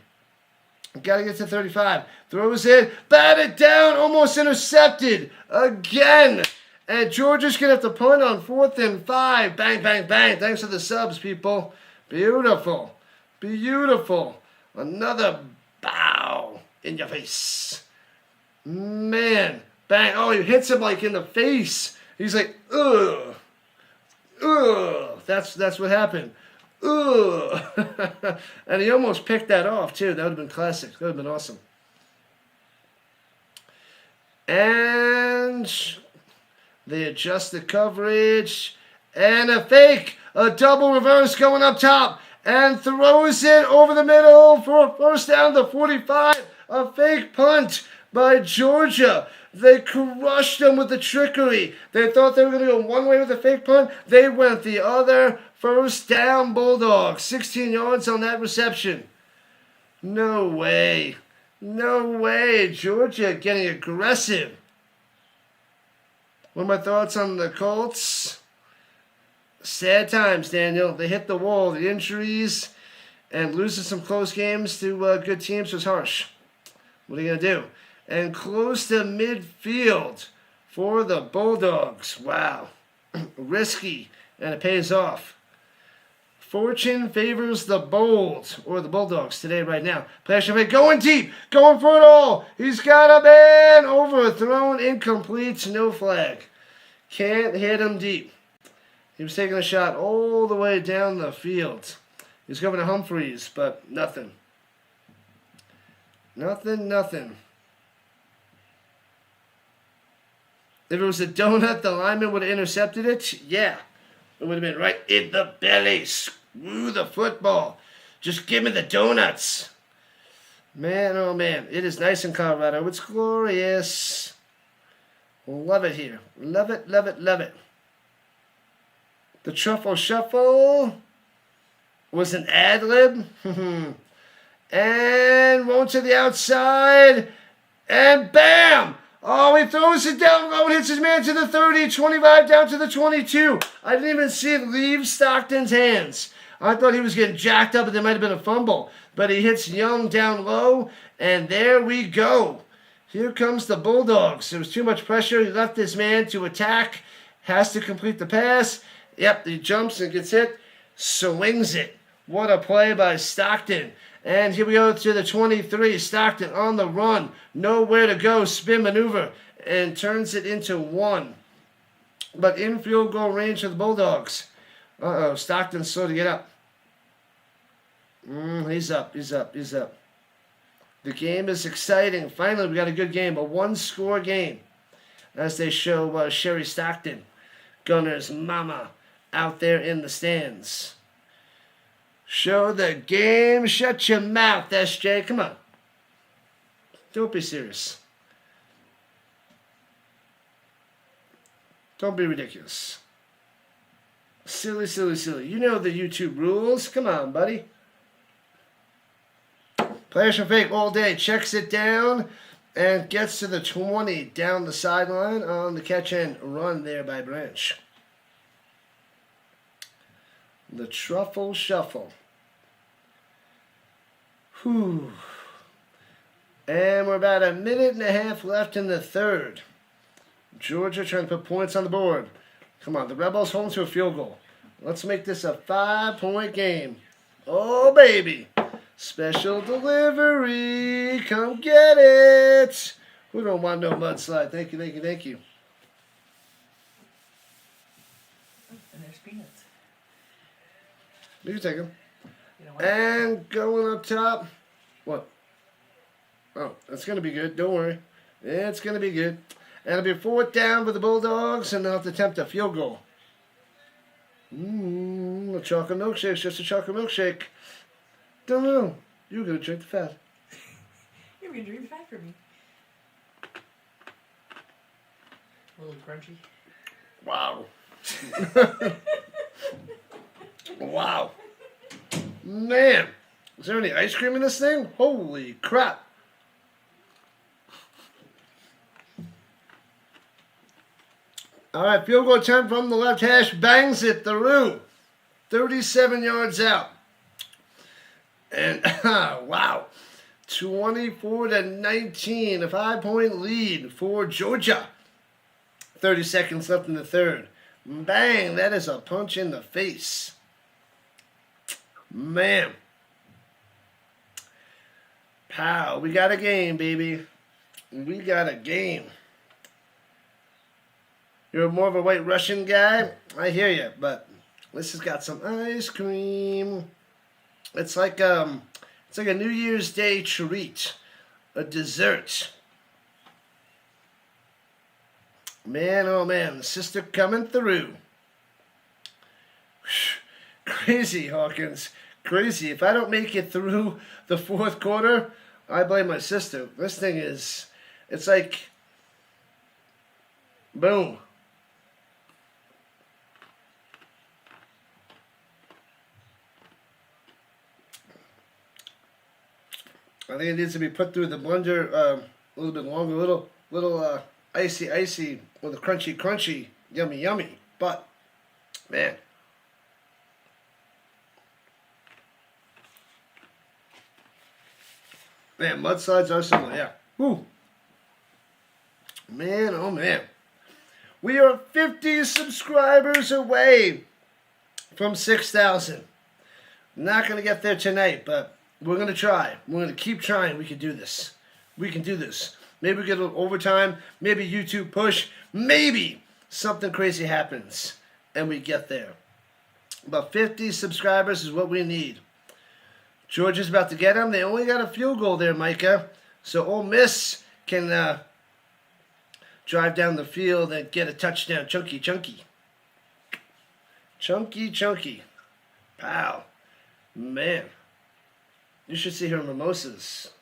Got to get to 35. Throws it. Batted down. Almost intercepted. Again. And Georgia's going to have to punt on 4th and 5. Bang, bang, bang. Thanks for the subs, people. Beautiful. Beautiful. Another bow in your face. Man. Bang. Oh, he hits him like in the face. He's like, ugh. Ugh. That's what happened. Ugh. And he almost picked that off, too. That would have been classic. That would have been awesome. And they adjust the coverage. And a fake. A double reverse going up top. And throws it over the middle for a 1st down to 45. A fake punt by Georgia. They crushed them with the trickery. They thought they were going to go one way with a fake punt. They went the other. 1st down, Bulldogs. 16 yards on that reception. No way. No way. Georgia getting aggressive. What are my thoughts on the Colts? Sad times, Daniel. They hit the wall. The injuries and losing some close games to good teams was harsh. What are you going to do? And close to midfield for the Bulldogs. Wow. Risky, and it pays off. Fortune favors the bold, or the Bulldogs today, right now. Pressure going deep, going for it all. He's got a man overthrown, incomplete, no flag. Can't hit him deep. He was taking a shot all the way down the field. He's going to Humphreys, but nothing. Nothing. If it was a donut, the lineman would have intercepted it. Yeah, it would have been right in the belly. Screw the football. Just give me the donuts. Man, oh man, it is nice in Colorado. It's glorious. Love it here. Love it. The truffle shuffle was an ad lib. And roll to the outside. And bam! Oh, he throws it down low and hits his man to the 30, 25 down to the 22. I didn't even see it leave Stockton's hands. I thought he was getting jacked up and there might have been a fumble. But he hits Young down low, and there we go. Here comes the Bulldogs. There was too much pressure. He left his man to attack. Has to complete the pass. Yep, he jumps and gets hit. Swings it. What a play by Stockton. And here we go to the 23. Stockton on the run. Nowhere to go. Spin maneuver. And turns it into 1. But in field goal range of the Bulldogs. Uh-oh. Stockton's slow to get up. He's up. The game is exciting. Finally, we got a good game. A 1-score game. As they show Sherry Stockton, Gunner's mama, out there in the stands. Show the game. Shut your mouth, SJ. Come on. Don't be serious. Don't be ridiculous. Silly. You know the YouTube rules. Come on, buddy. Players from fake all day. Checks it down. And gets to the 20 down the sideline on the catch and run there by Branch. The truffle shuffle. Whew. And we're about a minute and a half left in the third. Georgia trying to put points on the board. Come on, the Rebels home to a field goal. Let's make this a 5-point game. Oh, baby. Special delivery. Come get it. We don't want no mudslide. Thank you, thank you, thank you. And there's peanuts. You can take them. You know what? And going up top. What? Oh, that's going to be good. Don't worry. It's going to be good. And it'll be 4th down for the Bulldogs, and they'll have to attempt a field goal. A chocolate milkshake. Just a chocolate milkshake. Don't know. You're going to drink the fat. You're going to drink the fat for me. A little crunchy. Wow. Wow. Man. Is there any ice cream in this thing? Holy crap. All right, field goal attempt from the left hash. Bangs it through. 37 yards out. And, wow. 24-19. A 5-point lead for Georgia. 30 seconds left in the third. Bang. That is a punch in the face. Man. Pow. We got a game, baby. We got a game. You're more of a White Russian guy? I hear you, but this has got some ice cream. It's like a New Year's Day treat, a dessert. Man, oh man, the sister coming through. Crazy, Hawkins. Crazy. If I don't make it through the fourth quarter, I blame my sister. This thing is, it's like, boom. I think it needs to be put through the blender a little bit longer, little icy, with a crunchy, yummy. But, man. Man, mudslides are similar, yeah. Woo. Man, oh man. We are 50 subscribers away from 6,000. Not going to get there tonight, but we're going to try. We're going to keep trying. We can do this. We can do this. Maybe we get a little overtime. Maybe YouTube push. Maybe something crazy happens and we get there. But 50 subscribers is what we need. Georgia's about to get them. They only got a field goal there, Micah. So Ole Miss can drive down the field and get a touchdown. Chunky. Pow. Man. You should see her mimosas.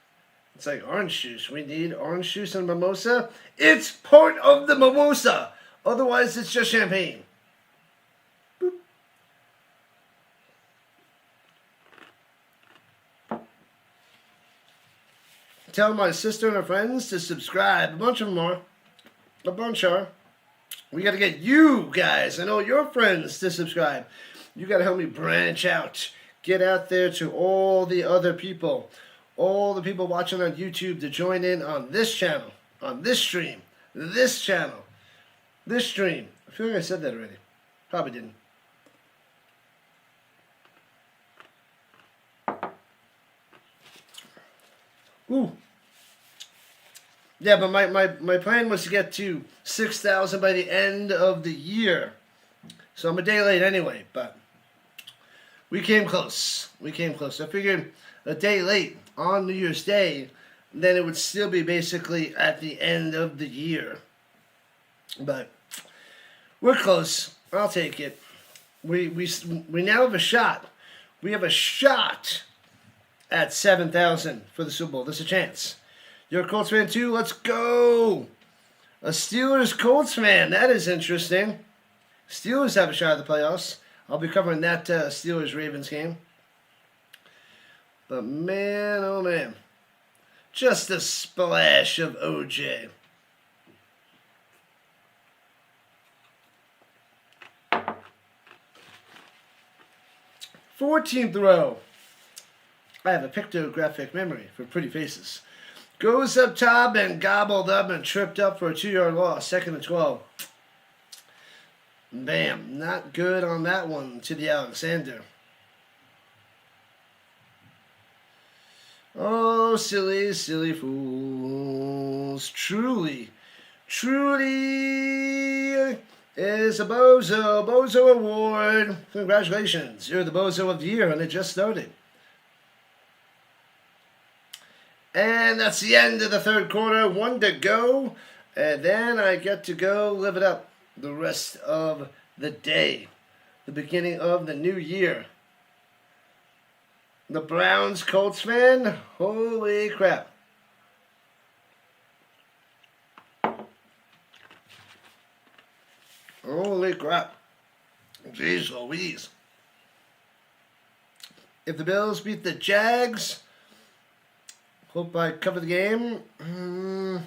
It's like orange juice. We need orange juice and mimosa. It's part of the mimosa. Otherwise, it's just champagne. Boop. Tell my sister and her friends to subscribe. A bunch of them are. A bunch are. We got to get you guys and all your friends to subscribe. You got to help me branch out. Get out there to all the other people. All the people watching on YouTube to join in on this channel. On this stream. This channel. This stream. I feel like I said that already. Probably didn't. Ooh. Yeah, but my plan was to get to 6,000 by the end of the year. So I'm a day late anyway, but we came close. I figured a day late on New Year's Day, then it would still be basically at the end of the year. But we're close. I'll take it. We now have a shot. We have a shot at 7,000 for the Super Bowl. There's a chance. You're a Colts fan too? Let's go! A Steelers-Colts fan. That is interesting. Steelers have a shot at the playoffs. I'll be covering that Steelers-Ravens game. But man, oh man. Just a splash of OJ. Fourteenth row. I have a pictographic memory for pretty faces. Goes up top and gobbled up and tripped up for a 2-yard loss. 2nd and 12. Bam. Not good on that one to the Alexander. Oh, silly, silly fools. Truly is a Bozo Award. Congratulations. You're the Bozo of the Year, and it just started. And that's the end of the third quarter. 1 to go. And then I get to go live it up the rest of the day. The beginning of the new year. The Browns Colts fan. Holy crap. Holy crap. Jeez Louise. If the Bills beat the Jags, hope I cover the game. I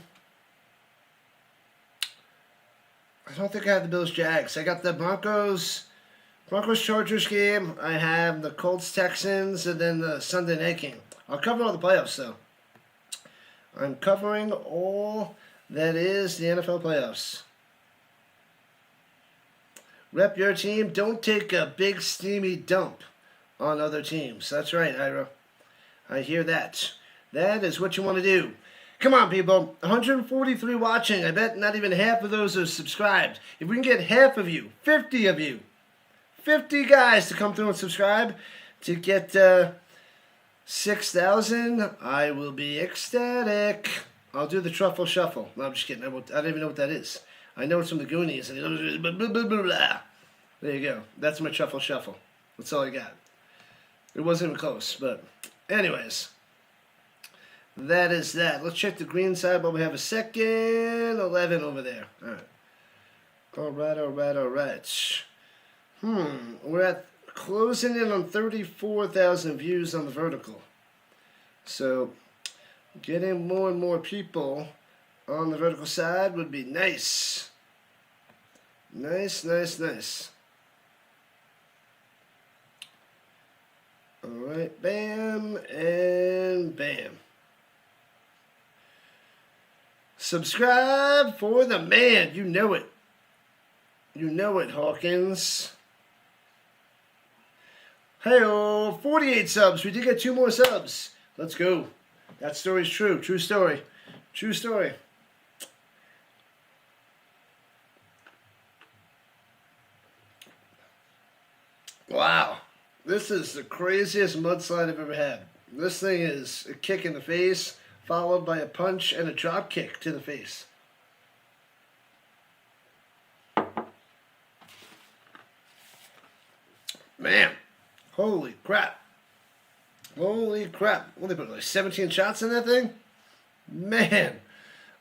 don't think I have the Bills Jags. I got the Broncos Chargers game. I have the Colts Texans, and then the Sunday night game. I'll cover all the playoffs though. I'm covering all that is the NFL playoffs. Rep your team. Don't take a big steamy dump on other teams. That's right, Ira. I hear that. That is what you want to do. Come on, people. 143 watching. I bet not even half of those are subscribed. If we can get half of you, 50 of you, 50 guys to come through and subscribe to get 6,000, I will be ecstatic. I'll do the truffle shuffle. No, I'm just kidding. I don't even know what that is. I know it's from the Goonies. And blah, blah, blah, blah, blah. There you go. That's my truffle shuffle. That's all I got. It wasn't even close, but anyways. That is that. Let's check the green side, but we have a second 11 over there. All right. We're at closing in on 34,000 views on the vertical. So, getting more and more people on the vertical side would be nice. Nice. All right, bam and bam. Subscribe for the man. You know it. You know it, Hawkins. Hey-oh, 48 subs. We did get 2 more subs. Let's go. That story's true. True story. Wow. This is the craziest mudslide I've ever had. This thing is a kick in the face, followed by a punch and a drop kick to the face. Man. Holy crap. What, they put like 17 shots in that thing? Man.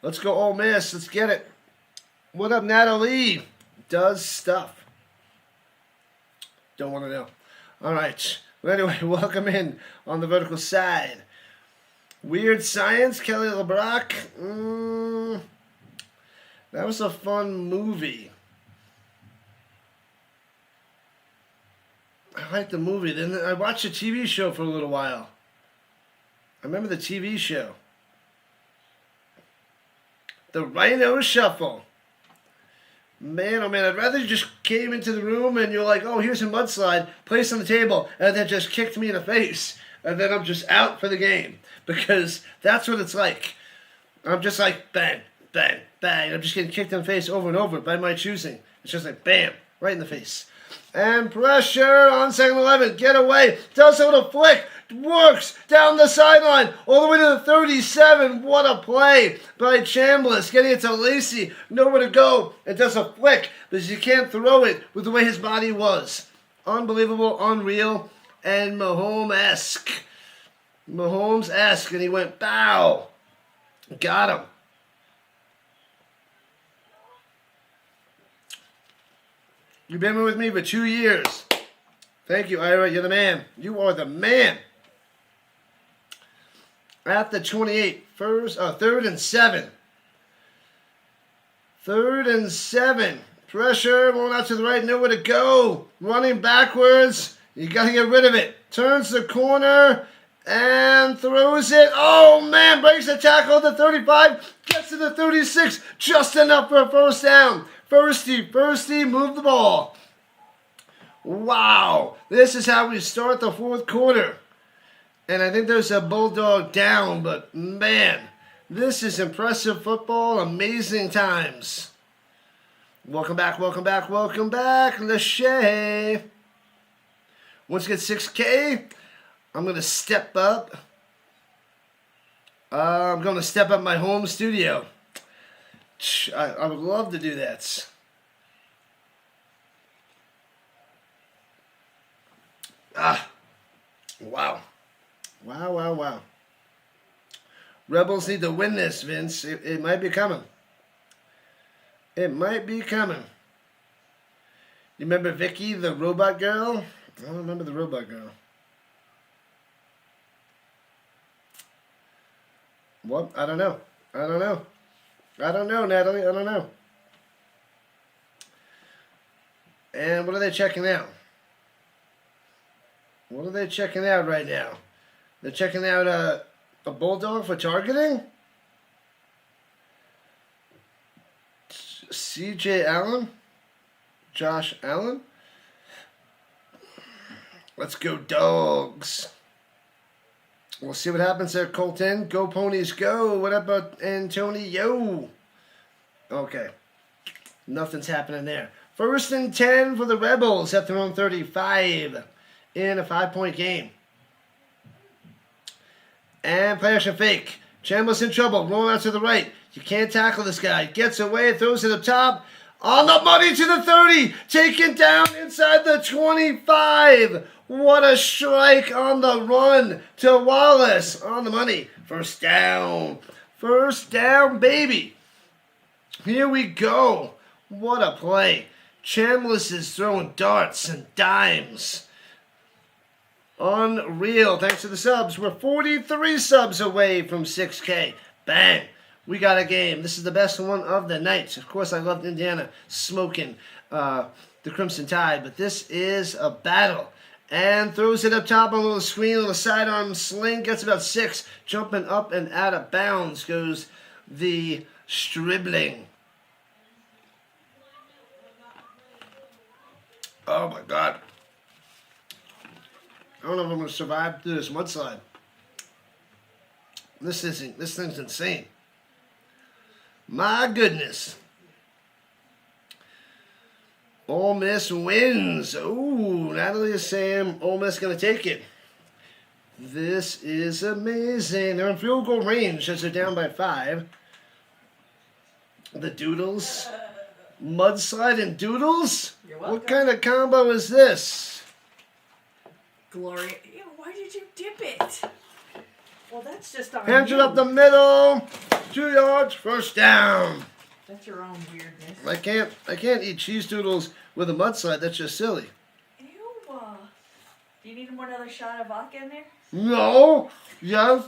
Let's go Ole Miss. Let's get it. What up, Natalie? Does stuff. Don't want to know. All right. Well, anyway, welcome in on the vertical side. Weird Science, Kelly LeBrock. That was a fun movie. I liked the movie. Then I watched a TV show for a little while. I remember the TV show. The Rhino Shuffle. Man, oh man, I'd rather you just came into the room and you're like, oh, here's a mudslide, placed on the table, and then just kicked me in the face. And then I'm just out for the game. Because that's what it's like. I'm just like, bang, bang, bang. I'm just getting kicked in the face over and over by my choosing. It's just like, bam, right in the face. And pressure on 2nd 11. Get away. Does a little flick. Works down the sideline. All the way to the 37. What a play by Chambliss. Getting it to Lacey. Nowhere to go. It does a flick. Because you can't throw it with the way his body was. Unbelievable. Unreal. And Mahomes-esque. And he went, bow. Got him. You've been with me for 2 years. Thank you, Ira. You're the man. You are the man. at the 28. Third and 7. 3rd and 7. Pressure, going out to the right, nowhere to go. Running backwards. You got to get rid of it. Turns the corner and throws it. Oh, man, breaks the tackle at the 35. Gets to the 36. Just enough for a first down. Firsty, move the ball. Wow. This is how we start the 4th quarter. And I think there's a Bulldog down, but man, this is impressive football. Amazing times. Welcome back. Lachey. Once you get 6K, I'm going to step up. I'm going to step up my home studio. I would love to do that. Wow. Rebels need to win this, Vince. It might be coming. You remember Vicky, the robot girl? I don't remember the robot girl. What? I don't know, Natalie. I don't know. And what are they checking out? What are they checking out right now? They're checking out a Bulldog for targeting? C.J. Allen? Josh Allen? Let's go Dogs. We'll see what happens there, Colton. Go Ponies, go. What about Antonio? Okay. Nothing's happening there. 1st and 10 for the Rebels at their own 35 in a 5-point game. And play action fake. Chambliss in trouble. Rolling out to the right. You can't tackle this guy. Gets away. Throws it up top. On the money to the 30. Taken down inside the 25. What a strike on the run to Wallace. On the money. First down. First down, baby. Here we go. What a play. Chambliss is throwing darts and dimes. Unreal. Thanks to the subs. We're 43 subs away from 6K. Bang. We got a game. This is the best one of the night. Of course, I loved Indiana smoking the Crimson Tide, but this is a battle. And throws it up top on a little screen, a little sidearm sling. Gets about 6. Jumping up and out of bounds goes the Stribling. Oh, my God. I don't know if I'm going to survive through this mudslide. This thing's insane. My goodness. Ole Miss wins. Ooh, Natalie is saying Ole Miss going to take it. This is amazing. They're in field goal range as they're down by 5. The Doodles. Mudslide and Doodles? You're welcome. What kind of combo is this? Gloria. Ew, why did you dip it? Well, that's just on Hands you. it up the middle. 2 yards. First down. That's your own weirdness. I can't eat cheese doodles with a mudslide. That's just silly. Ew. Do you need another shot of vodka in there? No. Yes.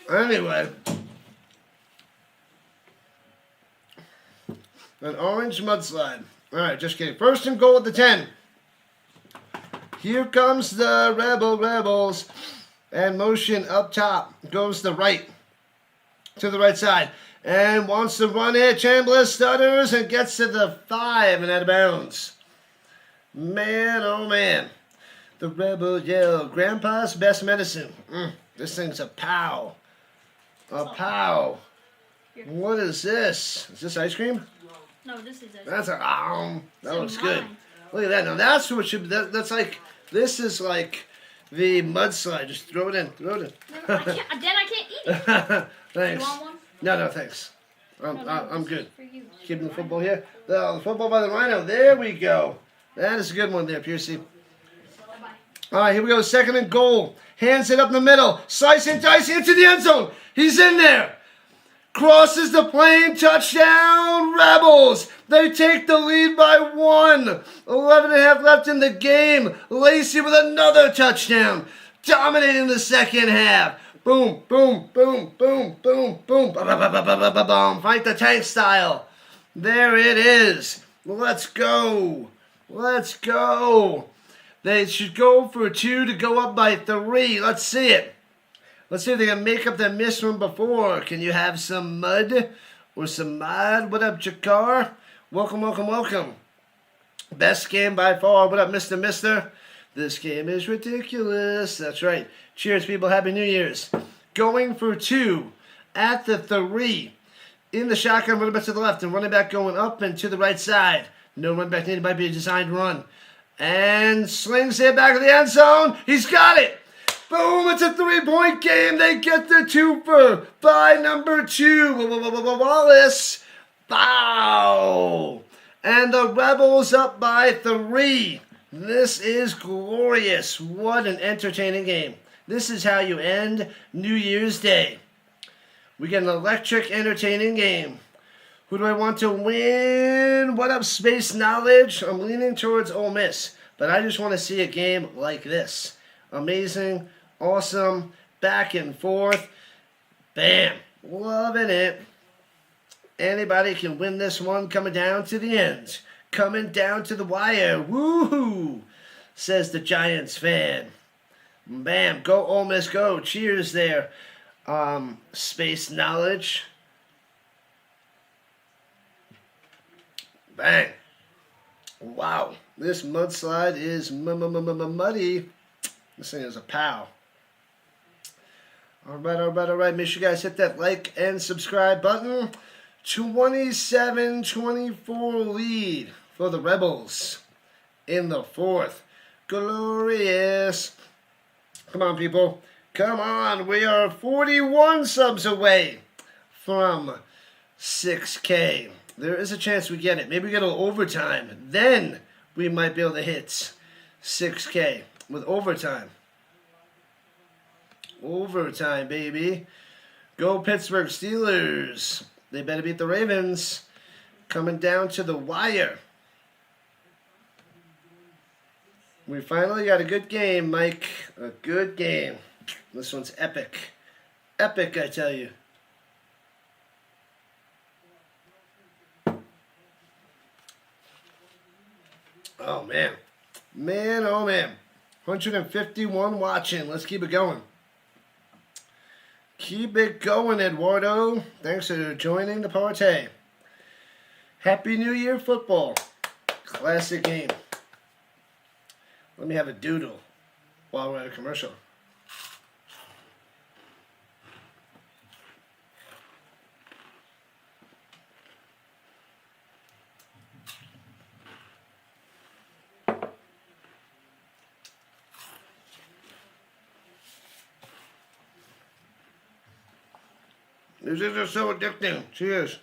Anyway. An orange mudslide. All right, just kidding. 1st and goal at the 10. Here comes the Rebels. And motion up top. Goes the right. To the right side. And wants to run it. Chambliss stutters and gets to the 5 and out of bounds. Man, oh man. The Rebels yell, Grandpa's best medicine. This thing's a pow. A pow. Here. What is this? Is this ice cream? No, this is it. That's a that looks It's good. mine. Look at that. Now that's what should be. That's like, this is like the mudslide. Just throw it in. No, I can't, then I can't eat it. Thanks. You want one? No, thanks. I'm this good. is for you. Keeping the football here. The football by the Rhino. There we go. That is a good one there, Piercy. Bye-bye. All right, here we go. 2nd and goal. Hands it up in the middle. Slice and dice into the end zone. He's in there. Crosses the plane. Touchdown, Rebels. They take the lead by 1. 11 and a half left in the game. Lacey with another touchdown. Dominating the second half. Boom, boom, boom, boom, boom, boom. Ba-ba-ba-ba-ba-ba-boom. Fight the tank style. There it is. Let's go. Let's go. They should go for 2 to go up by 3. Let's see it. Let's see if they can make up the miss from before. Can you have some mud or some mod? What up, Jakar? Welcome, welcome, welcome. Best game by far. What up, Mr. Mister? This game is ridiculous. That's right. Cheers, people. Happy New Year's. Going for 2 at the 3. In the shotgun, running back to the left, and running back going up and to the right side. No run back needed. Might be a designed run. And slings it back of the end zone. He's got it. Boom. It's a 3-point game. They get the 2 by number 2. Wallace. Bow. And the Rebels up by 3. This is glorious. What an entertaining game. This is how you end New Year's Day. We get an electric, entertaining game. Who do I want to win? What up, Space Knowledge? I'm leaning towards Ole Miss, but I just want to see a game like this. Amazing, awesome, back and forth. Bam. Loving it. Anybody can win this one coming down to the end. Coming down to the wire. Woohoo, says the Giants fan. Bam. Go Ole Miss, go. Cheers there. Space Knowledge. Bang. Wow. This mudslide is muddy. This thing is a pow. Alright. Make sure you guys hit that like and subscribe button. 27-24 lead for the Rebels in the 4th. Glorious. Come on, people. Come on. We are 41 subs away from 6K. There is a chance we get it. Maybe we get a little overtime. Then we might be able to hit 6K with overtime. Overtime, baby. Go Pittsburgh Steelers. They better beat the Ravens. Coming down to the wire. We finally got a good game, Mike. A good game. This one's epic. Epic, I tell you. Oh, man. Man, oh, man. 151 watching. Let's keep it going. Keep it going, Eduardo. Thanks for joining the party. Happy New Year, football. Classic game. Let me have a doodle while we're at a commercial. These are so addicting. Cheers.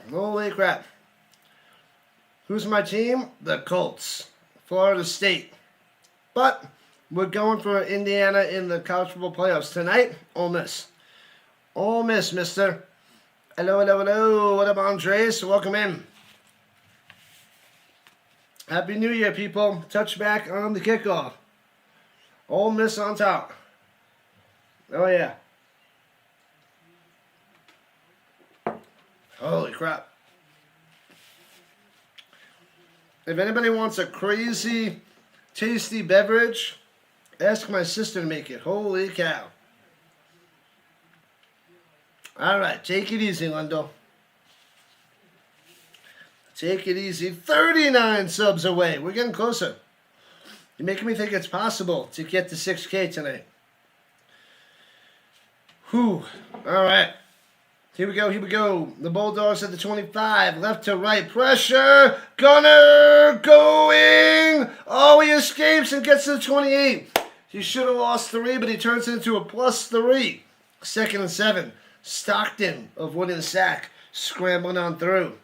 Holy crap. Who's my team? The Colts. Florida State. But we're going for Indiana in the college football playoffs tonight. Ole Miss. Ole Miss, mister. Hello, hello, hello. What up, Andres? Welcome in. Happy New Year, people. Touchback on the kickoff. Ole Miss on top. Oh, yeah. Holy crap. If anybody wants a crazy, tasty beverage, ask my sister to make it. Holy cow. All right, take it easy, Lundo. Take it easy. 39 subs away. We're getting closer. You're making me think it's possible to get to 6K tonight. Whew. All right. Here we go, here we go. The Bulldogs at the 25, left to right, pressure. Gunner going. Oh, he escapes and gets to the 28. He should have lost 3, but he turns it into a +3. 2nd and 7. Stockton avoiding the sack, scrambling on through.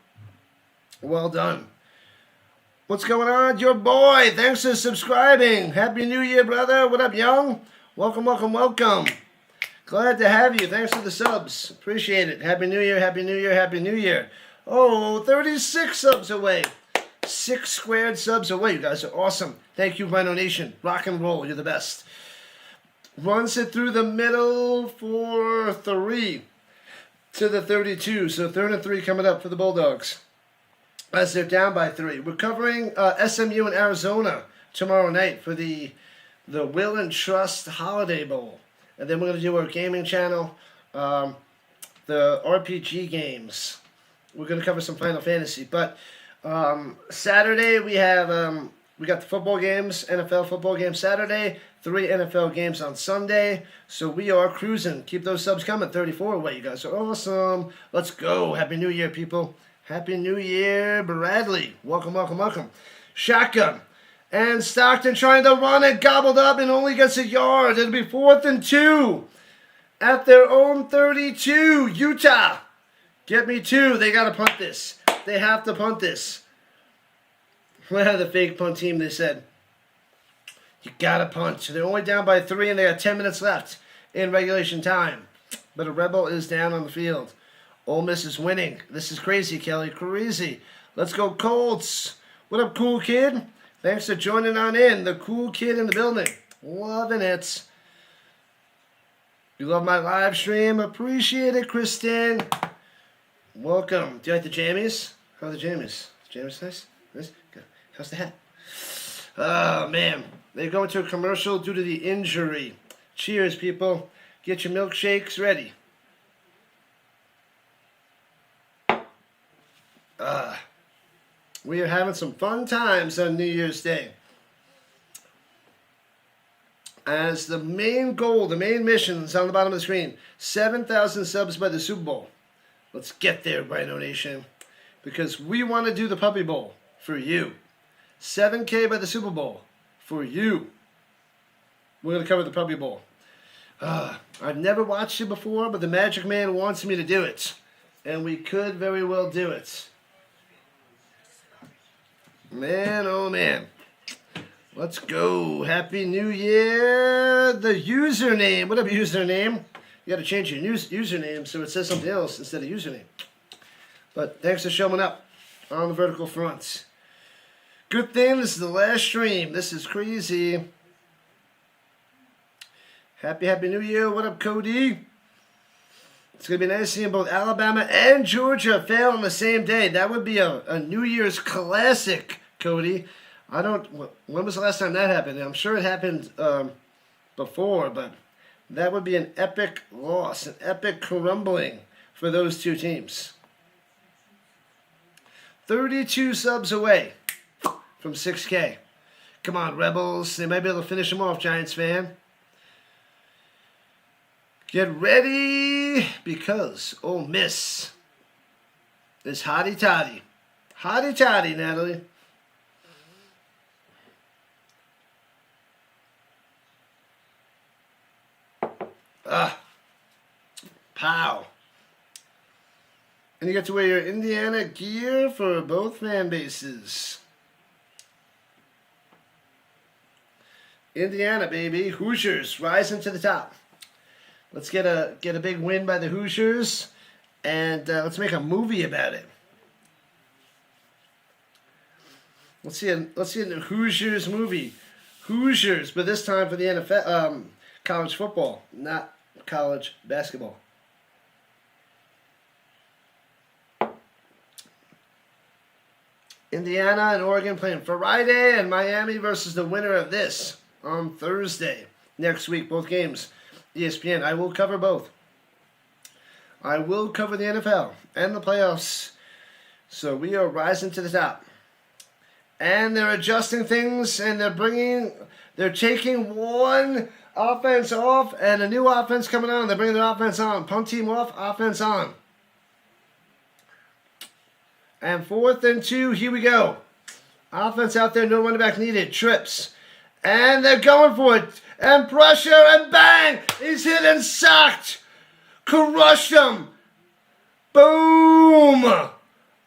Well done. What's going on? Your boy. Thanks for subscribing. Happy New Year, brother. What up, young? Welcome, welcome, welcome. Glad to have you. Thanks for the subs. Appreciate it. Happy New Year, Happy New Year, Happy New Year. Oh, 36 subs away. 6 squared subs away. You guys are awesome. Thank you, Rhino Nation. Rock and roll. You're the best. Runs it through the middle for 3 to the 32. So 3rd and 3 coming up for the Bulldogs as they're down by 3. We're covering SMU in Arizona tomorrow night for the Will and Trust Holiday Bowl. And then we're going to do our gaming channel, the RPG games. We're going to cover some Final Fantasy. But Saturday we have we got the football games, NFL football games Saturday, 3 NFL games on Sunday. So we are cruising. Keep those subs coming. 34 away. You guys are awesome. Let's go. Happy New Year, people. Happy New Year, Bradley. Welcome, welcome, welcome. Shotgun. And Stockton trying to run it, gobbled up, and only gets a yard. It'll be 4th and 2 at their own 32. Utah, get me 2. They got to punt this. They have to punt this. The fake punt team, they said. You got to punt. They're only down by 3, and they got 10 minutes left in regulation time. But a Rebel is down on the field. Ole Miss is winning. This is crazy, Kelly. Crazy. Let's go, Colts. What up, cool kid? Thanks for joining on in. The cool kid in the building. Loving it. You love my live stream? Appreciate it, Kristen. Welcome. Do you like the jammies? How are the jammies? Jammies nice? Nice? Good. How's the hat? Oh, man. They're going to a commercial due to the injury. Cheers, people. Get your milkshakes ready. We are having some fun times on New Year's Day. As the main goal, the main mission is on the bottom of the screen. 7,000 subs by the Super Bowl. Let's get there, Rhino Nation. Because we want to do the Puppy Bowl for you. 7K by the Super Bowl for you. We're going to cover the Puppy Bowl. I've never watched it before, but the Magic Man wants me to do it. And we could very well do it. Man, oh man. Let's go. Happy New Year. The username. What up, username? You got to change your username so it says something else instead of username. But thanks for showing up on the vertical front. Good thing this is the last stream. This is crazy. Happy New Year. What up, Cody? It's going to be nice seeing both Alabama and Georgia fail on the same day. That would be a New Year's classic, Cody. When was the last time that happened? I'm sure it happened before, but that would be an epic loss, an epic crumbling for those two teams. 32 subs away from 6K. Come on, Rebels. They might be able to finish them off, Giants fan. Get ready, because Ole Miss is hotty toddy. Hotty toddy, Natalie. Pow. And you get to wear your Indiana gear for both fan bases. Indiana, baby. Hoosiers rising to the top. Let's get a big win by the Hoosiers, and let's make a movie about it. Let's see a Hoosiers movie. Hoosiers, but this time for the NFL, college football, not college basketball. Indiana and Oregon playing Friday, and Miami versus the winner of this on Thursday next week. Both games. ESPN. I will cover both. I will cover the NFL and the playoffs. So we are rising to the top. And they're adjusting things, and they're taking one offense off and a new offense coming on. They're bringing their offense on. Punt team off, offense on. And 4th and 2, here we go. Offense out there, no running back needed. Trips. And they're going for it. And pressure, and bang! He's hit and sacked. Crushed him. Boom!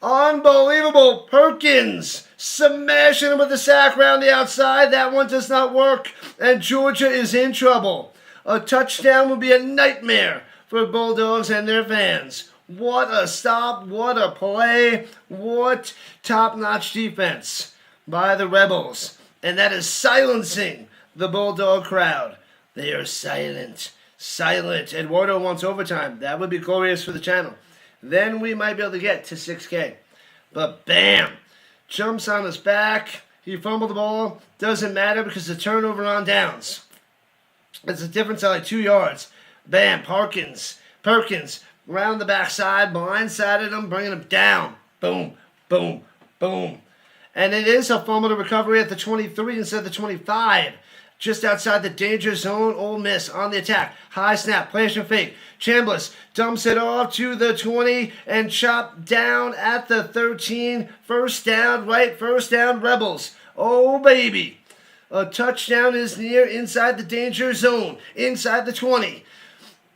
Unbelievable. Perkins smashing him with the sack around the outside. That one does not work. And Georgia is in trouble. A touchdown would be a nightmare for Bulldogs and their fans. What a stop. What a play. What top-notch defense by the Rebels. And that is silencing the Bulldog crowd. They are silent. Silent. Eduardo wants overtime. That would be glorious for the channel. Then we might be able to get to 6K. But bam! Jumps on his back. He fumbled the ball. Doesn't matter because the turnover on downs. It's a difference of like 2 yards. Bam! Perkins around the backside, blindsided him, bringing him down. Boom, boom, boom. And it is a fumble to recovery at the 23 instead of the 25. Just outside the danger zone, Ole Miss on the attack. High snap, play action fake. Chambliss dumps it off to the 20 and chopped down at the 13. First down, right, first down, Rebels. Oh, baby. A touchdown is near inside the danger zone, inside the 20.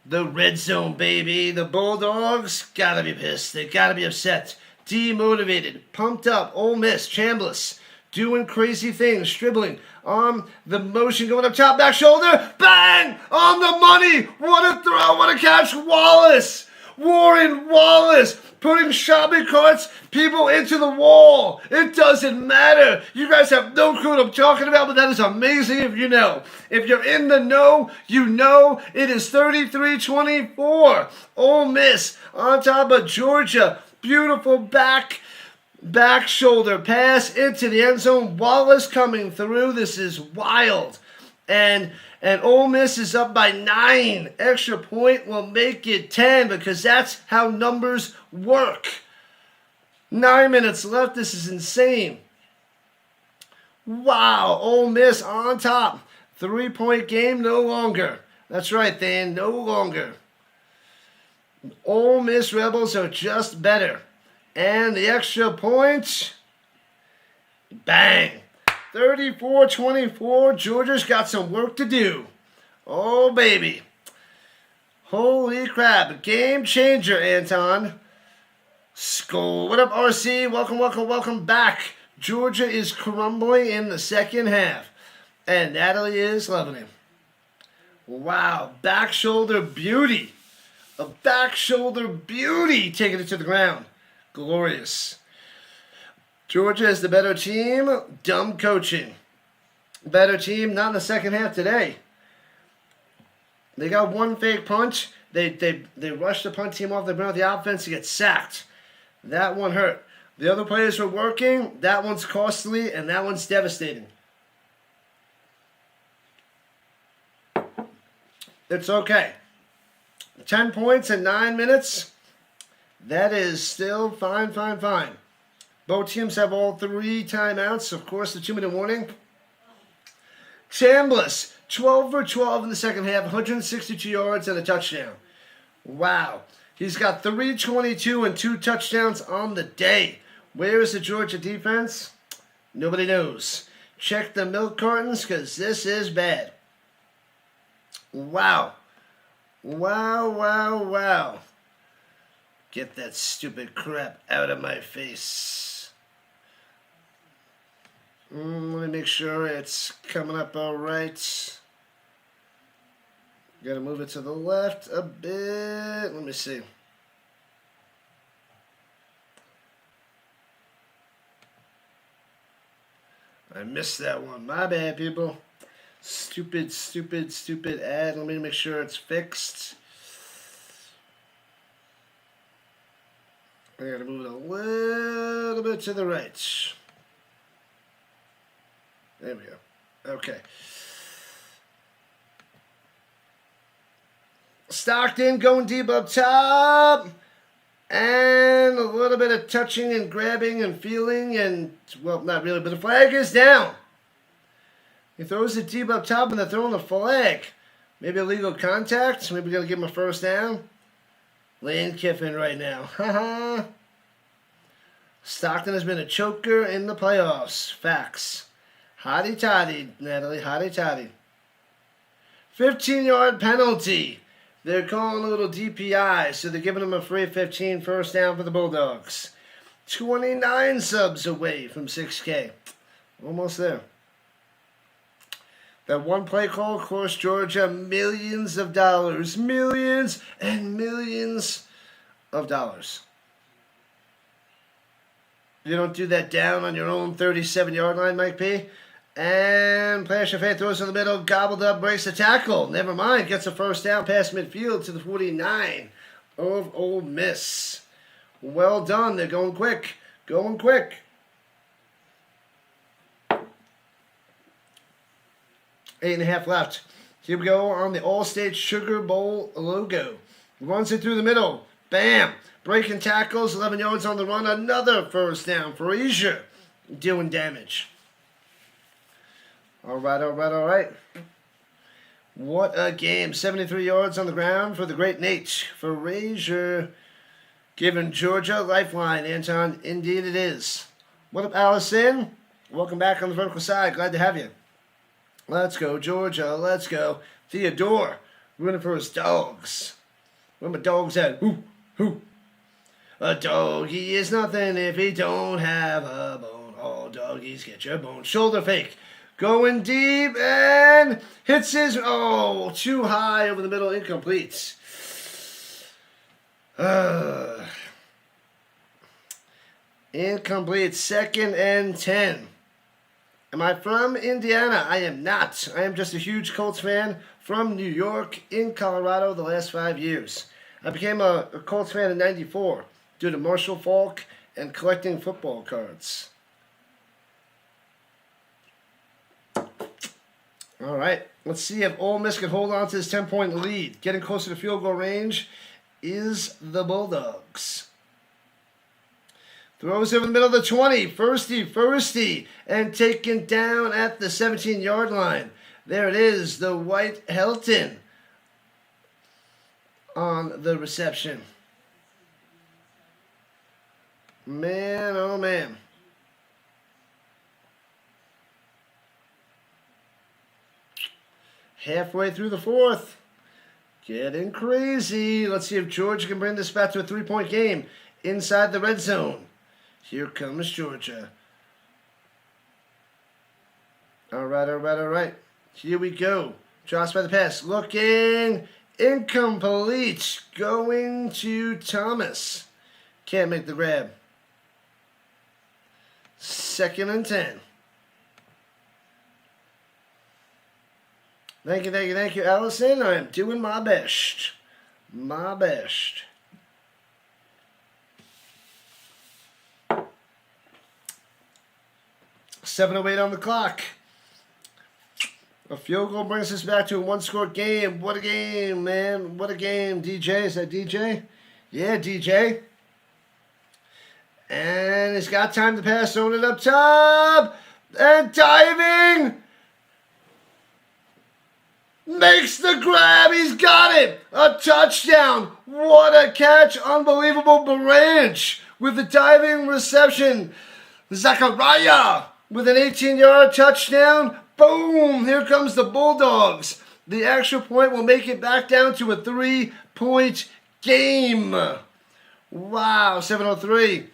The red zone, baby. The Bulldogs gotta be pissed. They gotta be upset. Demotivated. Pumped up. Ole Miss. Chambliss. Doing crazy things. Dribbling. On the motion. Going up top. Back shoulder. Bang! On the money. What a throw. What a catch. Wallace. Warren Wallace. Putting shopping carts, people into the wall. It doesn't matter. You guys have no clue what I'm talking about, but that is amazing if you know. If you're in the know, you know it is 33-24. Ole Miss on top of Georgia. Beautiful back shoulder pass into the end zone. Wallace coming through. This is wild. And Ole Miss is up by 9. Extra point will make it 10 because that's how numbers work. 9 minutes left. This is insane. Wow. Ole Miss on top. 3-point game no longer. That's right, Dan. No longer. Ole Miss Rebels are just better. And the extra point. Bang. 34-24. Georgia's got some work to do. Oh, baby. Holy crap. Game changer, Anton. Skull. What up, RC? Welcome back. Georgia is crumbling in the second half. And Natalie is loving it. Wow. Back shoulder beauty. A back shoulder beauty taking it to the ground. Glorious. Georgia is the better team. Dumb coaching. Better team, not in the second half today. They got one fake punch. They rushed the punt team off the ground with the offense to get sacked. That one hurt. The other players were working. That one's costly, and that one's devastating. It's okay. 10 points in 9 minutes. That is still fine. Both teams have all 3 timeouts. Of course, the 2-minute warning. Chambliss, 12 for 12 in the second half, 162 yards and a touchdown. Wow. He's got 322 and 2 touchdowns on the day. Where is the Georgia defense? Nobody knows. Check the milk cartons because this is bad. Wow. Get that stupid crap out of my face. Let me make sure it's coming up all right. Gotta move it to the left a bit. Let me see. I missed that one. My bad, people. Stupid ad. Let me make sure it's fixed. I gotta move it a little bit to the right. There we go. Okay. Stockton going deep up top. And a little bit of touching and grabbing and feeling and, well, not really, but the flag is down. He throws it deep up top and they're throwing the flag. Maybe illegal contact. Maybe we're going to give him a first down. Lane Kiffin right now. Stockton has been a choker in the playoffs. Facts. Hotty toddy, Natalie. Hotty toddy. 15-yard penalty. They're calling a little DPI, so they're giving them a free 15 first down for the Bulldogs. 29 subs away from 6K. Almost there. That one play call cost Georgia millions of dollars. Millions and millions of dollars. You don't do that down on your own 37-yard line, Mike P. And player Shafay throws in the middle, gobbled up, breaks the tackle. Never mind, gets a first down past midfield to the 49 of Ole Miss. Well done. They're going quick. Going quick. 8.5 left. Here we go on the Allstate Sugar Bowl logo. Runs it through the middle. Bam. Breaking tackles, 11 yards on the run. Another first down for Asia. Doing damage. All right. What a game. 73 yards on the ground for the great Nate. For Frazier, giving Georgia a lifeline. Anton, indeed it is. What up, Allison? Welcome back on the vertical side. Glad to have you. Let's go, Georgia. Let's go. Theodore, running for his dogs. Where my dogs at? Who? A doggy is nothing if he don't have a bone. All doggies get your bone. Shoulder fake. Going deep and hits his... Oh, too high over the middle. Incomplete. Incomplete. 2nd and 10. Am I from Indiana? I am not. I am just a huge Colts fan from New York in Colorado the last 5 years. I became a Colts fan in '94 due to Marshall Faulk and collecting football cards. All right, let's see if Ole Miss can hold on to this 10-point lead. Getting closer to field goal range is the Bulldogs. Throws over the middle of the 20. Firsty, and taken down at the 17-yard line. There it is, the White Helton on the reception. Man, oh man. Halfway through the 4th. Getting crazy. Let's see if Georgia can bring this back to a 3-point game inside the red zone. Here comes Georgia. All right. Here we go. Drops by the pass. Looking. Incomplete. Going to Thomas. Can't make the grab. 2nd and 10. Thank you, Allison. I am doing my best. 7:08 on the clock. A field goal brings us back to a one-score game. What a game, man. What a game. DJ, is that DJ? Yeah, DJ. And he's got time to pass. Throwing it up top. And diving. Makes the grab. He's got it. A touchdown. What a catch. Unbelievable branch with the diving reception. Zachariah with an 18-yard touchdown. Boom. Here comes the Bulldogs. The extra point will make it back down to a 3-point game. Wow. 7:03.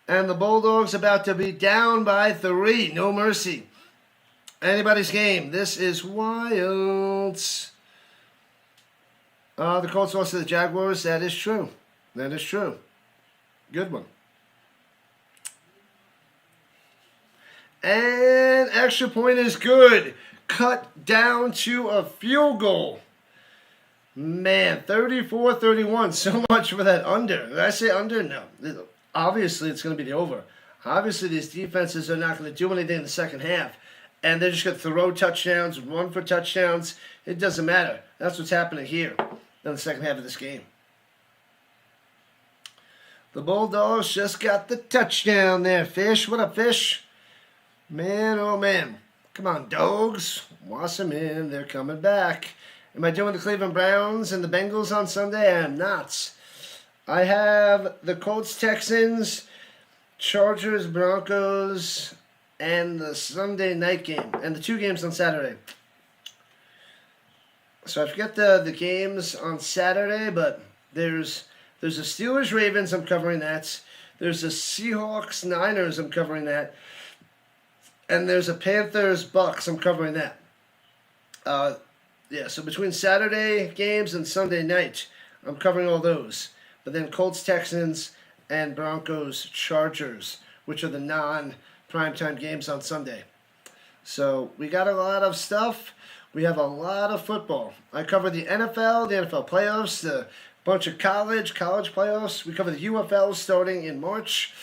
And the Bulldogs about to be down by 3. No mercy. Anybody's game. This is wild. The Colts lost to the Jaguars. That is true. Good one. And extra point is good. Cut down to a field goal. Man, 34-31. So much for that under. Did I say under? No. Obviously, it's going to be the over. Obviously, these defenses are not going to do anything in the second half. And they're just going to throw touchdowns, run for touchdowns. It doesn't matter. That's what's happening here in the second half of this game. The Bulldogs just got the touchdown there, Fish. What up, Fish? Man, oh man. Come on, Dogs. Wash them in. They're coming back. Am I doing the Cleveland Browns and the Bengals on Sunday? I am not. I have the Colts, Texans, Chargers, Broncos, and the Sunday night game, and the 2 games on Saturday. So I forget the games on Saturday, but there's a Steelers Ravens. I'm covering that. There's a Seahawks Niners. I'm covering that, and there's a Panthers Bucks. I'm covering that. Yeah. So between Saturday games and Sunday night, I'm covering all those. But then Colts Texans and Broncos Chargers, which are the non-primetime games on Sunday. So we got a lot of stuff. We have a lot of football. I cover the NFL playoffs, the bunch of college playoffs. We cover the UFL starting in March.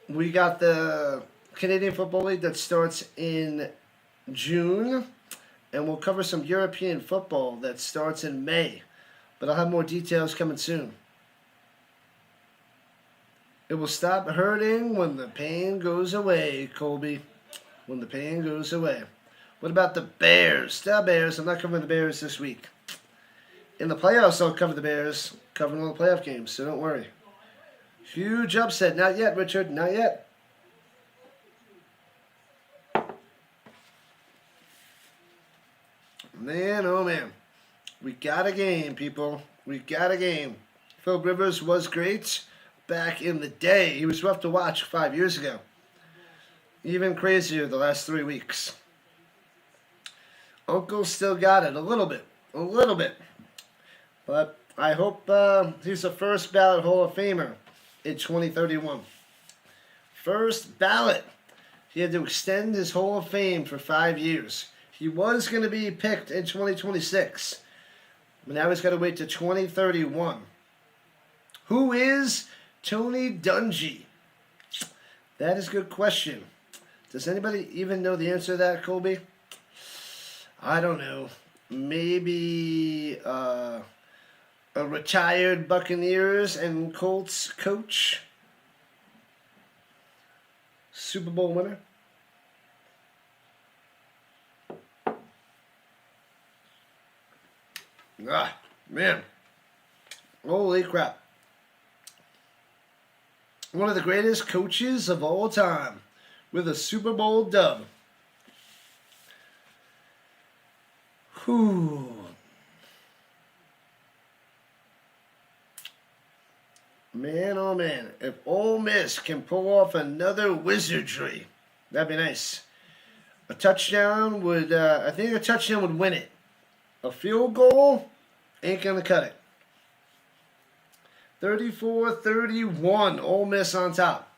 We got the Canadian Football League that starts in June. And we'll cover some European football that starts in May. But I'll have more details coming soon. It will stop hurting when the pain goes away, Colby. When the pain goes away. What about the Bears? The Bears. I'm not covering the Bears this week. In the playoffs, I'll cover the Bears. Covering all the playoff games, so don't worry. Huge upset. Not yet, Richard. Not yet. Man, oh man. We got a game, people. We got a game. Phil Rivers was great back in the day. He was rough to watch 5 years ago. Even crazier the last 3 weeks. Uncle still got it a little bit. But I hope he's a first ballot Hall of Famer in 2031. First ballot. He had to extend his Hall of Fame for 5 years. He was going to be picked in 2026. But now he's got to wait to 2031. Who is Tony Dungy? That is a good question. Does anybody even know the answer to that, Colby? I don't know. Maybe a retired Buccaneers and Colts coach? Super Bowl winner? Ah, man. Holy crap. One of the greatest coaches of all time with a Super Bowl dub. Whew. Man, oh man. If Ole Miss can pull off another wizardry, that'd be nice. A touchdown would, I think a touchdown would win it. A field goal ain't going to cut it. 34-31, Ole Miss on top.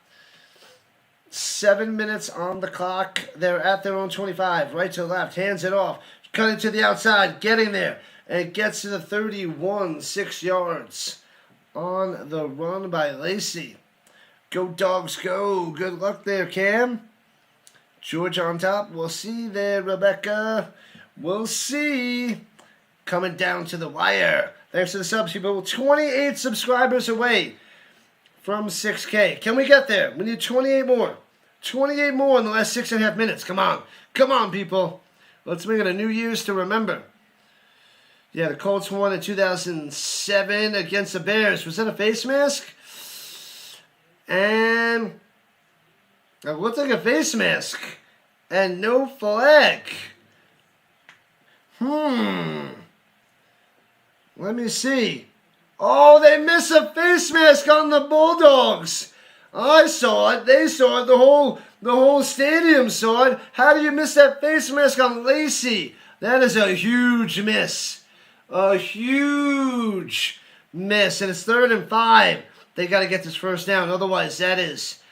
7 minutes on the clock. They're at their own 25. Right to left. Hands it off. Cutting to the outside. Getting there. And it gets to the 31. 6 yards. On the run by Lacey. Go Dogs go. Good luck there, Cam. Georgia on top. We'll see there, Rebecca. We'll see. Coming down to the wire. Thanks to the subs, people. 28 subscribers away from 6K. Can we get there? We need 28 more. 28 more in the last 6.5 minutes. Come on. Come on, people. Let's make it a New Year's to remember. Yeah, the Colts won in 2007 against the Bears. Was that a face mask? And it looked like a face mask. And no flag. Let me see. Oh, they miss a face mask on the Bulldogs. I saw it. They saw it. The whole stadium saw it. How do you miss that face mask on Lacey? That is a huge miss. A huge miss. And it's 3rd and 5. They got to get this first down. Otherwise, that is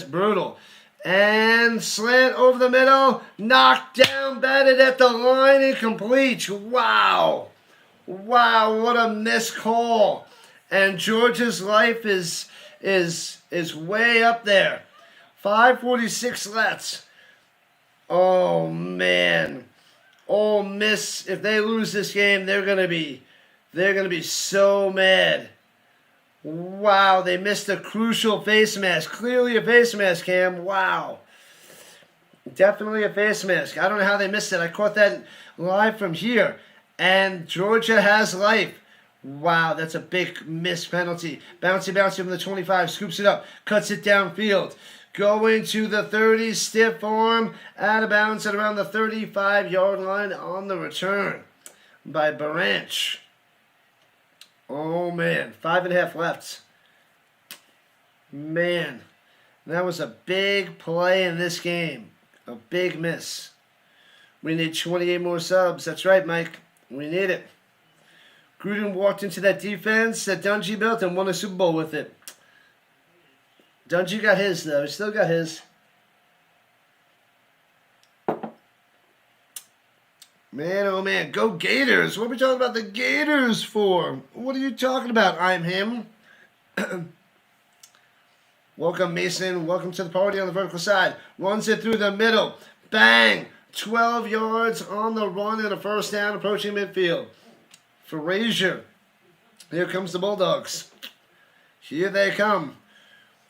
brutal. And slant over the middle. Knocked down. Batted at the line. Incomplete. Wow. Wow, what a missed call. And Georgia's life is way up there. 5:46 left. Oh man. Ole Miss, if they lose this game, they're gonna be so mad. Wow, they missed a crucial face mask. Clearly a face mask, Cam. Wow. Definitely a face mask. I don't know how they missed it. I caught that live from here. And Georgia has life Wow, that's a big missed penalty. Bouncy from the 25, scoops it up, cuts it downfield. Going to the 30, stiff arm, out of bounds at around the 35-yard line on the return by Branch. Oh, man, 5.5 left. Man, that was a big play in this game. A big miss. We need 28 more subs. That's right, Mike. We need it. Gruden walked into that defense that Dungy built and won a Super Bowl with it. Dungy got his, though. He still got his. Man, oh man, go Gators. What are we talking about the Gators for? What are you talking about? I'm him. Welcome, Mason. Welcome to the party on the vertical side. Runs it through the middle. Bang! 12 yards on the run and a first down approaching midfield. Frazier. Here comes the Bulldogs. Here they come.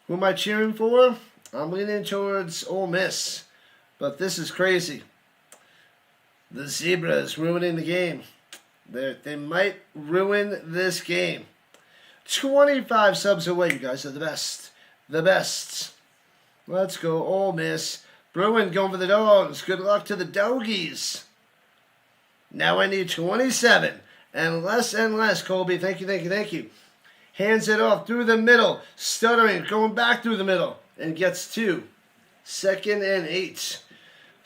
Who am I cheering for? I'm leaning towards Ole Miss. But this is crazy. The Zebras ruining the game. They might ruin this game. 25 subs away, you guys are the best. The best. Let's go, Ole Miss. Bruin going for the Dogs. Good luck to the Doggies. Now I need 27. And less, Colby. Thank you. Hands it off through the middle. Stuttering, going back through the middle. And gets 2. 2nd and 8.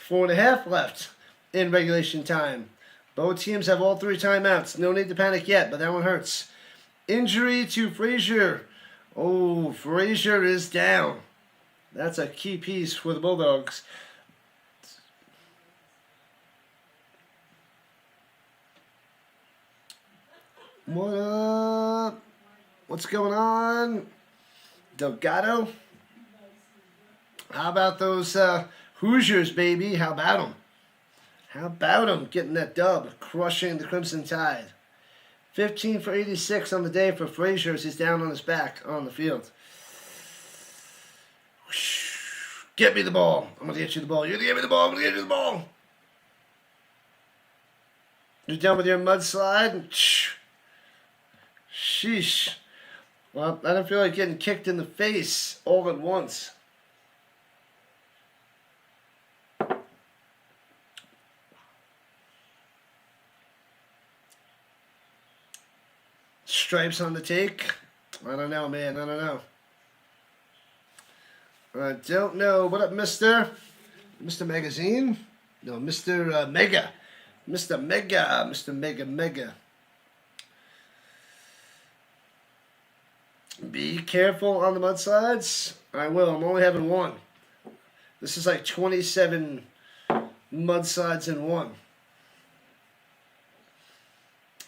4.5 left in regulation time. Both teams have all 3 timeouts. No need to panic yet, but that one hurts. Injury to Frazier. Oh, Frazier is down. That's a key piece for the Bulldogs. What up? What's going on? Delgado? How about those Hoosiers, baby? How about them? Getting that dub, crushing the Crimson Tide. 15 for 86 on the day for Frazier as he's down on his back on the field. Get me the ball. I'm going to get you the ball. You're going to get me the ball. I'm going to get you the ball. You're done with your mudslide? Sheesh. Well, I don't feel like getting kicked in the face all at once. Stripes on the take? I don't know, man. I don't know. What up, Mr. Magazine? No, Mr. Mega. Mr. Mega. Be careful on the mudslides. I will. I'm only having one. This is like 27 mudslides in one.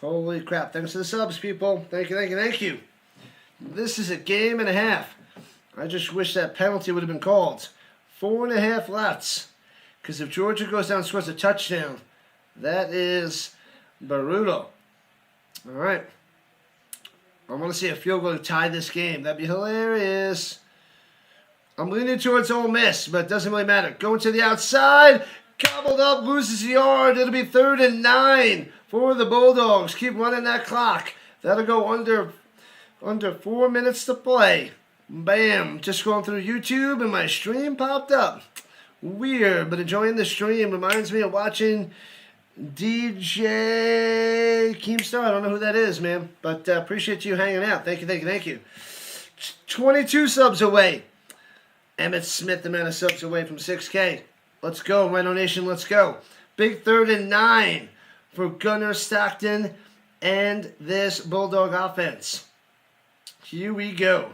Holy crap. Thanks for the subs, people. Thank you. This is a game and a half. I just wish that penalty would have been called. 4.5 left. Because if Georgia goes down and scores a touchdown, that is brutal. All right. I want to see a field goal to tie this game. That'd be hilarious. I'm leaning towards Ole Miss, but it doesn't really matter. Going to the outside. Gobbled up, loses the yard. It'll be 3rd and 9 for the Bulldogs. Keep running that clock. That'll go under 4 minutes to play. Bam. Just going through YouTube and my stream popped up. Weird, but enjoying the stream. Reminds me of watching DJ Keemstar. I don't know who that is, man. But appreciate you hanging out. Thank you. 22 subs away. Emmett Smith, the amount of subs away from 6K. Let's go, Rhino Nation. Let's go. Big 3rd and 9 for Gunnar Stockton and this Bulldog offense. Here we go.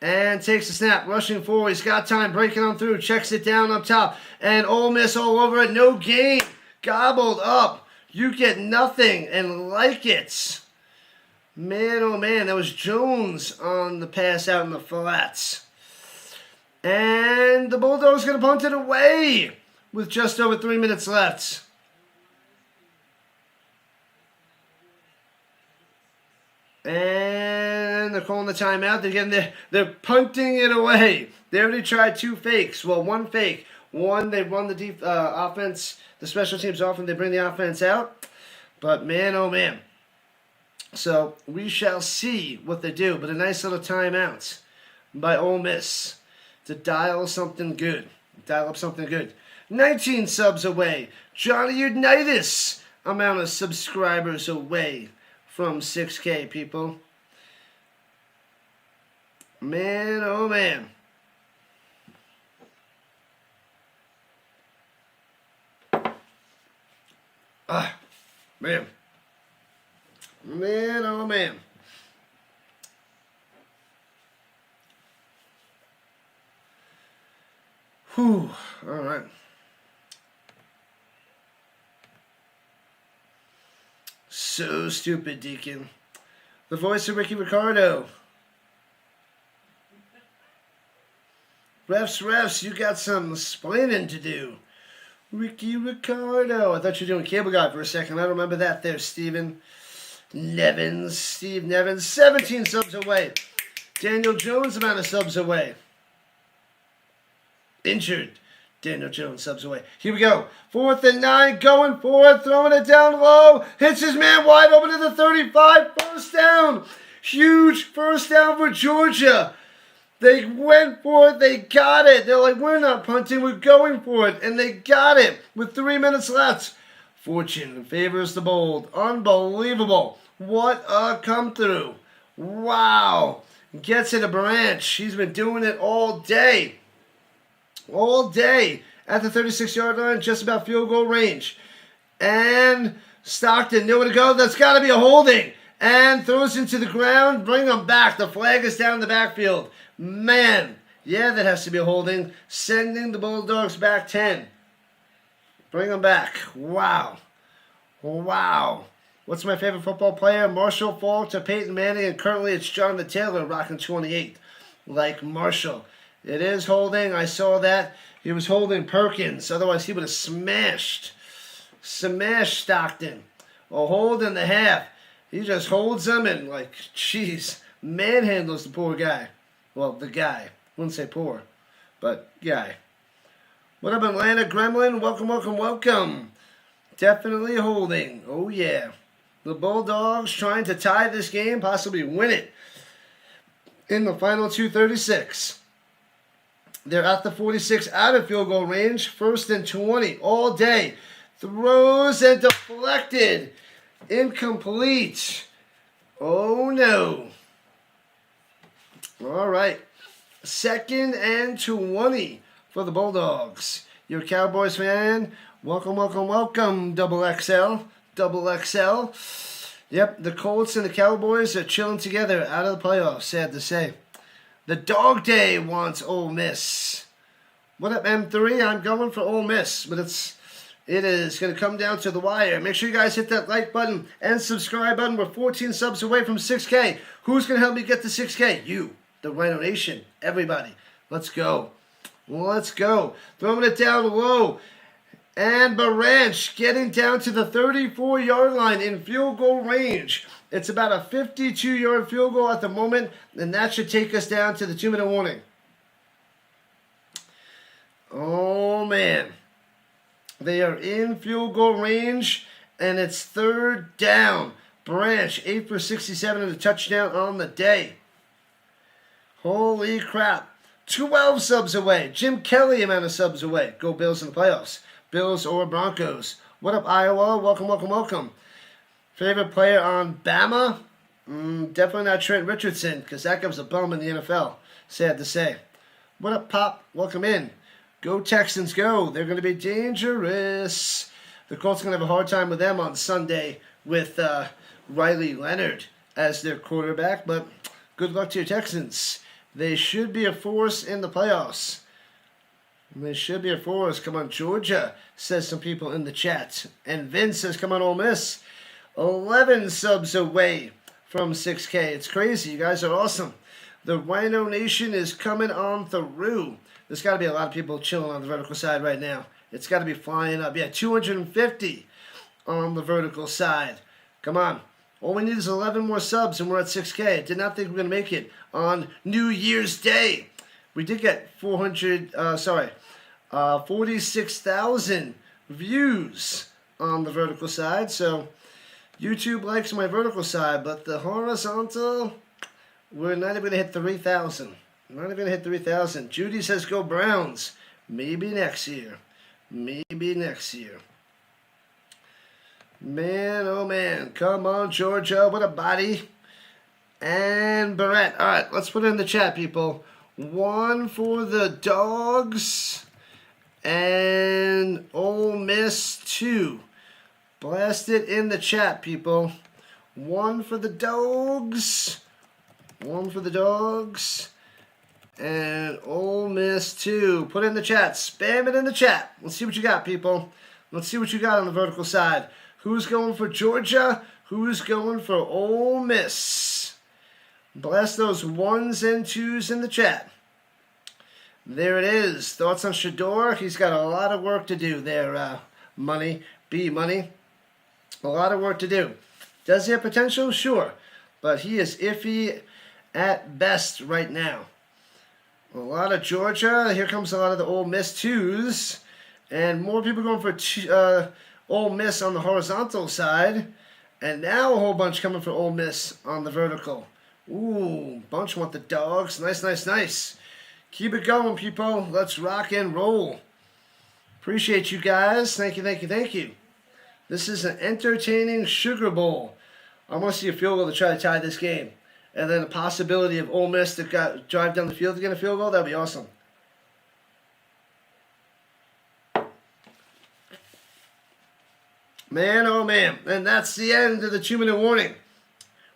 And takes a snap, rushing forward. He's got time, breaking on through, checks it down up top. And Ole Miss all over it. No gain. Gobbled up. You get nothing and like it. Man, oh man, that was Jones on the pass out in the flats. And the Bulldogs going to punt it away with just over 3 minutes left. And they're calling the timeout. They're punting it away. They already tried 2 fakes. Well, 1 fake. One, they run the offense, the special teams off, and they bring the offense out. But man, oh man. So we shall see what they do. But a nice little timeout by Ole Miss to dial something good. Dial up something good. 19 subs away. Johnny Unitas amount of subscribers away from 6K, people. Man, oh man. Man. Man, oh man. Whew. All right. So stupid, Deacon. The voice of Ricky Ricardo. Refs, you got some explaining to do. Ricky Ricardo. I thought you were doing Cable Guy for a second. I don't remember that there, Steve Nevins. 17 subs away. Daniel Jones amount of subs away. Injured. Daniel Jones subs away. Here we go. 4th and 9. Going for it. Throwing it down low. Hits his man wide open to the 35. First down. Huge first down for Georgia. They went for it. They got it. They're like, we're not punting. We're going for it. And they got it with 3 minutes left. Fortune favors the bold. Unbelievable. What a come through. Wow. Gets it a branch. He's been doing it all day. All day. At the 36-yard line, just about field goal range. And Stockton, nowhere to go. That's got to be a holding. And throws into the ground. Bring them back. The flag is down in the backfield. Man, yeah, that has to be a holding. Sending the Bulldogs back 10. Bring them back. Wow. Wow. What's my favorite football player? Marshall Faulk to Peyton Manning, and currently it's Jonathan Taylor rocking 28. Like Marshall. It is holding. I saw that. He was holding Perkins. Otherwise, he would have smashed Stockton. A hold in the half. He just holds him and, like, jeez, manhandles the poor guy. Well, the guy. Wouldn't say poor, but guy. What up, Atlanta Gremlin? Welcome, welcome, welcome. Definitely holding. Oh, yeah. The Bulldogs trying to tie this game, possibly win it in the final 2:36. They're at the 46, out of field goal range. 1st and 20 all day. Throws and deflected. Incomplete. Oh, no. All right. 2nd and 20 for the Bulldogs. You're a Cowboys fan? Welcome, welcome, welcome, Double XL. Double XL. Yep, the Colts and the Cowboys are chilling together out of the playoffs, sad to say. The Dog Day wants Ole Miss. What up, M3? I'm going for Ole Miss, but it is going to come down to the wire. Make sure you guys hit that like button and subscribe button. We're 14 subs away from 6K. Who's going to help me get to 6K? You, the Rhino Nation, everybody. Let's go. Let's go. Throwing it down low. And Baranch getting down to the 34-yard line in field goal range. It's about a 52-yard field goal at the moment, and that should take us down to the 2-minute warning. Oh, man. They are in field goal range, and it's 3rd down. Branch, 8 for 67 and a touchdown on the day. Holy crap. 12 subs away. Jim Kelly amount of subs away. Go Bills in the playoffs. Bills or Broncos. What up, Iowa? Welcome, welcome, welcome. Favorite player on Bama? Definitely not Trent Richardson, because that guy was a bum in the NFL. Sad to say. What up, Pop? Welcome in. Go Texans, go. They're going to be dangerous. The Colts are going to have a hard time with them on Sunday with Riley Leonard as their quarterback, but good luck to your Texans. They should be a force in the playoffs. They should be a force. Come on, Georgia, says some people in the chat. And Vince says, come on, Ole Miss. 11 subs away from 6K. It's crazy. You guys are awesome. The Rhino Nation is coming on through. There's got to be a lot of people chilling on the vertical side right now. It's got to be flying up. Yeah, 250 on the vertical side. Come on. All we need is 11 more subs, and we're at 6K. Did not think we were going to make it on New Year's Day. We did get 46,000 views on the vertical side. So, YouTube likes my vertical side, but the horizontal, we're not even going to hit 3,000. Not even going to hit 3,000. Judy says go Browns. Maybe next year. Maybe next year. Man, oh man. Come on, Georgia. What a body. And Barrett. All right, let's put it in the chat, people. 1 for the Dogs. And Ole Miss 2. Blast it in the chat, people. 1 for the Dogs. 1 for the Dogs. And Ole Miss 2. Put it in the chat. Spam it in the chat. Let's see what you got, people. Let's see what you got on the vertical side. Who's going for Georgia? Who's going for Ole Miss? Blast those 1s and 2s in the chat. There it is. Thoughts on Shedeur? He's got a lot of work to do there, Money. B Money. A lot of work to do. Does he have potential? Sure. But he is iffy at best right now. A lot of Georgia. Here comes a lot of the Ole Miss 2s. And more people going for Ole Miss on the horizontal side. And now a whole bunch coming for Ole Miss on the vertical. Ooh, bunch want the Dogs. Nice, nice, nice. Keep it going, people. Let's rock and roll. Appreciate you guys. Thank you, thank you, thank you. This is an entertaining Sugar Bowl. I want to see a field goal to try to tie this game. And then the possibility of Ole Miss to drive down the field to get a field goal. That would be awesome. Man, oh man. And that's the end of the 2-minute warning.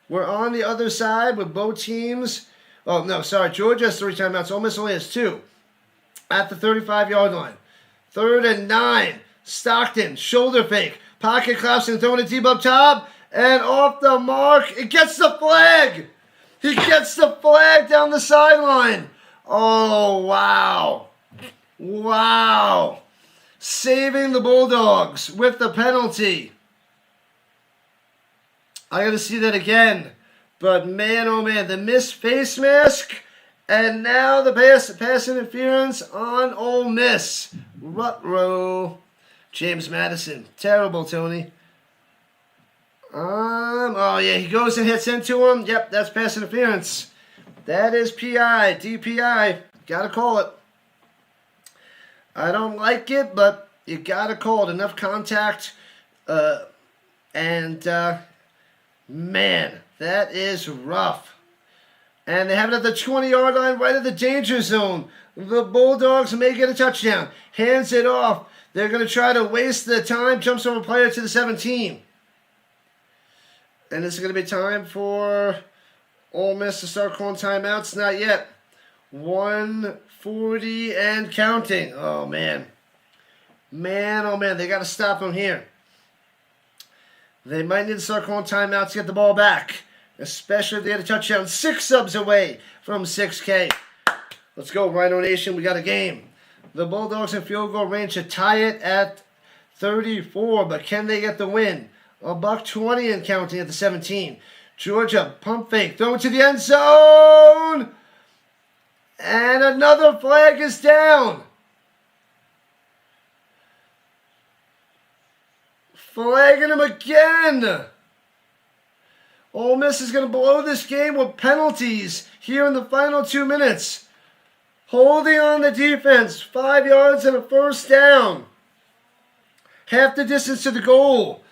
We're on the other side with both teams. Oh, no, sorry. Georgia has 3 timeouts. Ole Miss only has 2. At the 35-yard line. 3rd and 9. Stockton, shoulder fake. Pocket collapse and throwing a deep up top. And off the mark. It gets the flag. He gets the flag down the sideline. Oh, wow. Wow. Saving the Bulldogs with the penalty. I got to see that again. But man, oh man, the missed face mask. And now the pass interference on Ole Miss. Rutrow. James Madison. Terrible, Tony. Oh yeah, he goes and hits into him. Yep, that's pass interference. That is PI, DPI. Gotta call it. I don't like it, but you gotta call it. Enough contact. Man, that is rough. And they have it at the 20-yard line, right at the danger zone. The Bulldogs may get a touchdown. Hands it off. They're going to try to waste the time. Jumps over player to the 17. And this is going to be time for Ole Miss to start calling timeouts. Not yet. 1:40 and counting. Oh, man. Man, oh, man. They got to stop them here. They might need to start calling timeouts to get the ball back. Especially if they had a touchdown. 6 subs away from 6K. Let's go, Rhino Nation. We got a game. The Bulldogs in field goal range to tie it at 34. But can they get the win? $1.20 and counting at the 17. Georgia, pump fake. Throw it to the end zone. And another flag is down. Flagging him again. Ole Miss is going to blow this game with penalties here in the final 2 minutes. Holding on the defense. 5 yards and a first down. Half the distance to the goal.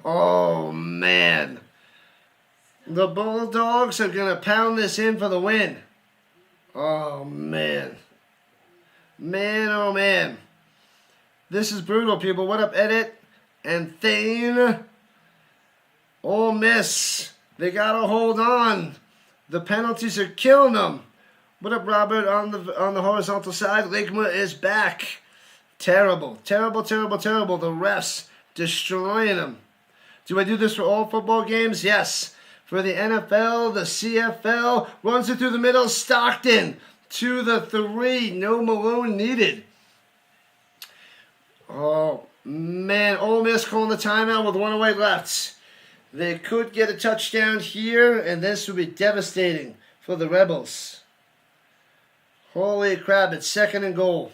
Oh, man. The Bulldogs are going to pound this in for the win. Oh, man. Man, oh, man. This is brutal, people. What up, Edit and Thane? Ole Miss. They got to hold on. The penalties are killing them. What up, Robert, on the horizontal side? Ligma is back. Terrible, terrible, terrible, terrible. The refs destroying them. Do I do this for all football games? Yes. For the NFL, the CFL, runs it through the middle. Stockton to the 3. No Malone needed. Oh, man. Ole Miss calling the timeout with 1 away left. They could get a touchdown here, and this would be devastating for the Rebels. Holy crap, it's 2nd and goal.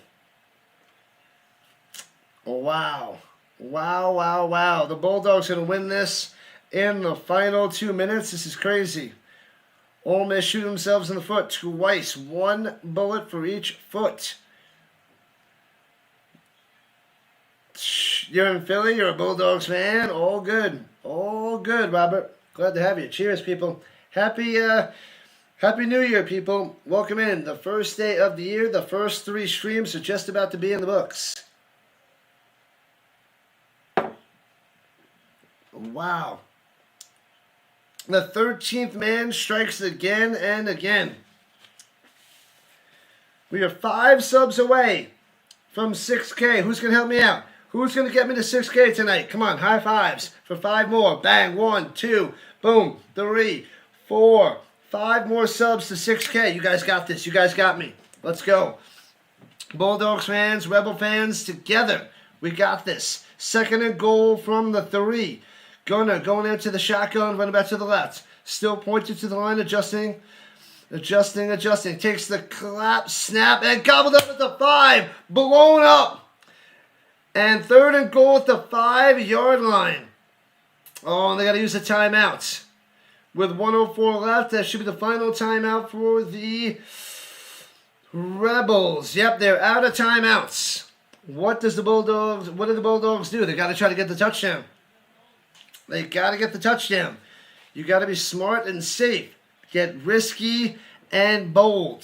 Wow. Wow, wow, wow. The Bulldogs going to win this in the final 2 minutes. This is crazy. Ole Miss shoot themselves in the foot twice. 1 bullet for each foot. You're in Philly. You're a Bulldogs fan. All good. All good, Robert. Glad to have you. Cheers, people. Happy New Year, people. Welcome in. The first day of the year. The first 3 streams are just about to be in the books. Wow. The 13th man strikes again and again. We are 5 subs away from 6K. Who's going to help me out? Who's going to get me to 6K tonight? Come on, high fives for 5 more. Bang, 1, 2, boom, 3, 4, 5 more subs to 6K. You guys got this. You guys got me. Let's go. Bulldogs fans, Rebel fans, together. We got this. 2nd and goal from the 3. Gunner going into the shotgun, running back to the left. Still pointed to the line, adjusting. Takes the clap, snap, and gobbled up at the 5. Blown up. And 3rd and goal at the 5-yard line. Oh, and they got to use a timeout. With 1:04 left, that should be the final timeout for the Rebels. Yep, they're out of timeouts. What do the Bulldogs do? They got to try to get the touchdown. They got to get the touchdown. You got to be smart and safe. Get risky and bold.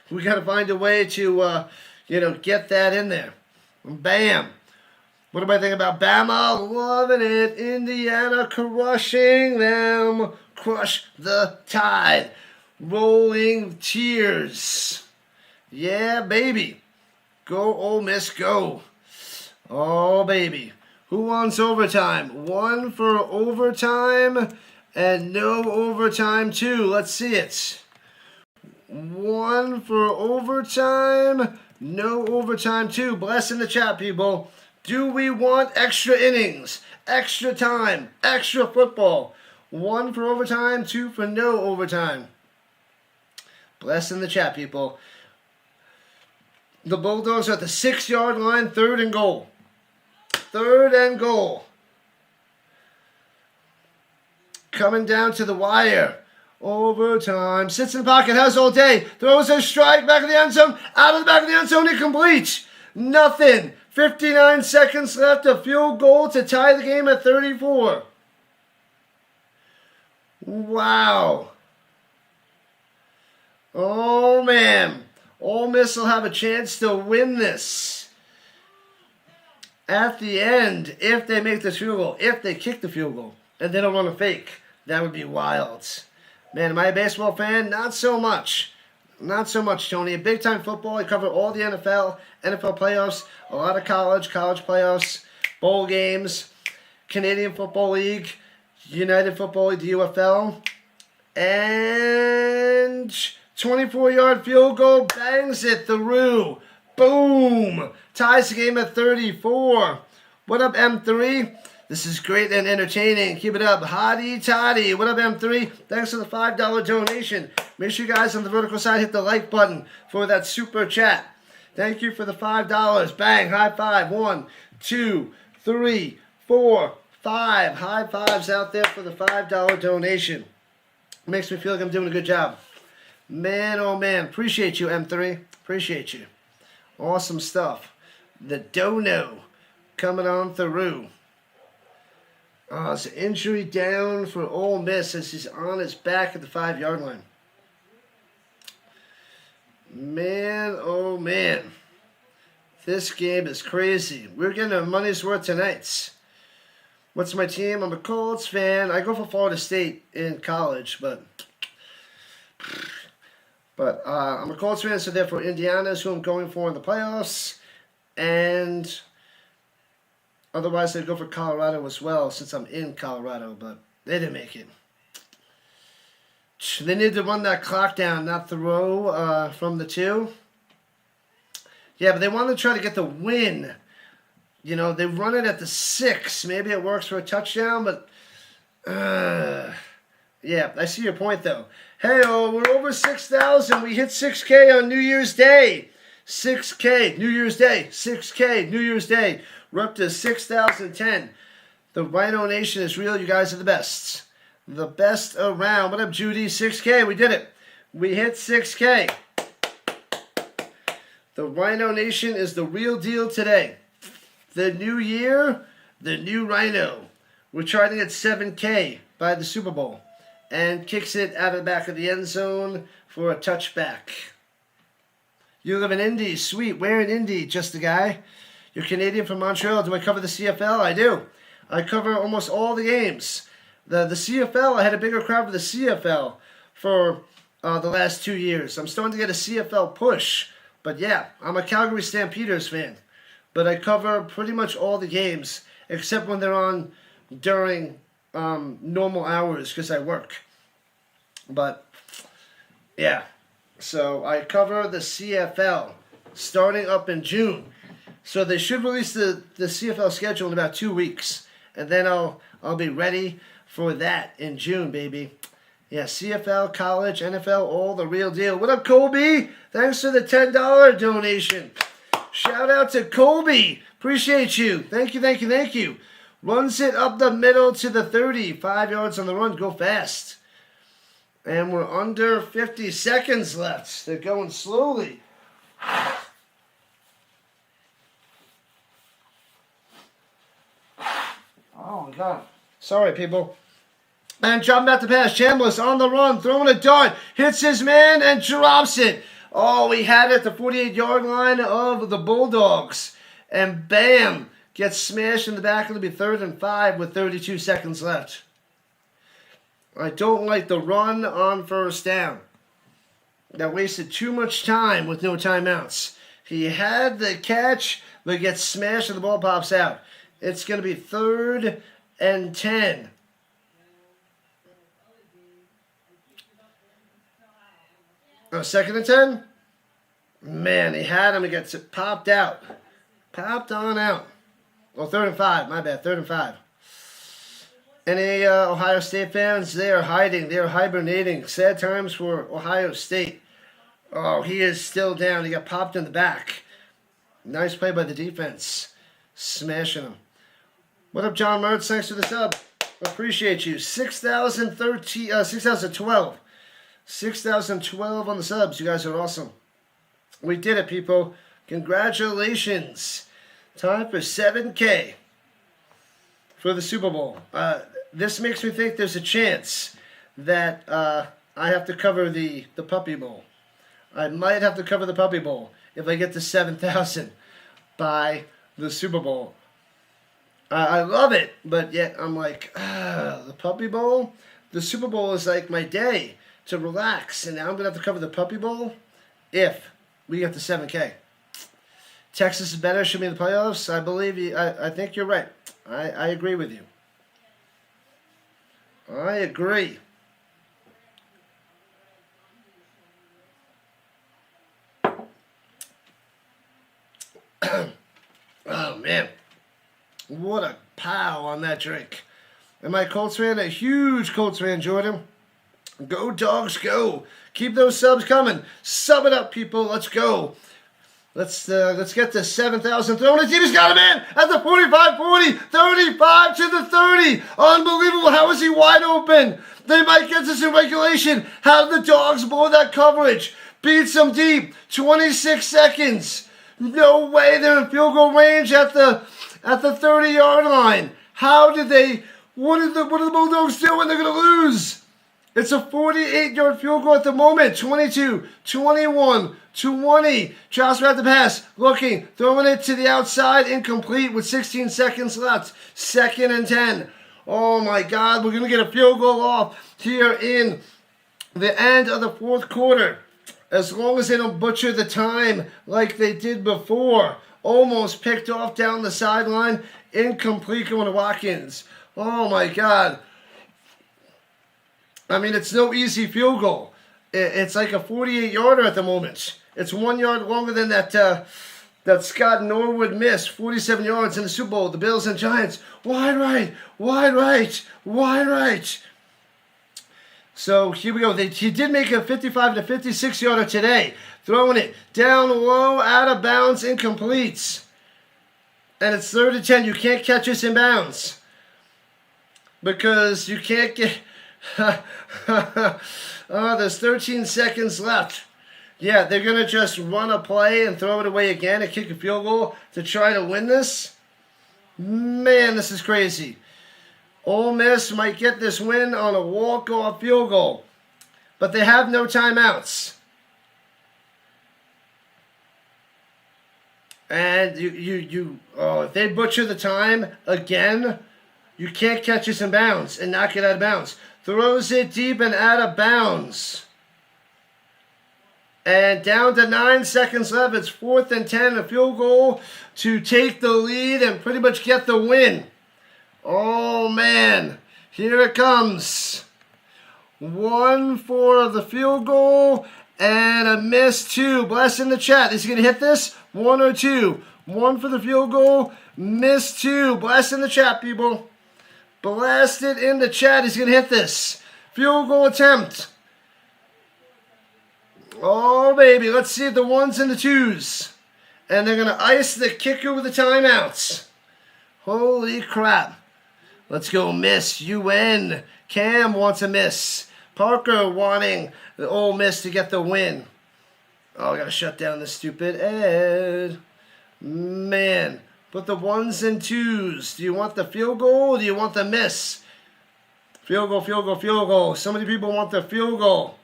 We got to find a way to, get that in there. Bam. What do I think about Bama? Loving it. Indiana crushing them. Crush the Tide. Rolling Tears. Yeah, baby. Go, Ole Miss, go. Oh, baby. Who wants overtime? 1 for overtime and no overtime 2. Let's see it. 1 for overtime, no overtime 2. Bless in the chat, people. Do we want extra innings, extra time, extra football? 1 for overtime, 2 for no overtime. Bless in the chat, people. The Bulldogs are at the 6-yard line, 3rd and goal. 3rd and goal. Coming down to the wire. Overtime. Sits in the pocket. Has all day. Throws a strike. Back of the end zone. Out of the back of the end zone. Incomplete. Nothing. 59 seconds left. A field goal to tie the game at 34. Wow. Oh, man. Ole Miss will have a chance to win this. At the end, if they make this field goal, if they kick the field goal, and they don't run a fake, that would be wild. Man, am I a baseball fan? Not so much. Not so much, Tony. Big time football. I cover all the NFL playoffs, a lot of college playoffs, bowl games, Canadian Football League, United Football League, the UFL, and 24-yard field goal, bangs it through. Boom! Ties the game at 34. What up, M3? This is great and entertaining. Keep it up. Hottie toddy. What up, M3? Thanks for the $5 donation. Make sure you guys on the vertical side hit the like button for that super chat. Thank you for the $5. Bang. High five. 1, 2, 3, 4, 5. High fives out there for the $5 donation. Makes me feel like I'm doing a good job. Man, oh man. Appreciate you, M3. Appreciate you. Awesome stuff. The dono coming on through. It's an injury down for Ole Miss as he's on his back at the 5-yard line. Man, oh man. This game is crazy. We're getting our money's worth tonight. What's my team? I'm a Colts fan. I go for Florida State in college, but I'm a Colts fan, so therefore Indiana is who I'm going for in the playoffs. And otherwise, I'd go for Colorado as well, since I'm in Colorado, but they didn't make it. They need to run that clock down, not throw from the 2. Yeah, but they want to try to get the win. You know, they run it at the 6. Maybe it works for a touchdown, but yeah, I see your point, though. Hey, we're over 6,000. We hit 6K on New Year's Day. 6K, New Year's Day. 6K, New Year's Day. We're up to 6,010. The Rhino Nation is real. You guys are the best. The best around. What up, Judy? 6K. We did it. We hit 6K. The Rhino Nation is the real deal today. The new year, the new Rhino. We're trying to get 7K by the Super Bowl. And kicks it out of the back of the end zone for a touchback. You live in Indy. Sweet. Where in Indy? Just a guy. You're Canadian from Montreal. Do I cover the CFL? I do. I cover almost all the games. The CFL, I had a bigger crowd for the CFL for the last 2 years. I'm starting to get a CFL push. But yeah, I'm a Calgary Stampeders fan. But I cover pretty much all the games, except when they're on during normal hours because I work. But yeah, so I cover the CFL starting up in June. So they should release the CFL schedule in about 2 weeks. And then I'll be ready for that in June, baby. Yeah, CFL, college, NFL, all the real deal. What up, Colby? Thanks for the $10 donation. Shout out to Colby. Appreciate you. Thank you, thank you, thank you. Runs it up the middle to the 30. 5 yards on the run. Go fast. And we're under 50 seconds left. They're going slowly. Oh, my God. Sorry, people. And dropping back to pass. Chambliss on the run. Throwing a dart. Hits his man and drops it. Oh, he had it at the 48-yard line of the Bulldogs. And bam. Gets smashed in the back. It'll be 3rd and 5 with 32 seconds left. I don't like the run on first down. That wasted too much time with no timeouts. He had the catch, but gets smashed and the ball pops out. It's going to be 3rd and 10. Oh, 2nd and 10? Man, he had him. He gets it popped out. Popped on out. Well, 3rd and 5. My bad. 3rd and 5. Any Ohio State fans? They are hiding. They are hibernating. Sad times for Ohio State. Oh, he is still down. He got popped in the back. Nice play by the defense. Smashing him. What up, John Mertz? Thanks for the sub. Appreciate you. 6,012. 6,012 on the subs. You guys are awesome. We did it, people. Congratulations. Time for 7K for the Super Bowl. This makes me think there's a chance that I have to cover the Puppy Bowl. I might have to cover the Puppy Bowl if I get to 7,000 by the Super Bowl. I love it, but yet I'm like, the Puppy Bowl? The Super Bowl is like my day to relax, and now I'm going to have to cover the Puppy Bowl if we get to 7K. Texas is better, should be in the playoffs. I believe you. I think you're right. I agree with you. I agree. Oh, man. What a pow on that drink. Am I a Colts fan? A huge Colts fan, Jordan. Go, Dogs, go. Keep those subs coming. Sub it up, people. Let's go. Let's get to 7,000. Throwing it deep. He's got him in at the 45-40. 35 to the 30. Unbelievable. How is he wide open? They might get this in regulation. How did the Dogs blow that coverage? Beats them deep. 26 seconds. No way. They're in field goal range at the 30-yard line. How did they? What are the Bulldogs doing? They're going to lose. It's a 48-yard field goal at the moment. 22, 21, 20. Drops back the pass. Looking. Throwing it to the outside. Incomplete with 16 seconds left. 2nd and 10. Oh, my God. We're going to get a field goal off here in the end of the 4th quarter. As long as they don't butcher the time like they did before. Almost picked off down the sideline. Incomplete going to Watkins. Oh, my God. I mean, it's no easy field goal. It's like a 48-yarder at the moment. It's 1 yard longer than that Scott Norwood missed. 47 yards in the Super Bowl. The Bills and Giants. Wide right, wide right, wide right. So here we go. He did make a 55 to 56-yarder today. Throwing it down low, out of bounds, incomplete. And it's 3rd and 10. You can't catch us in bounds. because you can't get... there's 13 seconds left. Yeah, they're going to just run a play and throw it away again and kick a field goal to try to win this. Man, this is crazy. Ole Miss might get this win on a walk-off field goal, but they have no timeouts. And if they butcher the time again, you can't catch us in bounds and knock it out of bounds. Throws it deep and out of bounds. And down to 9 seconds left. It's 4th and 10, a field goal to take the lead and pretty much get the win. Oh, man. Here it comes. 1 for the field goal and a miss 2. Blast in the chat. Is he going to hit this? 1 or 2? 1 for the field goal, miss 2. Blast in the chat, people. Blast it in the chat. He's going to hit this. Field goal attempt. Oh, baby. Let's see the 1s and the 2s. And they're going to ice the kicker with the timeouts. Holy crap. Let's go miss. UN. Cam wants a miss. Parker wanting the Ole Miss to get the win. Oh, I got to shut down this stupid ad. Man. Put the 1s and 2s. Do you want the field goal or do you want the miss? Field goal, field goal, field goal. So many people want the field goal.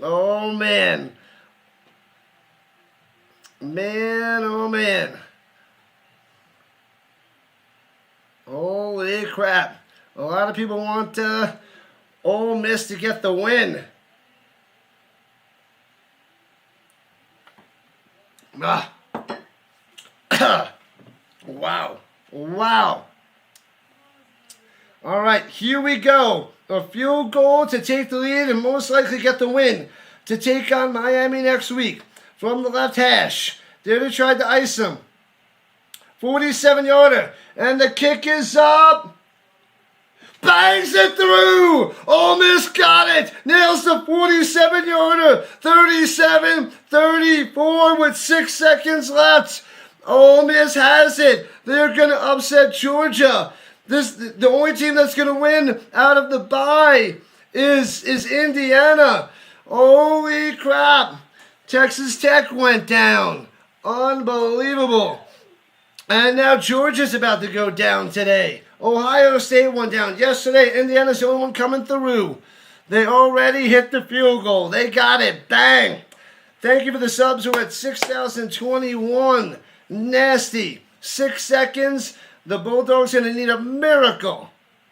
Oh, man. Man, oh, man. Holy crap. A lot of people want Ole Miss to get the win. Wow. Wow. All right, here we go. A field goal to take the lead and most likely get the win to take on Miami next week. From the left hash. There they tried to ice him. 47-yarder. And the kick is up. Bangs it through. Ole Miss got it. Nails the 47-yarder. 37-34 with 6 seconds left. Ole Miss has it. They're going to upset Georgia. The only team that's going to win out of the bye is Indiana. Holy crap. Texas Tech went down. Unbelievable. And now Georgia's about to go down today. Ohio State went down yesterday. Indiana's the only one coming through. They already hit the field goal. They got it. Bang. Thank you for the subs. We're at 6,021. Nasty. 6 seconds. The Bulldogs going to need a miracle.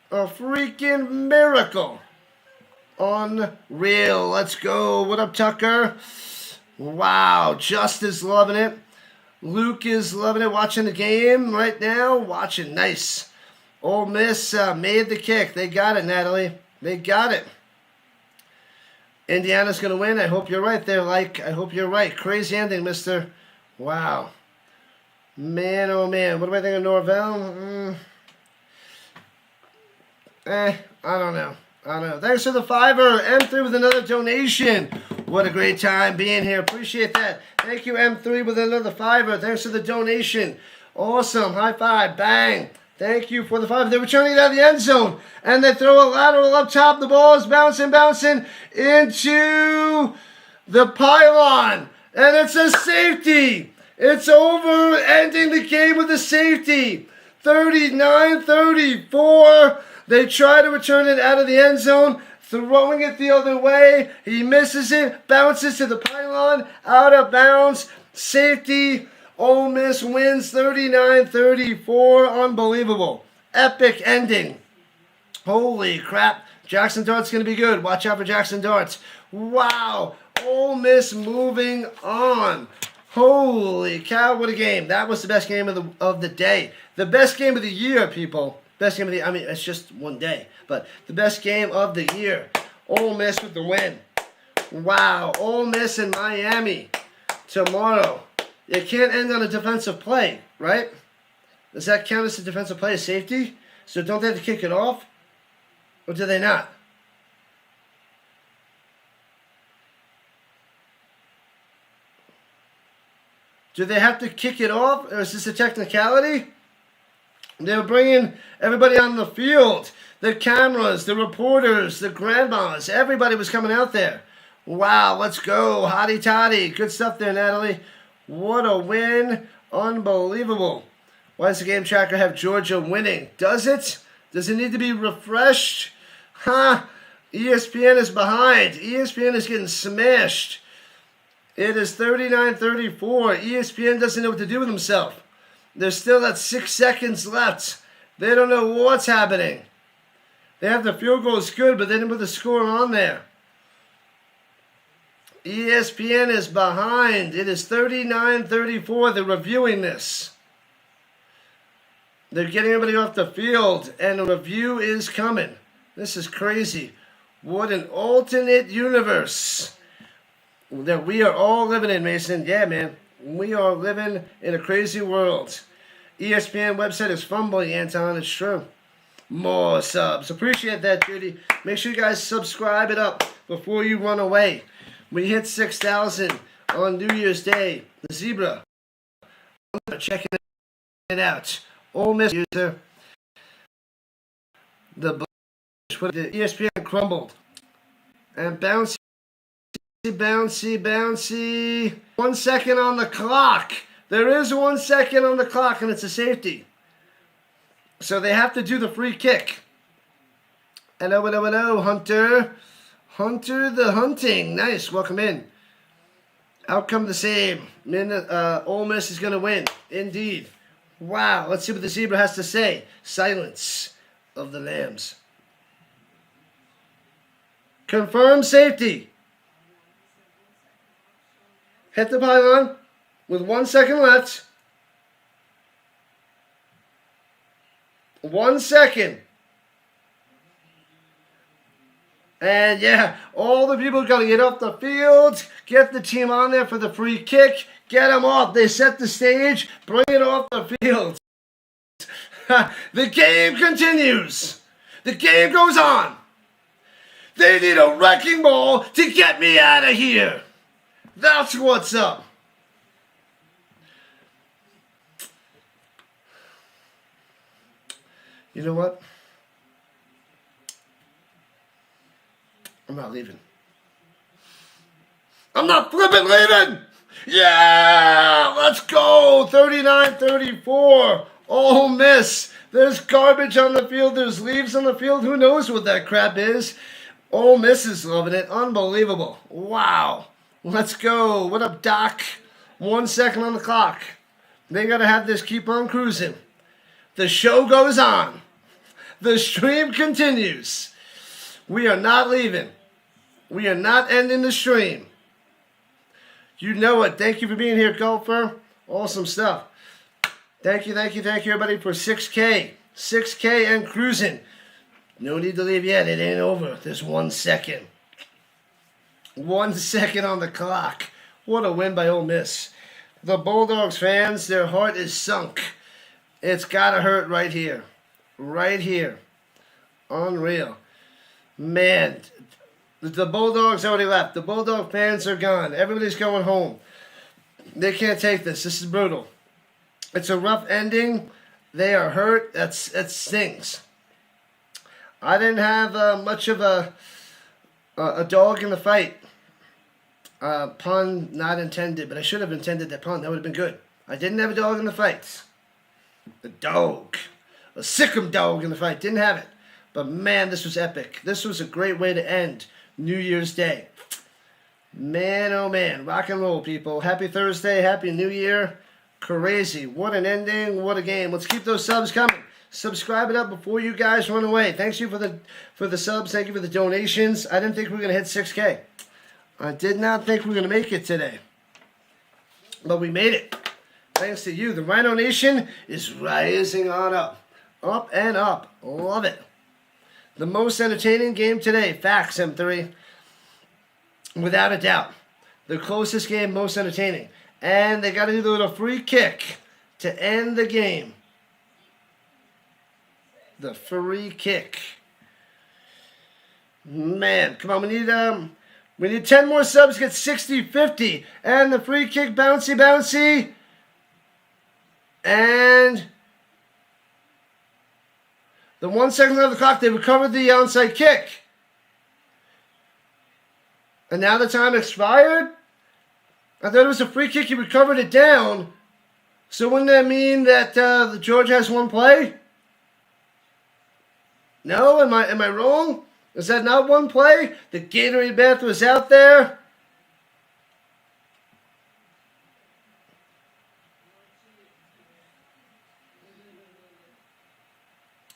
A freaking miracle. Unreal. Let's go. What up, Tucker? Wow. Justice loving it. Luke is loving it. Watching the game right now. Watching. Nice. Ole Miss made the kick. They got it, Natalie. They got it. Indiana's going to win. I hope you're right there, like. I hope you're right. Crazy ending, mister. Wow. Man, oh man. What do I think of Norvell? I don't know. Thanks for the $5. M3 with another donation. What a great time being here. Appreciate that. Thank you, M3 with another $5. Thanks for the donation. Awesome. High five. Bang. Thank you for the $5. They're returning it out of the end zone. And they throw a lateral up top. The ball is bouncing into the pylon. And it's a safety. It's over, ending the game with a safety. 39-34. They try to return it out of the end zone, throwing it the other way. He misses it, bounces to the pylon, out of bounds. Safety. Ole Miss wins 39-34. Unbelievable. Epic ending. Holy crap. Jackson Dart's going to be good. Watch out for Jackson Darts. Wow. Ole Miss moving on. Holy cow, what a game. That was the best game of the day. The best game of the year, people. Best game of the year. I mean, it's just one day. But the best game of the year. Ole Miss with the win. Wow. Ole Miss in Miami tomorrow. It can't end on a defensive play, right? Does that count as a defensive play, a safety? So don't they have to kick it off? Or do they not? Do they have to kick it off, or is this a technicality? They were bringing everybody on the field. The cameras, the reporters, the grandmas. Everybody was coming out there. Wow, let's go. Hotty toddy. Good stuff there, Natalie. What a win. Unbelievable. Why does the game tracker have Georgia winning? Does it? Does it need to be refreshed? Huh? ESPN is behind. ESPN is getting smashed. It is 39-34. ESPN doesn't know what to do with himself. There's still at 6 seconds left. They don't know what's happening. They have the field goal is good, but they didn't put the score on there. ESPN is behind. It is 39-34. They're reviewing this. They're getting everybody off the field, and a review is coming. This is crazy. What an alternate universe that we are all living in, Mason. Yeah, man. We are living in a crazy world. ESPN website is fumbling, Anton. It's true. More subs. Appreciate that, Judy. Make sure you guys subscribe it up before you run away. We hit 6,000 on New Year's Day. The Zebra. Checking it out. Ole Miss user. The ESPN crumbled. And bouncy, bouncy, bouncy. 1 second on the clock. There is 1 second on the clock, and it's a safety. So they have to do the free kick. Hello, hello, hello, Hunter. Hunter the Hunting. Nice. Welcome in. Outcome the same. Ole Miss is going to win. Indeed. Wow. Let's see what the Zebra has to say. Silence of the Lambs. Confirm safety. Hit the pylon with 1 second left. 1 second. And yeah, all the people got to get off the field, get the team on there for the free kick, get them off. They set the stage, bring it off the field. The game continues. The game goes on. They need a wrecking ball to get me out of here. That's what's up. You know what? I'm not leaving. I'm not flipping leaving! Yeah! Let's go! 39-34. Ole Miss. There's garbage on the field. There's leaves on the field. Who knows what that crap is? Ole Miss is loving it. Unbelievable. Wow. Let's go. What up, Doc? 1 second on the clock. They got to have this keep on cruising. The show goes on. The stream continues. We are not leaving. We are not ending the stream. You know it. Thank you for being here, Golfer. Awesome stuff. Thank you, everybody, for 6K. 6K and cruising. No need to leave yet. It ain't over. There's 1 second. 1 second on the clock. What a win by Ole Miss. The Bulldogs fans, their heart is sunk. It's got to hurt right here. Right here. Unreal. Man, the Bulldogs already left. The Bulldog fans are gone. Everybody's going home. They can't take this. This is brutal. It's a rough ending. They are hurt. That stings. I didn't have much of a dog in the fight. Pun not intended, but I should have intended that pun. That would have been good. I didn't have a dog in the fight. A dog. A sick'em dog in the fight. Didn't have it. But man, this was epic. This was a great way to end New Year's Day. Man, oh man. Rock and roll, people. Happy Thursday. Happy New Year. Crazy. What an ending. What a game. Let's keep those subs coming. Subscribe it up before you guys run away. Thanks you for the subs. Thank you for the donations. I didn't think we were going to hit 6K. I did not think we were going to make it today. But we made it. Thanks to you. The Rhino Nation is rising on up. Up and up. Love it. The most entertaining game today. Facts, M3. Without a doubt. The closest game, most entertaining. And they got to do the little free kick to end the game. The free kick. Man, come on. We need 10 more subs, get 60-50. And the free kick, bouncy, bouncy. And The 1 second on the clock, they recovered the onside kick. And now the time expired? I thought it was a free kick. He recovered it down. So wouldn't that mean that Georgia has one play? No? Am I wrong? Is that not one play? The Gatorade bath was out there.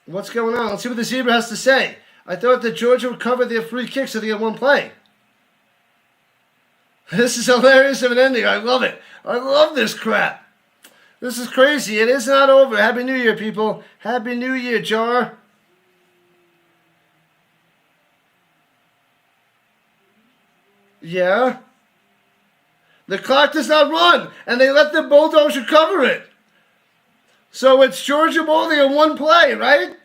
What's going on? Let's see what the zebra has to say. I thought that Georgia would cover their free kick so they get one play. This is hilarious of an ending. I love it. I love this crap. This is crazy. It is not over. Happy New Year, people. Happy New Year, Jar. Yeah. The clock does not run, and they let the Bulldogs recover it. So it's Georgia Bulldogs in one play, right?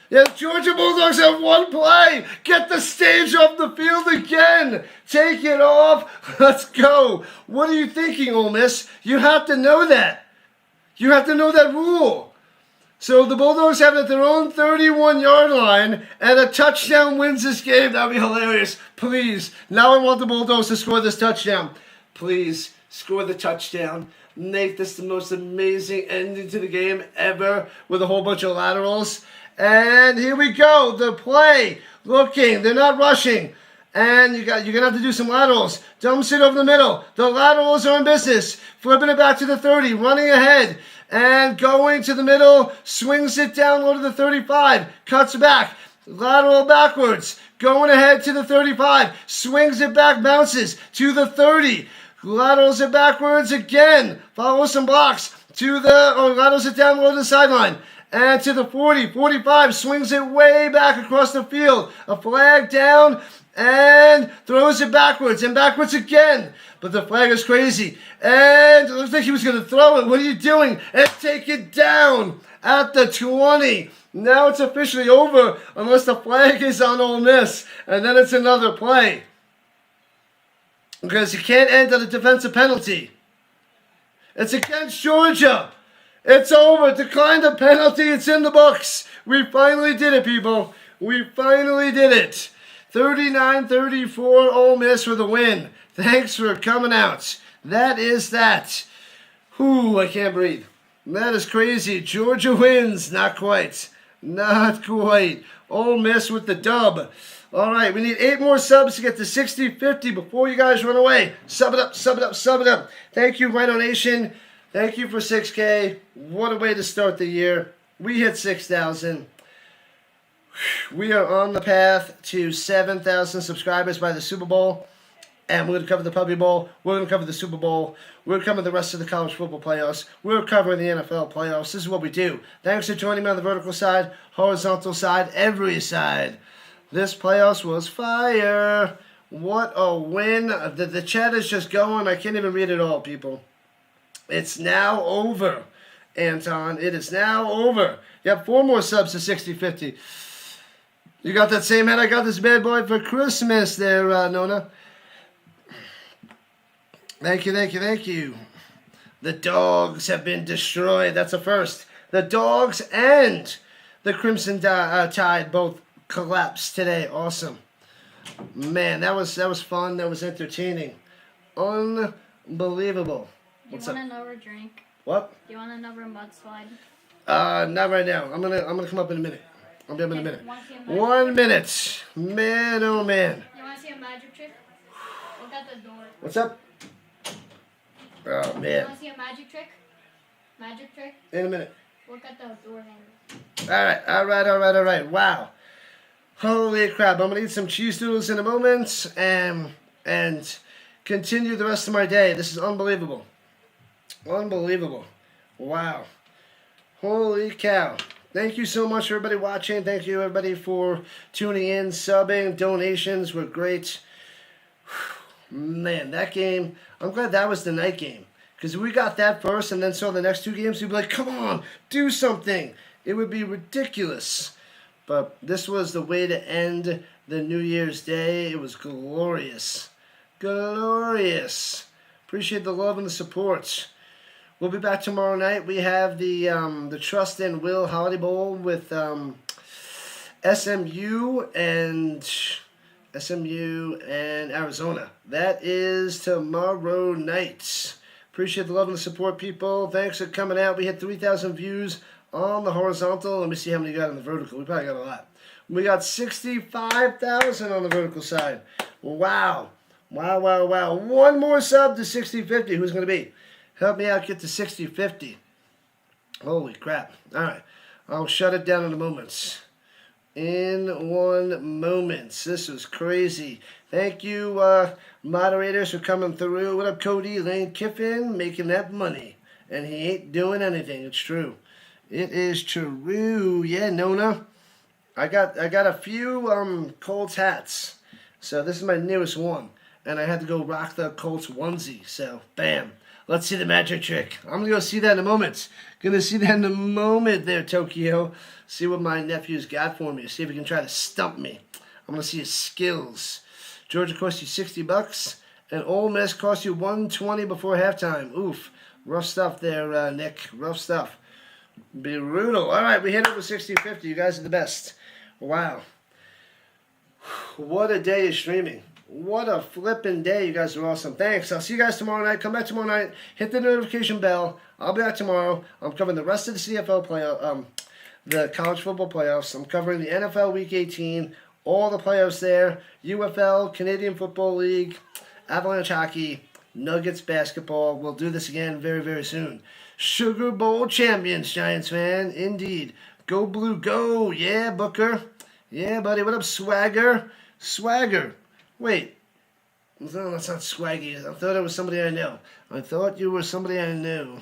Yes, Georgia Bulldogs have one play. Get the stage off the field again. Take it off. Let's go. What are you thinking, Ole Miss? You have to know that. You have to know that rule. So the Bulldogs have it at their own 31-yard line, and a touchdown wins this game. That would be hilarious. Please. Now I want the Bulldogs to score this touchdown. Please, score the touchdown. Make this the most amazing ending to the game ever with a whole bunch of laterals. And here we go. The play. Looking. They're not rushing. And you're going to have to do some laterals. Dumps it over the middle. The laterals are in business. Flipping it back to the 30. Running ahead. And going to the middle. Swings it down low to the 35. Cuts back. Lateral backwards. Going ahead to the 35. Swings it back. Bounces to the 30. Laterals it backwards again. Follows some blocks. Laterals it down low to the sideline. And to the 40, 45, swings it way back across the field. A flag down and throws it backwards and backwards again. But the flag is crazy. And it looks like he was going to throw it. What are you doing? And take it down at the 20. Now it's officially over unless the flag is on Ole Miss. And then it's another play. Because you can't end on a defensive penalty. It's against Georgia. It's over. Decline the penalty. It's in the books. We finally did it, people. We finally did it. 39-34 Ole Miss for the win. Thanks for coming out. That is that. Whew, I can't breathe. That is crazy. Georgia wins. Not quite. Not quite. Ole Miss with the dub. All right, we need 8 more subs to get to 60-50 before you guys run away. Sub it up, sub it up, sub it up. Thank you, Rhino Nation. Thank you for 6K. What a way to start the year. We hit 6,000. We are on the path to 7,000 subscribers by the Super Bowl. And we're going to cover the Puppy Bowl. We're going to cover the Super Bowl. We're covering the rest of the college football playoffs. We're covering the NFL playoffs. This is what we do. Thanks for joining me on the vertical side, horizontal side, every side. This playoffs was fire. What a win. The chat is just going. I can't even read it all, people. It's now over, Anton. It is now over. You have 4 more subs to 60-50. You got that same hat? I got this bad boy for Christmas there, Nona. Thank you, thank you, thank you. The dogs have been destroyed. That's a first. The dogs and the Crimson Tide both collapsed today. Awesome. Man, that was fun. That was entertaining. Unbelievable. What's up? You want another drink? What? Do you want another mudslide? Not right now. I'm gonna come up in a minute. I'll be up in a minute. 1 minute. Man, oh man. You want to see a magic trick? Look at the door. What's up? Oh You man. want to see a magic trick? Magic trick? In a minute. Look at the door handle. All right. Wow. Holy crap. I'm gonna eat some cheese doodles in a moment and continue the rest of my day. This is unbelievable. Unbelievable. Wow. Holy cow. Thank you so much for everybody watching. Thank you everybody for tuning in, subbing. Donations were great. Man, that game, I'm glad that was the night game. Because if we got that first and then saw the next 2 games, we'd be like, come on, do something. It would be ridiculous. But this was the way to end the New Year's Day. It was glorious. Glorious. Appreciate the love and the support. We'll be back tomorrow night. We have the Trust and Will Holiday Bowl with SMU and Arizona. That is tomorrow night. Appreciate the love and the support, people. Thanks for coming out. We hit 3,000 views on the horizontal. Let me see how many you got on the vertical. We probably got a lot. We got 65,000 on the vertical side. Wow. Wow. One more sub to 6050. Who's going to be? Help me out get to 6050. Holy crap. All right. I'll shut it down in a moment. In 1 moment. This was crazy. Thank you, moderators, for coming through. What up, Cody? Lane Kiffin making that money. And he ain't doing anything. It's true. It is true. Yeah, Nona. I got a few Colts hats. So this is my newest one. And I had to go rock the Colts onesie. So, bam. Let's see the magic trick. I'm going to go see that in a moment. Going to see that in a moment there, Tokyo. See what my nephew's got for me. See if he can try to stump me. I'm going to see his skills. Georgia cost you $60. And Ole Miss cost you $120 before halftime. Oof. Rough stuff there, Nick. Rough stuff. Brutal. All right, we hit over 60-50. You guys are the best. Wow. What a day of streaming. What a flippin' day. You guys are awesome. Thanks. I'll see you guys tomorrow night. Come back tomorrow night. Hit the notification bell. I'll be back tomorrow. I'm covering the rest of the CFL playoff, the college football playoffs. I'm covering the NFL Week 18, all the playoffs there, UFL, Canadian Football League, Avalanche Hockey, Nuggets Basketball. We'll do this again very, very soon. Sugar Bowl champions, Giants fan. Indeed. Go Blue, go. Yeah, Booker. Yeah, buddy. What up, Swagger? Swagger. Wait. No, that's not Swaggy. I thought it was somebody I know. I thought you were somebody I knew.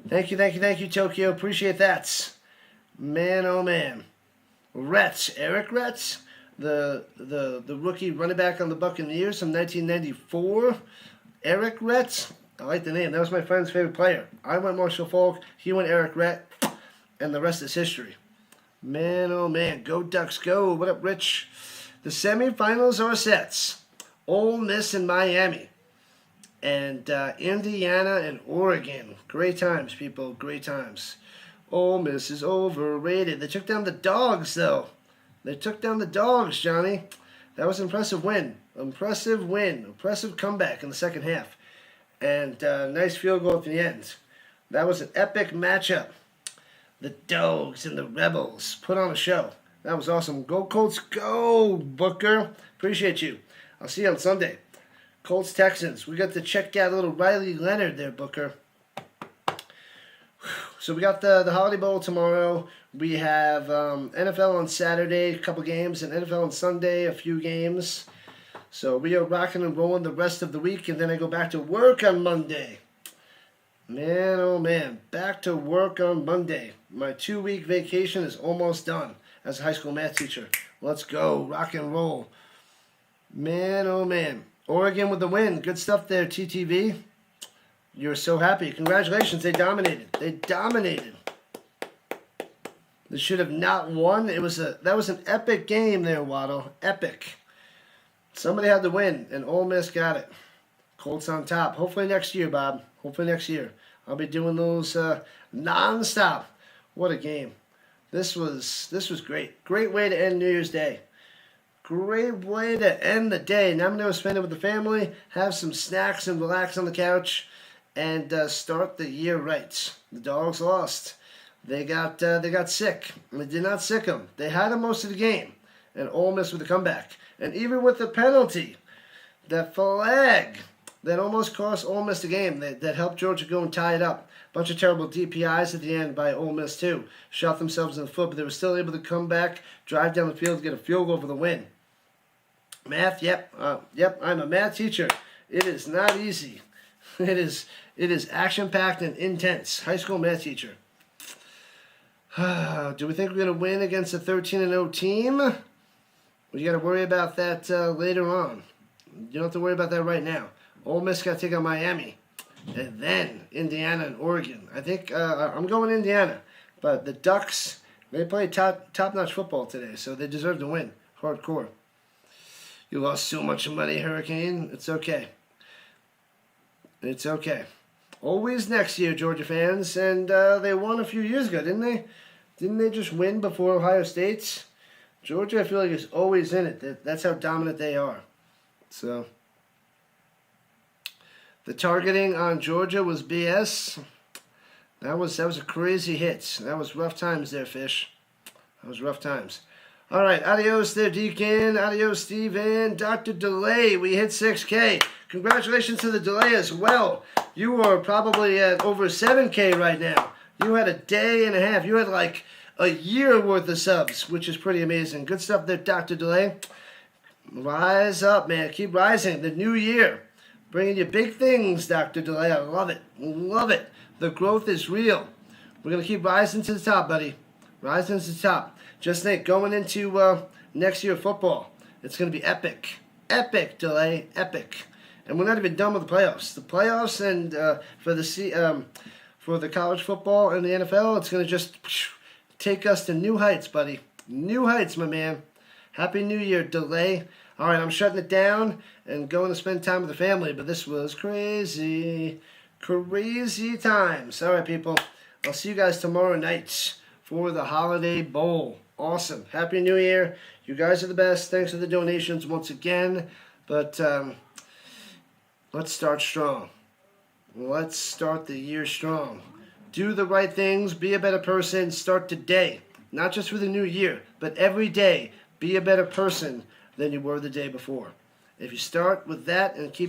Thank you, Tokyo. Appreciate that. Man, oh man. Retz. Eric Retz. The rookie running back on the Buccaneers from 1994. Eric Retz. I like the name. That was my friend's favorite player. I went Marshall Falk. He went Eric Retz. And the rest is history. Man, oh man. Go Ducks, go. What up, Rich? The semifinals are set. Ole Miss and Miami. And Indiana and Oregon. Great times, people. Great times. Ole Miss is overrated. They took down the Dogs, though. They took down the Dogs, Johnny. That was an impressive win. Impressive win. Impressive comeback in the second half. And nice field goal at the end. That was an epic matchup. The Dogs and the Rebels put on a show. That was awesome. Go Colts, go, Booker. Appreciate you. I'll see you on Sunday. Colts, Texans. We got to check out a little Riley Leonard there, Booker. So we got the Holiday Bowl tomorrow. We have NFL on Saturday, a couple games, and NFL on Sunday, a few games. So we are rocking and rolling the rest of the week, and then I go back to work on Monday. Man, oh man, back to work on Monday. My 2-week vacation is almost done as a high school math teacher. Let's go, rock and roll. Man, oh man. Oregon with the win. Good stuff there, TTV. You're so happy. Congratulations, they dominated. They dominated. They should have not won. That was an epic game there, Waddle. Epic. Somebody had to win, and Ole Miss got it. Colts on top. Hopefully next year, Bob. Hopefully next year. I'll be doing those non-stop. What a game. This was great. Great way to end New Year's Day. Great way to end the day. Now I'm going to spend it with the family, have some snacks, and relax on the couch, and start the year right. The Dogs lost. They got sick. They did not sick them. They had them most of the game, and Ole Miss with the comeback. And even with the penalty, that flag that almost cost Ole Miss the game, that helped Georgia go and tie it up. Bunch of terrible DPIs at the end by Ole Miss too. Shot themselves in the foot, but they were still able to come back, drive down the field, get a field goal for the win. Math, yep, I'm a math teacher. It is not easy. It is action-packed and intense. High school math teacher. Do we think we're going to win against a 13-0 team? Well, you got to worry about that later on. You don't have to worry about that right now. Ole Miss got to take on Miami. And then Indiana and Oregon. I think I'm going Indiana. But the Ducks, they played top-notch football today, so they deserve to win. Hardcore. You lost so much money, Hurricane. It's okay. It's okay. Always next year, Georgia fans. And they won a few years ago, didn't they? Didn't they just win before Ohio State? Georgia, I feel like, is always in it. That's how dominant they are. So, the targeting on Georgia was BS. That was a crazy hit. That was rough times there, Fish. That was rough times. All right, adios there, Deacon. Adios, Steven. Dr. Delay, we hit 6K. Congratulations to the Delay as well. You are probably at over 7K right now. You had a day and a half. You had like a year worth of subs, which is pretty amazing. Good stuff there, Dr. Delay. Rise up, man. Keep rising. The new year. Bringing you big things, Dr. Delay. I love it. Love it. The growth is real. We're going to keep rising to the top, buddy. Rising to the top. Just think, going into next year football, it's going to be epic. Epic, Delay. Epic. And we're not even done with the playoffs. The playoffs and for the college football and the NFL, it's going to just take us to new heights, buddy. New heights, my man. Happy New Year, Delay. All right, I'm shutting it down and going to spend time with the family, but this was crazy. Crazy times. All right, people. I'll see you guys tomorrow night for the Holiday Bowl. Awesome. Happy New Year. You guys are the best. Thanks for the donations once again. But let's start strong. Let's start the year strong. Do the right things. Be a better person. Start today. Not just for the new year, but every day. Be a better person than you were the day before. If you start with that and keep